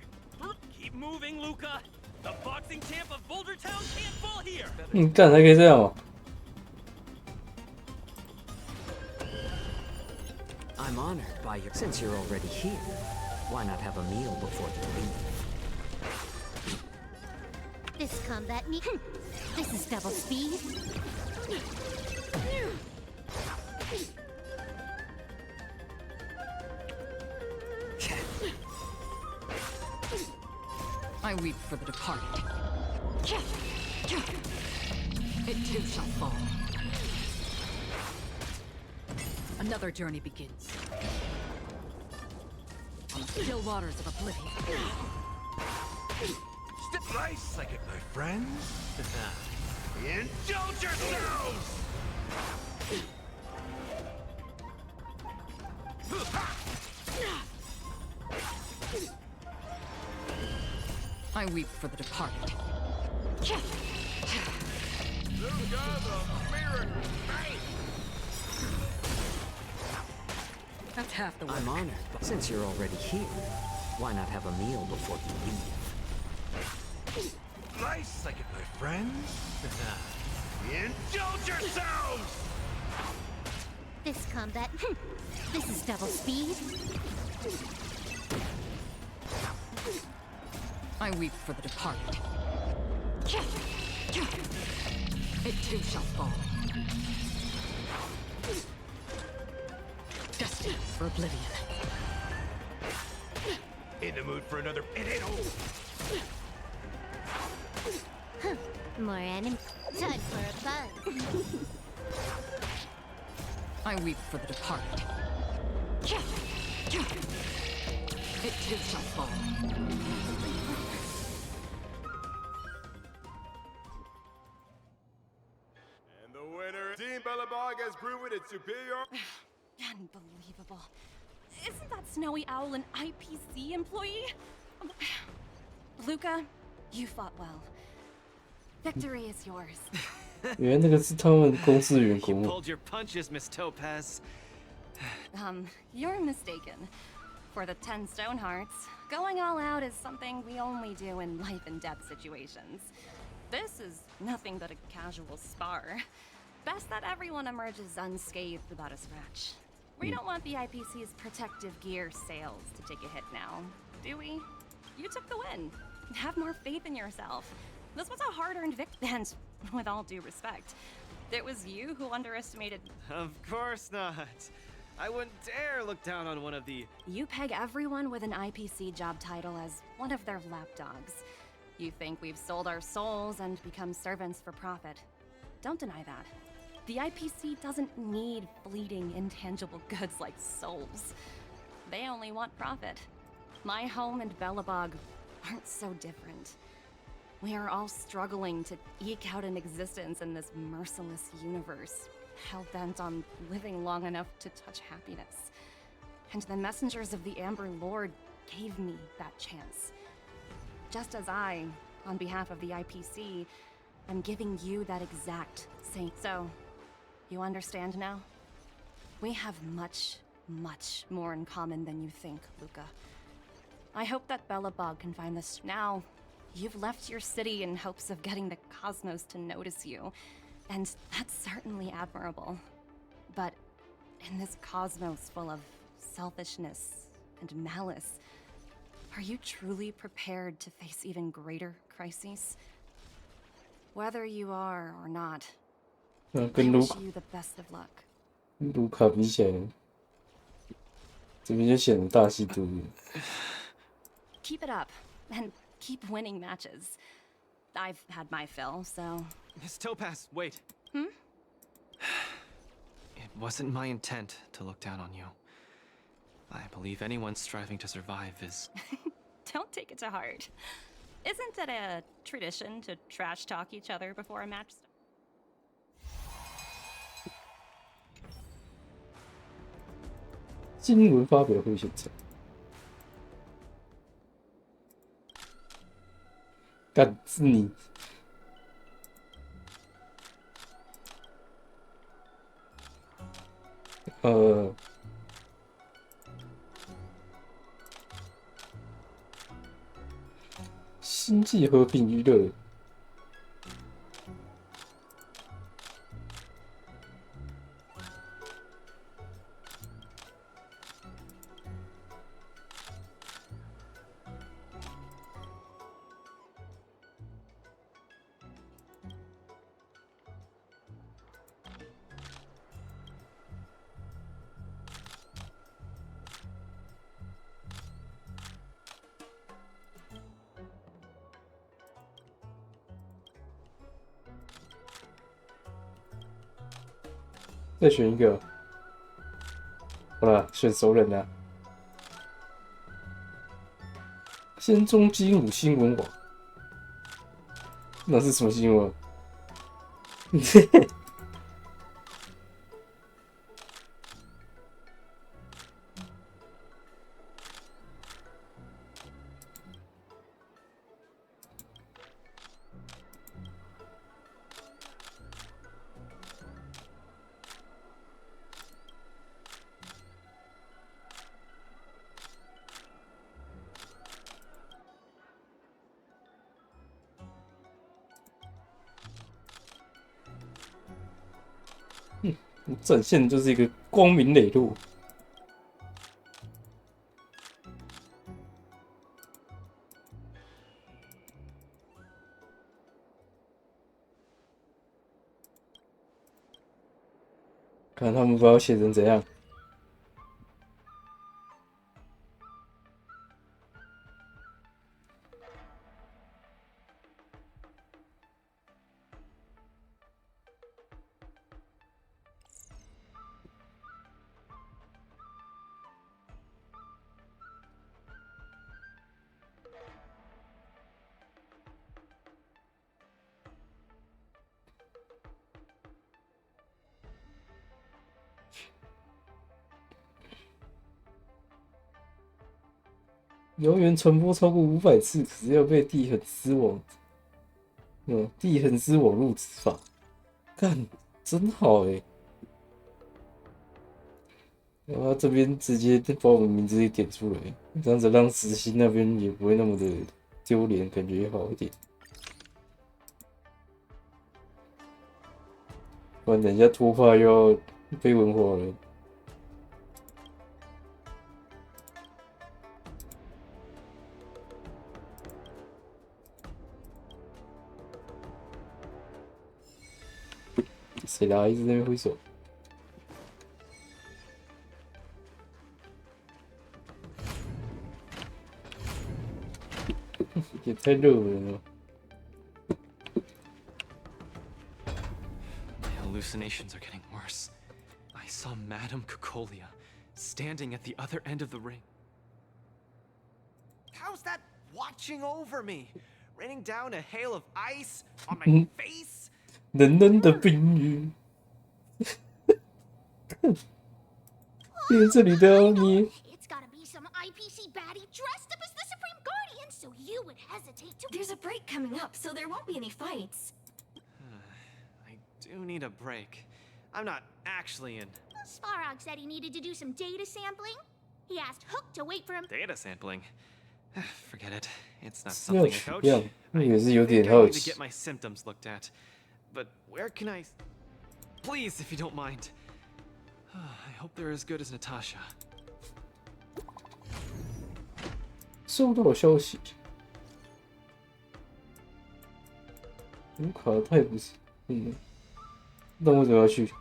Keep moving, Luca. The boxing champ of Boulder Town can't fall here. 干还可以这样哦。 I'm honored by your. Since you're already here, why not have a meal before you leave? This combat me. This is double speed. I weep for the departed. It too shall fall. Another journey begins. On the still waters of oblivion. Step right second, my friends. Indulge yourselves! I weep for the departed. That's half the work. I'm honored, but since you're already here, why not have a meal before you leave? Right second, my friends. Indulge yourselves! This combat. This is double speed. I weep for the departed. It too shall fall. Destined for oblivion. In the mood for another potato? More enemy. Time for a buzz. I weep for the departed. It too shall fall. And the winner, Team Bellabog has proven its superior. Unbelievable. Isn't that Snowy Owl an IPC employee? Luca, you fought well. Victory is yours. 原来那个是他们公司员工 You 哦。 pulled your punches, Miss Topaz. You're mistaken. For the 10 Stone Hearts, going all out is something we only do in life-and-death situations. This is nothing but a casual spar. Best that everyone emerges unscathed without a scratch. We don't want the IPC's protective gear sales to take a hit now, do we? You took the win. Have more faith in yourself. This was a hard-earned victory, and with all due respect, it was you who underestimated. Of course not. I wouldn't dare look down on one of the... You peg everyone with an IPC job title as one of their lapdogs. You think we've sold our souls and become servants for profit. Don't deny that. The IPC doesn't need fleeting, intangible goods like souls. They only want profit. My home and Bellabog aren't so different. We are all struggling to eke out an existence in this merciless universe, hell-bent on living long enough to touch happiness. And the messengers of the Amber Lord gave me that chance. Just as I, on behalf of the IPC, am giving you that exact same. So, you understand now? We have much, much more in common than you think, Luca. I hope that Belobog can find this. Now, you've left your city in hopes of getting the cosmos to notice you, and that's certainly admirable. But in this cosmos full of selfishness and malice, are you truly prepared to face even greater crises? Whether you are or not, I wish you the best of luck. 卢卡比起来，这边就显得大气多了。Keep it up, and keep winning matches. I've had my fill, so... Miss Topaz, wait. Hmm? It wasn't my intent to look down on you. I believe anyone striving to survive is... Don't take it to heart. Isn't it a tradition to trash talk each other before a match starts? 新闻发表会现场，干是你。星际和平娱乐。再选一个，好了，选熟人了。先中基五新闻网，那是什么新闻？展现就是一个光明磊落。看他们把我写成怎样。谣言传播超过500次，可是要被地狠丝网，地狠丝网络执法，干真好哎！然后这边直接把我们名字给点出来，这样子让实习那边也不会那么的丢脸，感觉也好一点。不然等一下拖怕又要被文化了。谁啦？一直在那边挥手。也太热了。My hallucinations are getting worse. I saw Madame Cocolia standing at the other end of the ring. How's that watching over me? Raining down a hail of ice on my face? 冷冷的冰雨，连这里都要捏。It's gotta be some IPC baddie dressed up as the Supreme Guardian, so you would hesitate to. There's a break coming up, so there won't be any fights. I do need a break. I'm not actually in. Svarog said he needed to do some data sampling. He asked Hook to wait for him. Data sampling? Forget it. It's not 要 something a 取 coach. 样，我也是有 I 点 think I 好 need to 奇 get。my symptoms looked at. But where can I... Please, if you don't mind. I hope they're as good as Natasha. 收到消息，卡太不是，那为什么要去？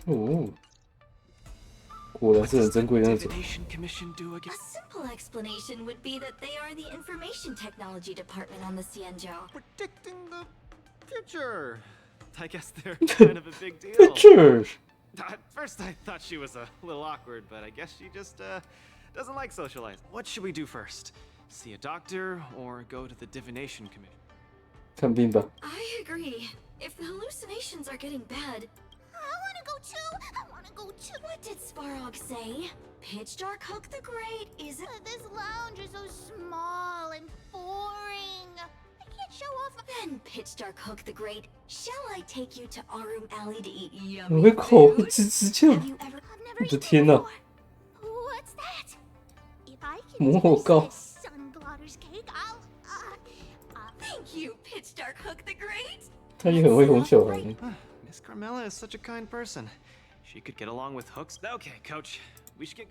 哦，果然是很珍贵的那种。 Divination Commission do again? A simple explanation would be that they are the information technology department on the Xianzhou. Predicting the future. I guess they're kind of a big deal. Future. At first I thought she was a little awkward, but I guess she just doesn't like socializing. What should we do first? See a doctor or go to the Divination Commission? 看病吧。 I agree. If the hallucinations are getting bad, I wanna go too. I wanna go too. what did Svarog say? Pitch Dark Hook the Great isn't. This lounge is so small and boring. I can't show off. Then Pitch Dark Hook the Great, shall I take you to Arum Alley to eat 我 yummy 会口 food? 直接， Have you ever? 我的天哪！ What's that? If I 魔 can 火 taste 膏 this Sunblotter's cake, I'll. Thank you, Pitch Dark Hook the Great. 他也很会哄小孩。 Miss Carmela is such a kind person. She could get along with Hooks. Okay, Coach. We should get...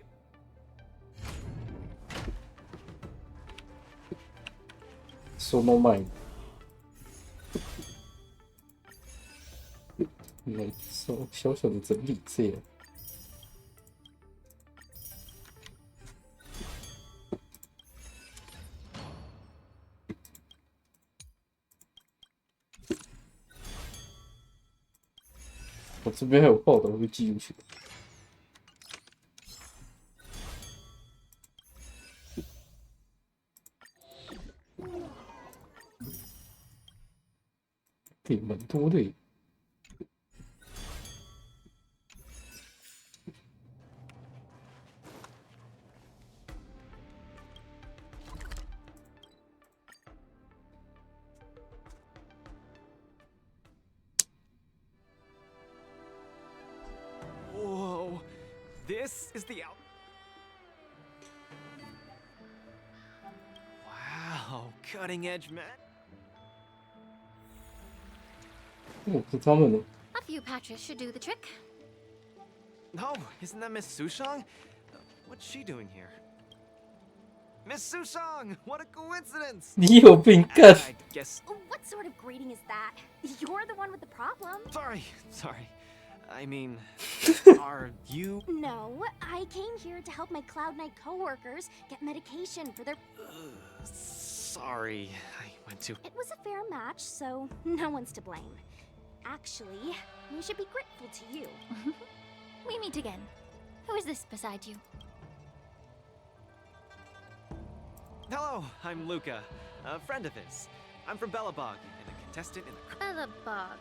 收到麦。来，小小的整理这样。我这边还有报道会记录起来。对，蛮多的耶。Whoa. This is the out... Wow, cutting edge, man. 哦，是他们的。 A few patches should do the trick. No, isn't that Miss Sushang? What's she doing here? Miss Sushang! What a coincidence! 你有病干！ I guess... What sort of grading is that? You're the one with the problem. Sorry. I mean, are you... No, I came here to help my Cloud Knight coworkers get medication for their... Sorry, I went to... It was a fair match, so no one's to blame. Actually, we should be grateful to you. We meet again. Who is this beside you? Hello, I'm Luca, a friend of his. I'm from Belobog, and a contestant in the... Belobog.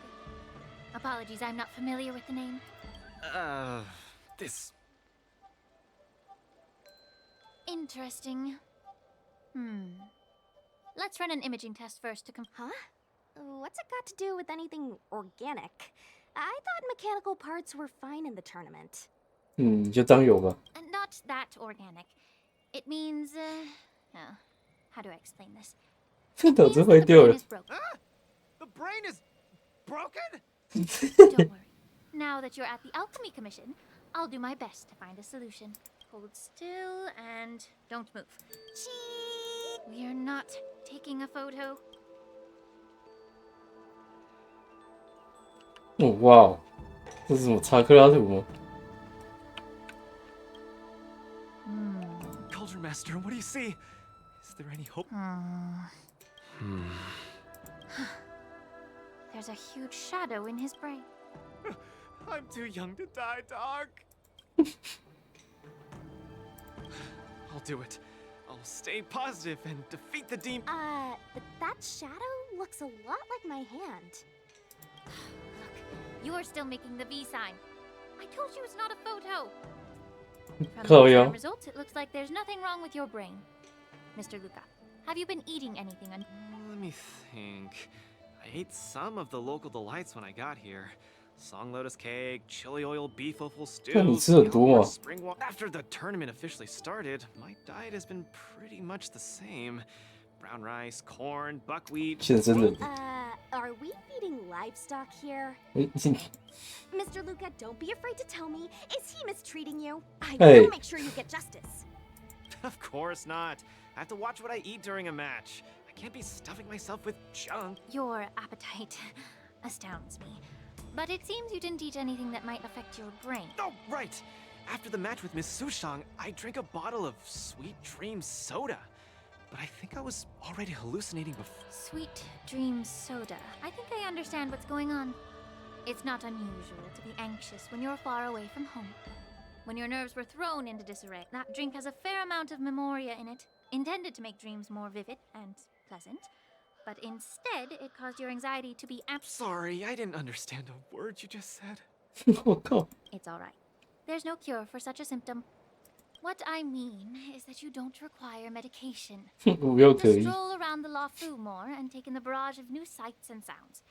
Apologies, I'm not familiar with the name. This... Interesting. Let's run an imaging test first to Huh? What's it got to do with anything organic? I thought mechanical parts were fine in the tournament. 你就当有吧。 Not that organic. It means, how do I explain this? 这脑子坏掉了。 The brain is broken? Don't worry. Now that you're at the Alchemy Commission, I'll do my best to find a solution. Hold still and don't move. We're not taking a photo. 哦，哇哦，这是什么查克拉图吗？ Culture Master, what do you see? Is there any hope? There's a huge shadow in his brain. I'm too young to die, Doc. I'll do it. I'll stay positive and defeat the demon. But that shadow looks a lot like my hand. Look, you're still making the V sign. I told you it's not a photo. From the exam results, it looks like there's nothing wrong with your brain. Mr. Luca, have you been eating anything? Let me think. I ate some of the local delights when I got here. Song lotus cake, chili oil beef offal stew. 看你吃很多嘛。 Spring walk. After the tournament officially started, my diet has been pretty much the same. Brown rice, corn, buckwheat. 现身的。 Are we feeding livestock here? 哎， Mr. Luca, don't be afraid to tell me. Is he mistreating you? I Hey. will make sure you get justice. Of course not. I have to watch what I eat during a match. I can't be stuffing myself with junk. Your appetite astounds me. But it seems you didn't eat anything that might affect your brain. Oh, right. After the match with Miss Sushang, I drank a bottle of Sweet Dream soda. But I think I was already hallucinating before. Sweet Dream soda. I think I understand what's going on. It's not unusual to be anxious when you're far away from home. When your nerves were thrown into disarray, that drink has a fair amount of memoria in it, intended to make dreams more vivid and pleasant. But instead, it caused your anxiety to be Sorry, I didn't understand a word you just said. 我靠！ It's alright. There's no cure for such a symptom. What I mean is that you don't require medication. 我又可 Just 以。 stroll around the Lafu more and take in the barrage of new sights and sounds.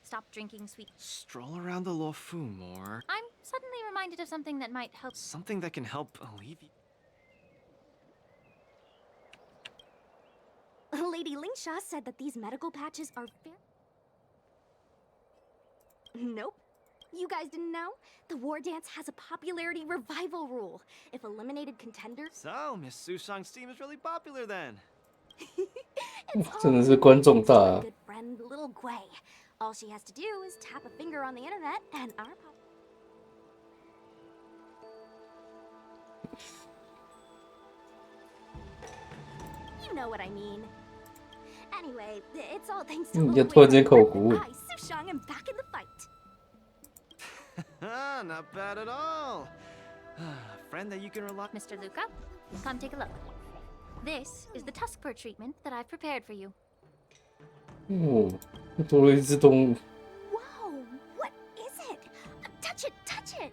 Stop drinking sweet. Stroll around the Lofu more. I'm suddenly reminded of something that might help. Something that can help alleviate. Lady Lingsha said that these medical patches are fair. Nope. You guys didn't know? The war dance has a popularity revival rule. If eliminated contenders... So, Miss Sushang's team is really popular then. 真的是观众大啊！ Good friend, little Gui. All she has to do is tap a finger on the internet and our You know what I mean. Anyway, it's all thanks to 你就突然间口鼓舞。 I, Sushang, am back in the fight. Not bad at all. A friend that you can rely. Mr. Luca, come take a look. This is the tusk fur treatment that I've prepared for you. 哦，又多了一只动物。 Whoa, what is it? Touch it, touch it.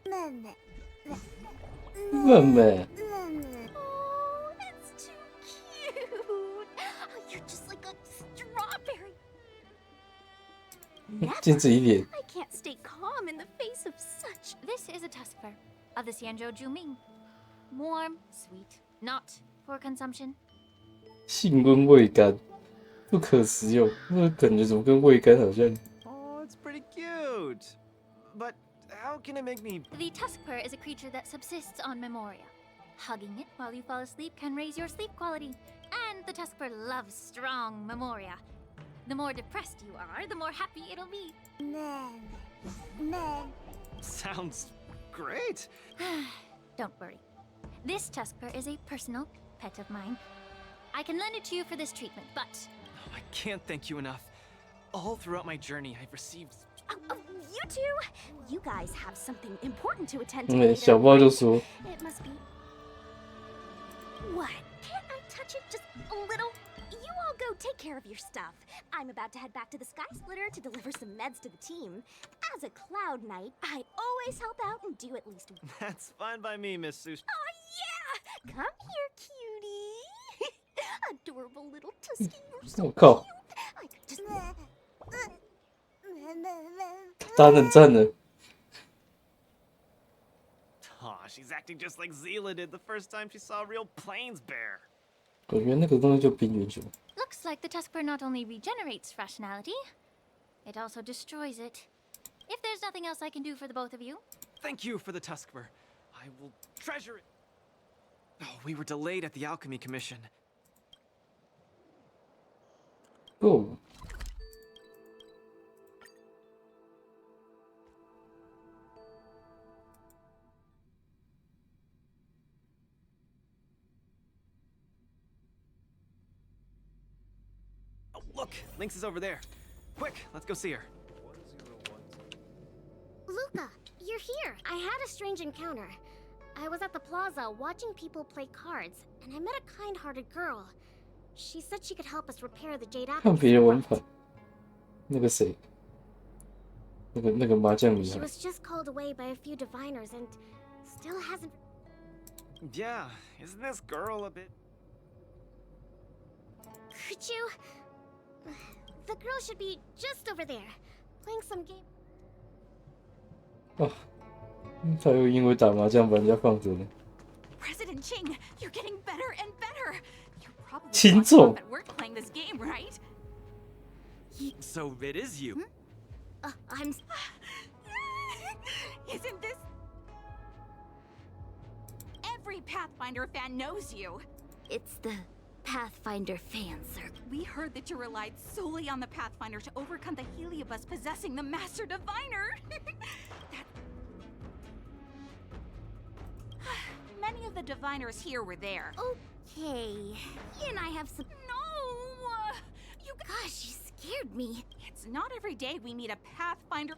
妹妹， Oh, it's too cute. You're just like a strawberry. 禁止一点。 I can't stay calm in the face of such. This is a tusk fur of the Xianzhou Juming. Warm, sweet, not for consumption. 性温味甘，不可食用。那感觉怎么跟味甘好像？ Oh, it's pretty cute. But how can it make me... The tusk fur is a creature that subsists on memoria. Hugging it while you fall asleep can raise your sleep quality. And the tusk fur loves strong memoria. The more depressed you are, the more happy it'll be. Sounds great. Don't worry. This tusk fur is a personal pet of mine. I can lend it to you for this treatment, but... Oh, I can't thank you enough. All throughout my journey, I've received... You two? You guys have something important to attend to 嗯， later. 小豹就说 It must be... What? Can't I touch it just a little? You all go take care of your stuff. I'm about to head back to the Sky Splitter to deliver some meds to the team. As a Cloud Knight, I always help out and do at least... That's fine by me, Miss Sush. Oh, yeah! Come here, cutie. Adorable little Tusky. You're so 我靠， I could just... 打冷战了。 Aw, she's acting just like Zila did the first time she saw a real plains bear. 我觉得那个东西就冰原熊。 Looks like the tusk fur not only regenerates rationality, it also destroys it. If there's nothing else I can do for the both of you... Thank you for the tusk fur. I will treasure it. Oh, we were delayed at the Alchemy Commission. Oh. Oh, look! Lynx is over there. Quick, let's go see her. Luca, you're here. I had a strange encounter. I was at the plaza watching people play cards, and I met a kind-hearted girl. She said she could help us repair the Jade 看 Apple. 别人玩牌，那个谁，那个麻将女 She 孩， was just called away by a few diviners and still hasn't... Yeah, isn't this girl a bit... Could you? The girl should be just over there, playing some game. 啊，他又因为打麻将把人家放着呢。President Ching, you're getting better and better. You're probably 秦总 at work playing this game, right? So it is you. I'm. Isn't this? Every Pathfinder fan knows you. It's the Pathfinder fan circle. We heard that you relied solely on the Pathfinder to overcome the Heliobus possessing the Master Diviner. Many of the diviners here were there. Okay, he and I have some. No! You. Gosh, you scared me. It's not every day we meet a Pathfinder.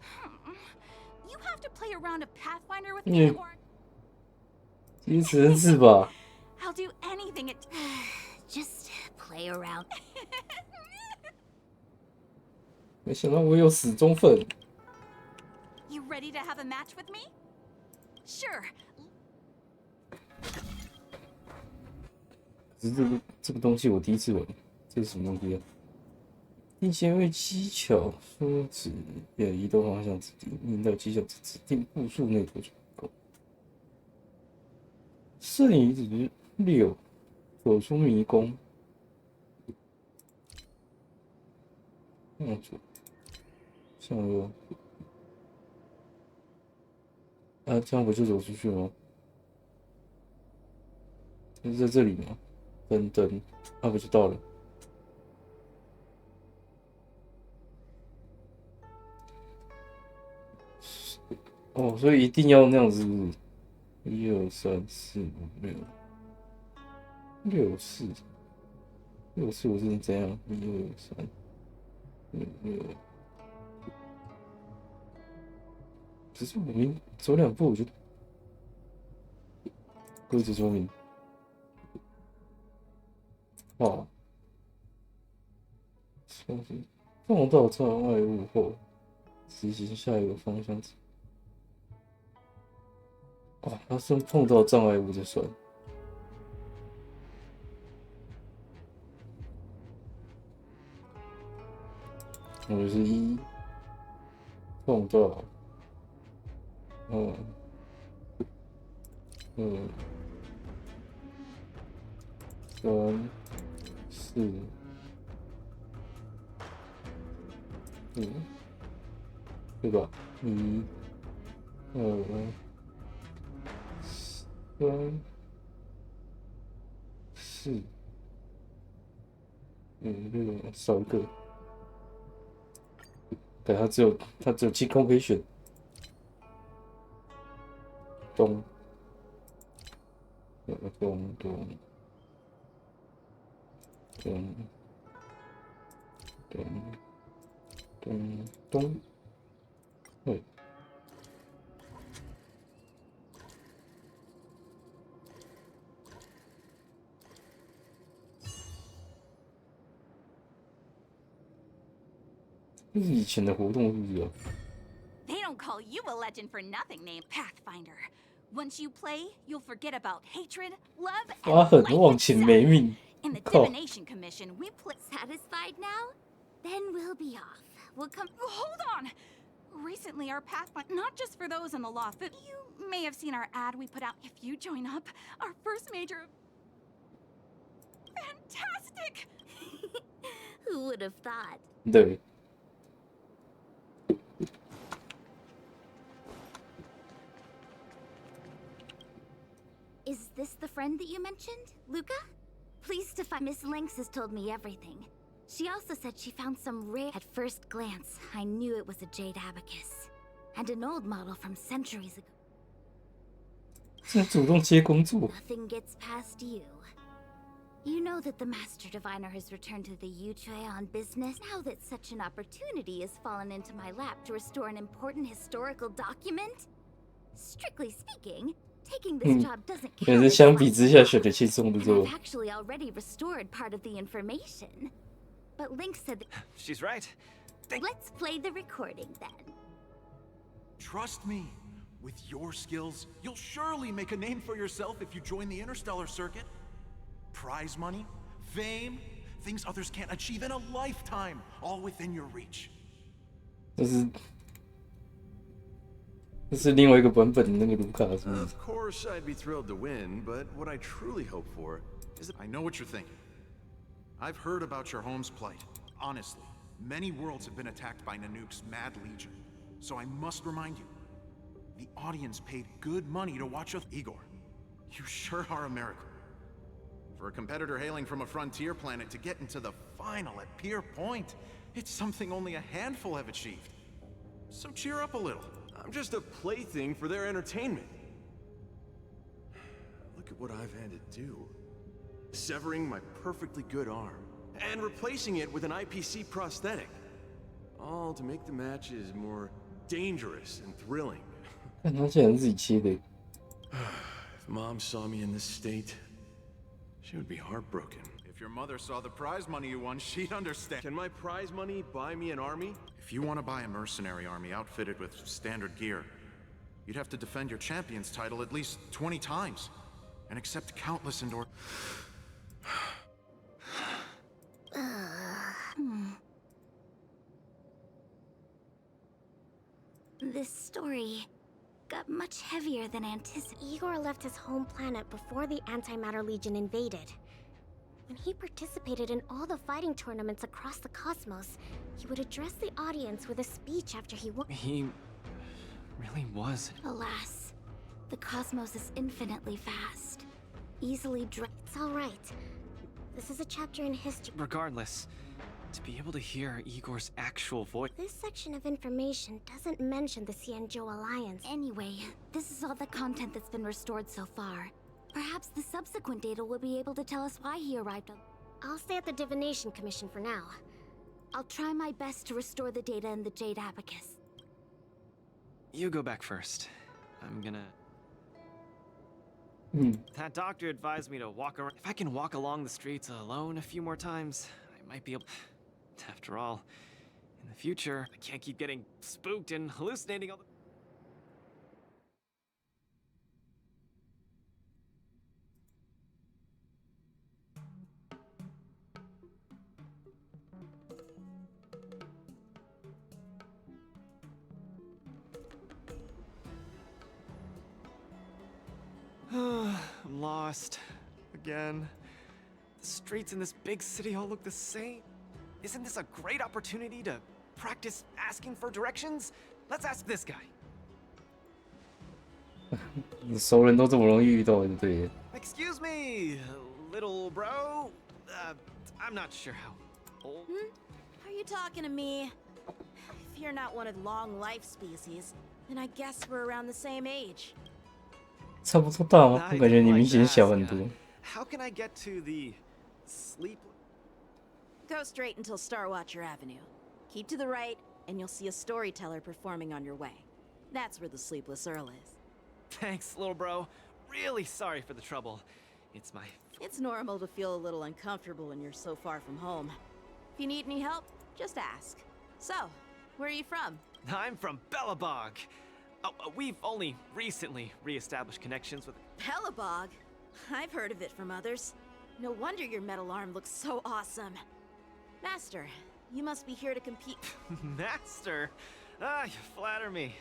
You have to play around a Pathfinder with me, or 其实是吧？ I'll do anything it. Just play around. 没想到我有死忠粉。 You ready to have a match with me? Sure. 只是这个东西我第一次玩，这是什么东西啊？定纤维技巧，说指移动方向指定，引导技巧指定步数内多足够。摄影值6，走出迷宫。向左，向右。啊，这样不就走出去吗？是在这里吗？灯，啊，不就到了？哦，所以一定要那样子，1、2、3、4、5、6、6、4，我是怎样？1、2、3、5、6。只是我明走2步我就规则说明。哦，碰到障碍物后，执行下一个方向指。哦，他是碰到障碍物就算。我就是1碰到，2、3、4、5，对吧？1、2、3、4、5、6，少一个。对，它只有清空可以选。东，东，对。这是以前的活动是不是啊？ They don't call you a legend for nothing, named Pathfinder. Once you play, you'll forget about hatred, love, 发 and 狠，忘情没命。 In the 靠！ Divination Commission, we play. Satisfied now? Then we'll be off. We'll come. Hold on. Recently, our Pathfinder, not just for those in the loft, but you may have seen our ad we put out. If you join up, our first major. Fantastic! Who would have thought? 对。 Is this the friend that you mentioned, Luca? Pleased to find Miss Lynx has told me everything. She also said she found some rare. At first glance, I knew it was a jade abacus, and an old model from centuries ago. 这主动接工作。 Nothing gets past you. You know that the Master Diviner has returned to the Yutue on business now that such an opportunity has fallen into my lap to restore an important historical document? Strictly speaking, taking this job doesn't 可 count. 是相比之下选的轻松的 And 多 I've。actually already restored part of the information. But Link said that. She's right. Let's play the recording then. Trust me, with your skills, you'll surely make a name for yourself if you join the Interstellar Circuit. Prize money, fame, things others can't achieve in a lifetime, all within your reach. 这是另外一个版本的那个卢卡是不是？ Of course, I'd be thrilled to win, but what I truly hope for is that I know what you're thinking. I've heard about your home's plight. Honestly, many worlds have been attacked by Nanook's Mad Legion. So I must remind you, the audience paid good money to watch us. Igor, you sure are a miracle. For a competitor hailing from a frontier planet to get into the final at Pier Point, it's something only a handful have achieved. So cheer up a little. I'm just a plaything for their entertainment. Look at what I've had to do. Severing my perfectly good arm and replacing it with an IPC prosthetic. All to make the matches more dangerous and thrilling. 看他竟然自己切的。 If Mom saw me in this state, she would be heartbroken. If your mother saw the prize money you won, she'd understand. Can my prize money buy me an army? If you want to buy a mercenary army outfitted with standard gear, you'd have to defend your champion's title at least 20 times, and accept countless This story got much heavier than anticipated. Igor left his home planet before the Antimatter Legion invaded. When he participated in all the fighting tournaments across the cosmos, he would address the audience with a speech after he won. He really was. Alas, the cosmos is infinitely vast. Easily It's alright. This is a chapter in history. Regardless, to be able to hear Igor's actual voice. This section of information doesn't mention the Xianzhou Alliance. Anyway, this is all the content that's been restored so far. Perhaps the subsequent data will be able to tell us why he arrived. I'll stay at the Divination Commission for now. I'll try my best to restore the data in the Jade Abacus. You go back first. I'm gonna... That doctor advised me to walk around. If I can walk along the streets alone a few more times, I might be able... After all, in the future, I can't keep getting spooked and hallucinating all the... I'm lost. Again. The streets in this big city all look the same. Isn't this a great opportunity to practice asking for directions? Let's ask this guy. 熟人都这么容易遇到，对。 Excuse me, little bro. I'm not sure how old. Are you talking to me? If you're not one of long life species, then I guess we're around the same age. 差不多大吗？我感觉你明显小很多。 How can I get to the sleep? Go straight until Starwatcher Avenue. Keep to the right, and you'll see a storyteller performing on your way. That's where the Sleepless Earl is. Thanks, little bro. Really sorry for the trouble. It's my... It's normal to feel a little uncomfortable when you're so far from home. If you need any help, just ask. So, where are you from? I'm from Belobog. Oh, we've only recently re-established connections with... Belobog? I've heard of it from others. No wonder your metal arm looks so awesome. Master, you must be here to compete. Master? Ah, you flatter me.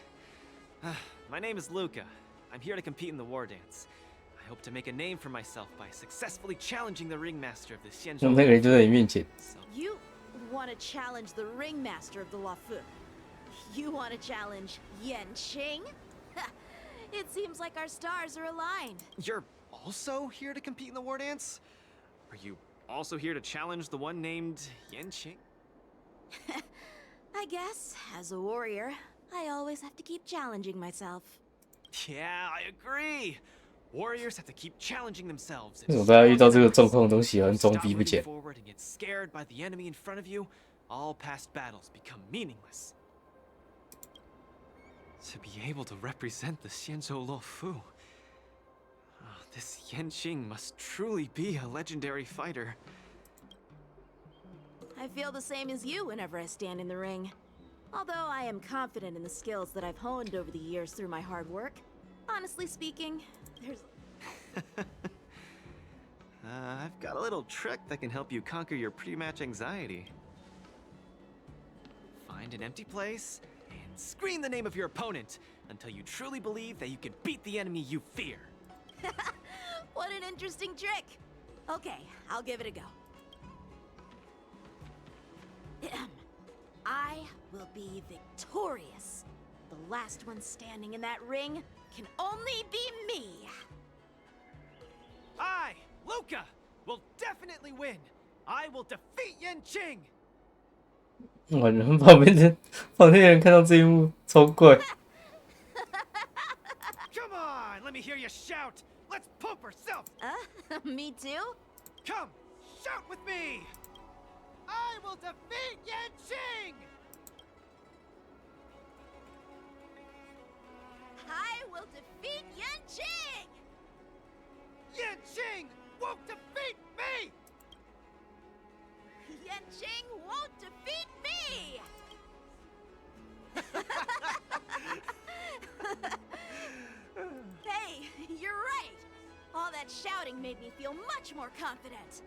My name is Luca. I'm here to compete in the war dance. I hope to make a name for myself by successfully challenging the ringmaster of the Xianzhou. 那个人就在你面前。 You want to challenge the ringmaster of the Luofu? You want to challenge Yanqing? It seems like our stars are aligned. You're also here to compete in the war dance? Are you also here to challenge the one named Yanqing? I guess, as a warrior, I always have to keep challenging myself. Yeah, I agree. Warriors have to keep challenging themselves. 为什么大家遇到这个状况都喜欢装逼不讲？ Forward and get scared by the enemy in front of you, all past battles become meaningless. To be able to represent the Xianzhou Luofu, this Yanqing must truly be a legendary fighter. I feel the same as you whenever I stand in the ring. Although I am confident in the skills that I've honed over the years through my hard work, honestly speaking, there's... I've got a little trick that can help you conquer your pre-match anxiety. Find an empty place and scream the name of your opponent until you truly believe that you can beat the enemy you fear. What an interesting trick! Okay, I'll give it a go. I will be victorious. The last one standing in that ring can only be me. I, Luca, will definitely win. I will defeat Yanqing. 完了，旁边的人看到这一幕超怪。Come on, let me hear you shout. Let's pump ourselves. Me too? Come, shout with me. I will defeat Yanqing. I will defeat Yanqing! Yanqing won't defeat me! Yanqing won't defeat me! Hey, you're right! All that shouting made me feel much more confident.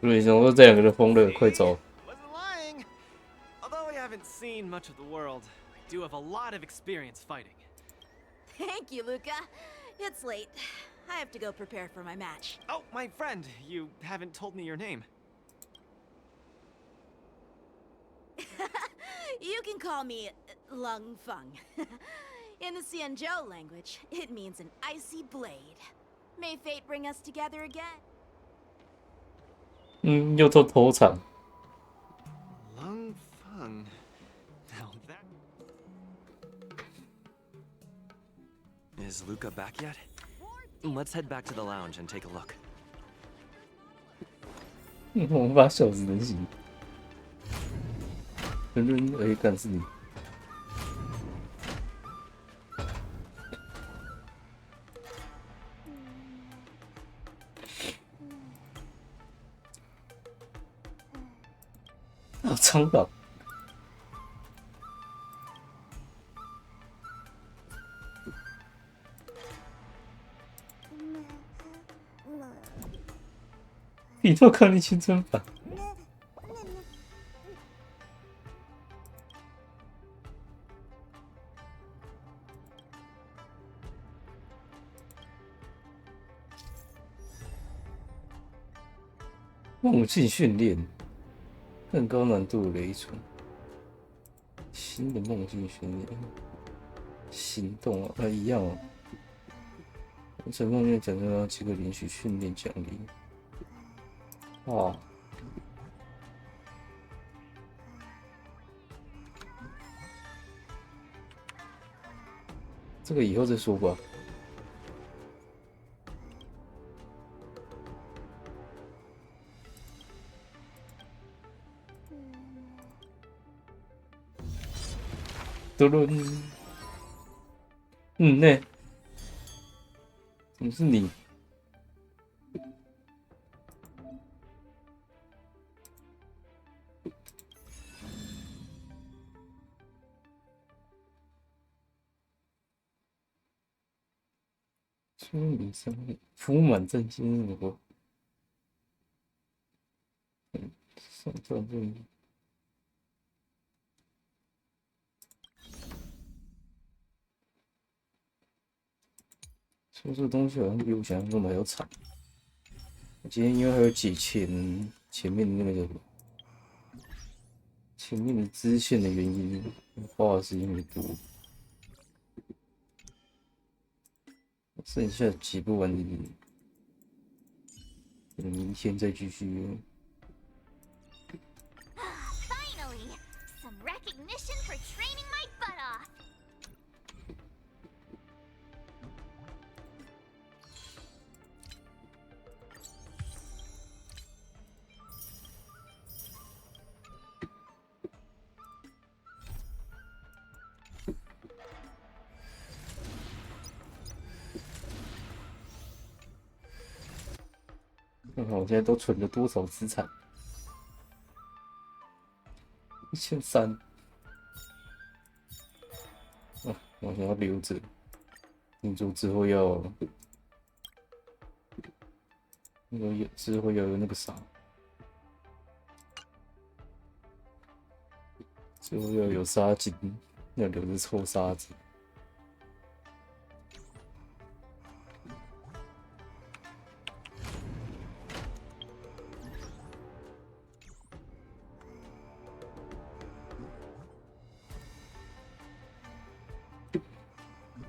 为什么说这两个人疯了？快走！ Wasn't lying. Although I haven't seen much of the world, I do have a lot of experience fighting. Thank you, Luca. It's late. I have to go prepare for my match. Oh, my friend, you haven't told me your name. You can call me Lung Feng. In the Xianzhou language, it means an icy blade. May fate bring us together again. 又做头场。Lung Feng. Now that Is Luca back yet? Let's head back to the lounge and take a look. 我们把小子能行。干是你。啊，苍岛。比诺康利青春版。梦境训练，更高难度的雷存，新的梦境训练，行动啊，一样哦。完成梦境奖励到几个连续训练奖励。哇！这个以后再说吧。嘟噜，呢？怎么是你？出名生日，福满正经日国。上传任务。说这个东西好像比我想象中的还要长。今天因为还有解前面的那个叫什么，前面的支线的原因，花的时间有点多。剩下几不完的，明天再继续。Finally, some recognition for training my butt off. 看看我现在都存了多少资产？1300。啊，我想要留着，听说之后要只会有那个啥，之后要有沙金，要留着臭沙子。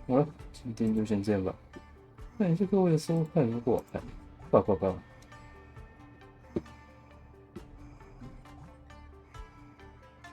好了，今天就先这样吧。感谢各位的收看，如果好看，抱抱抱。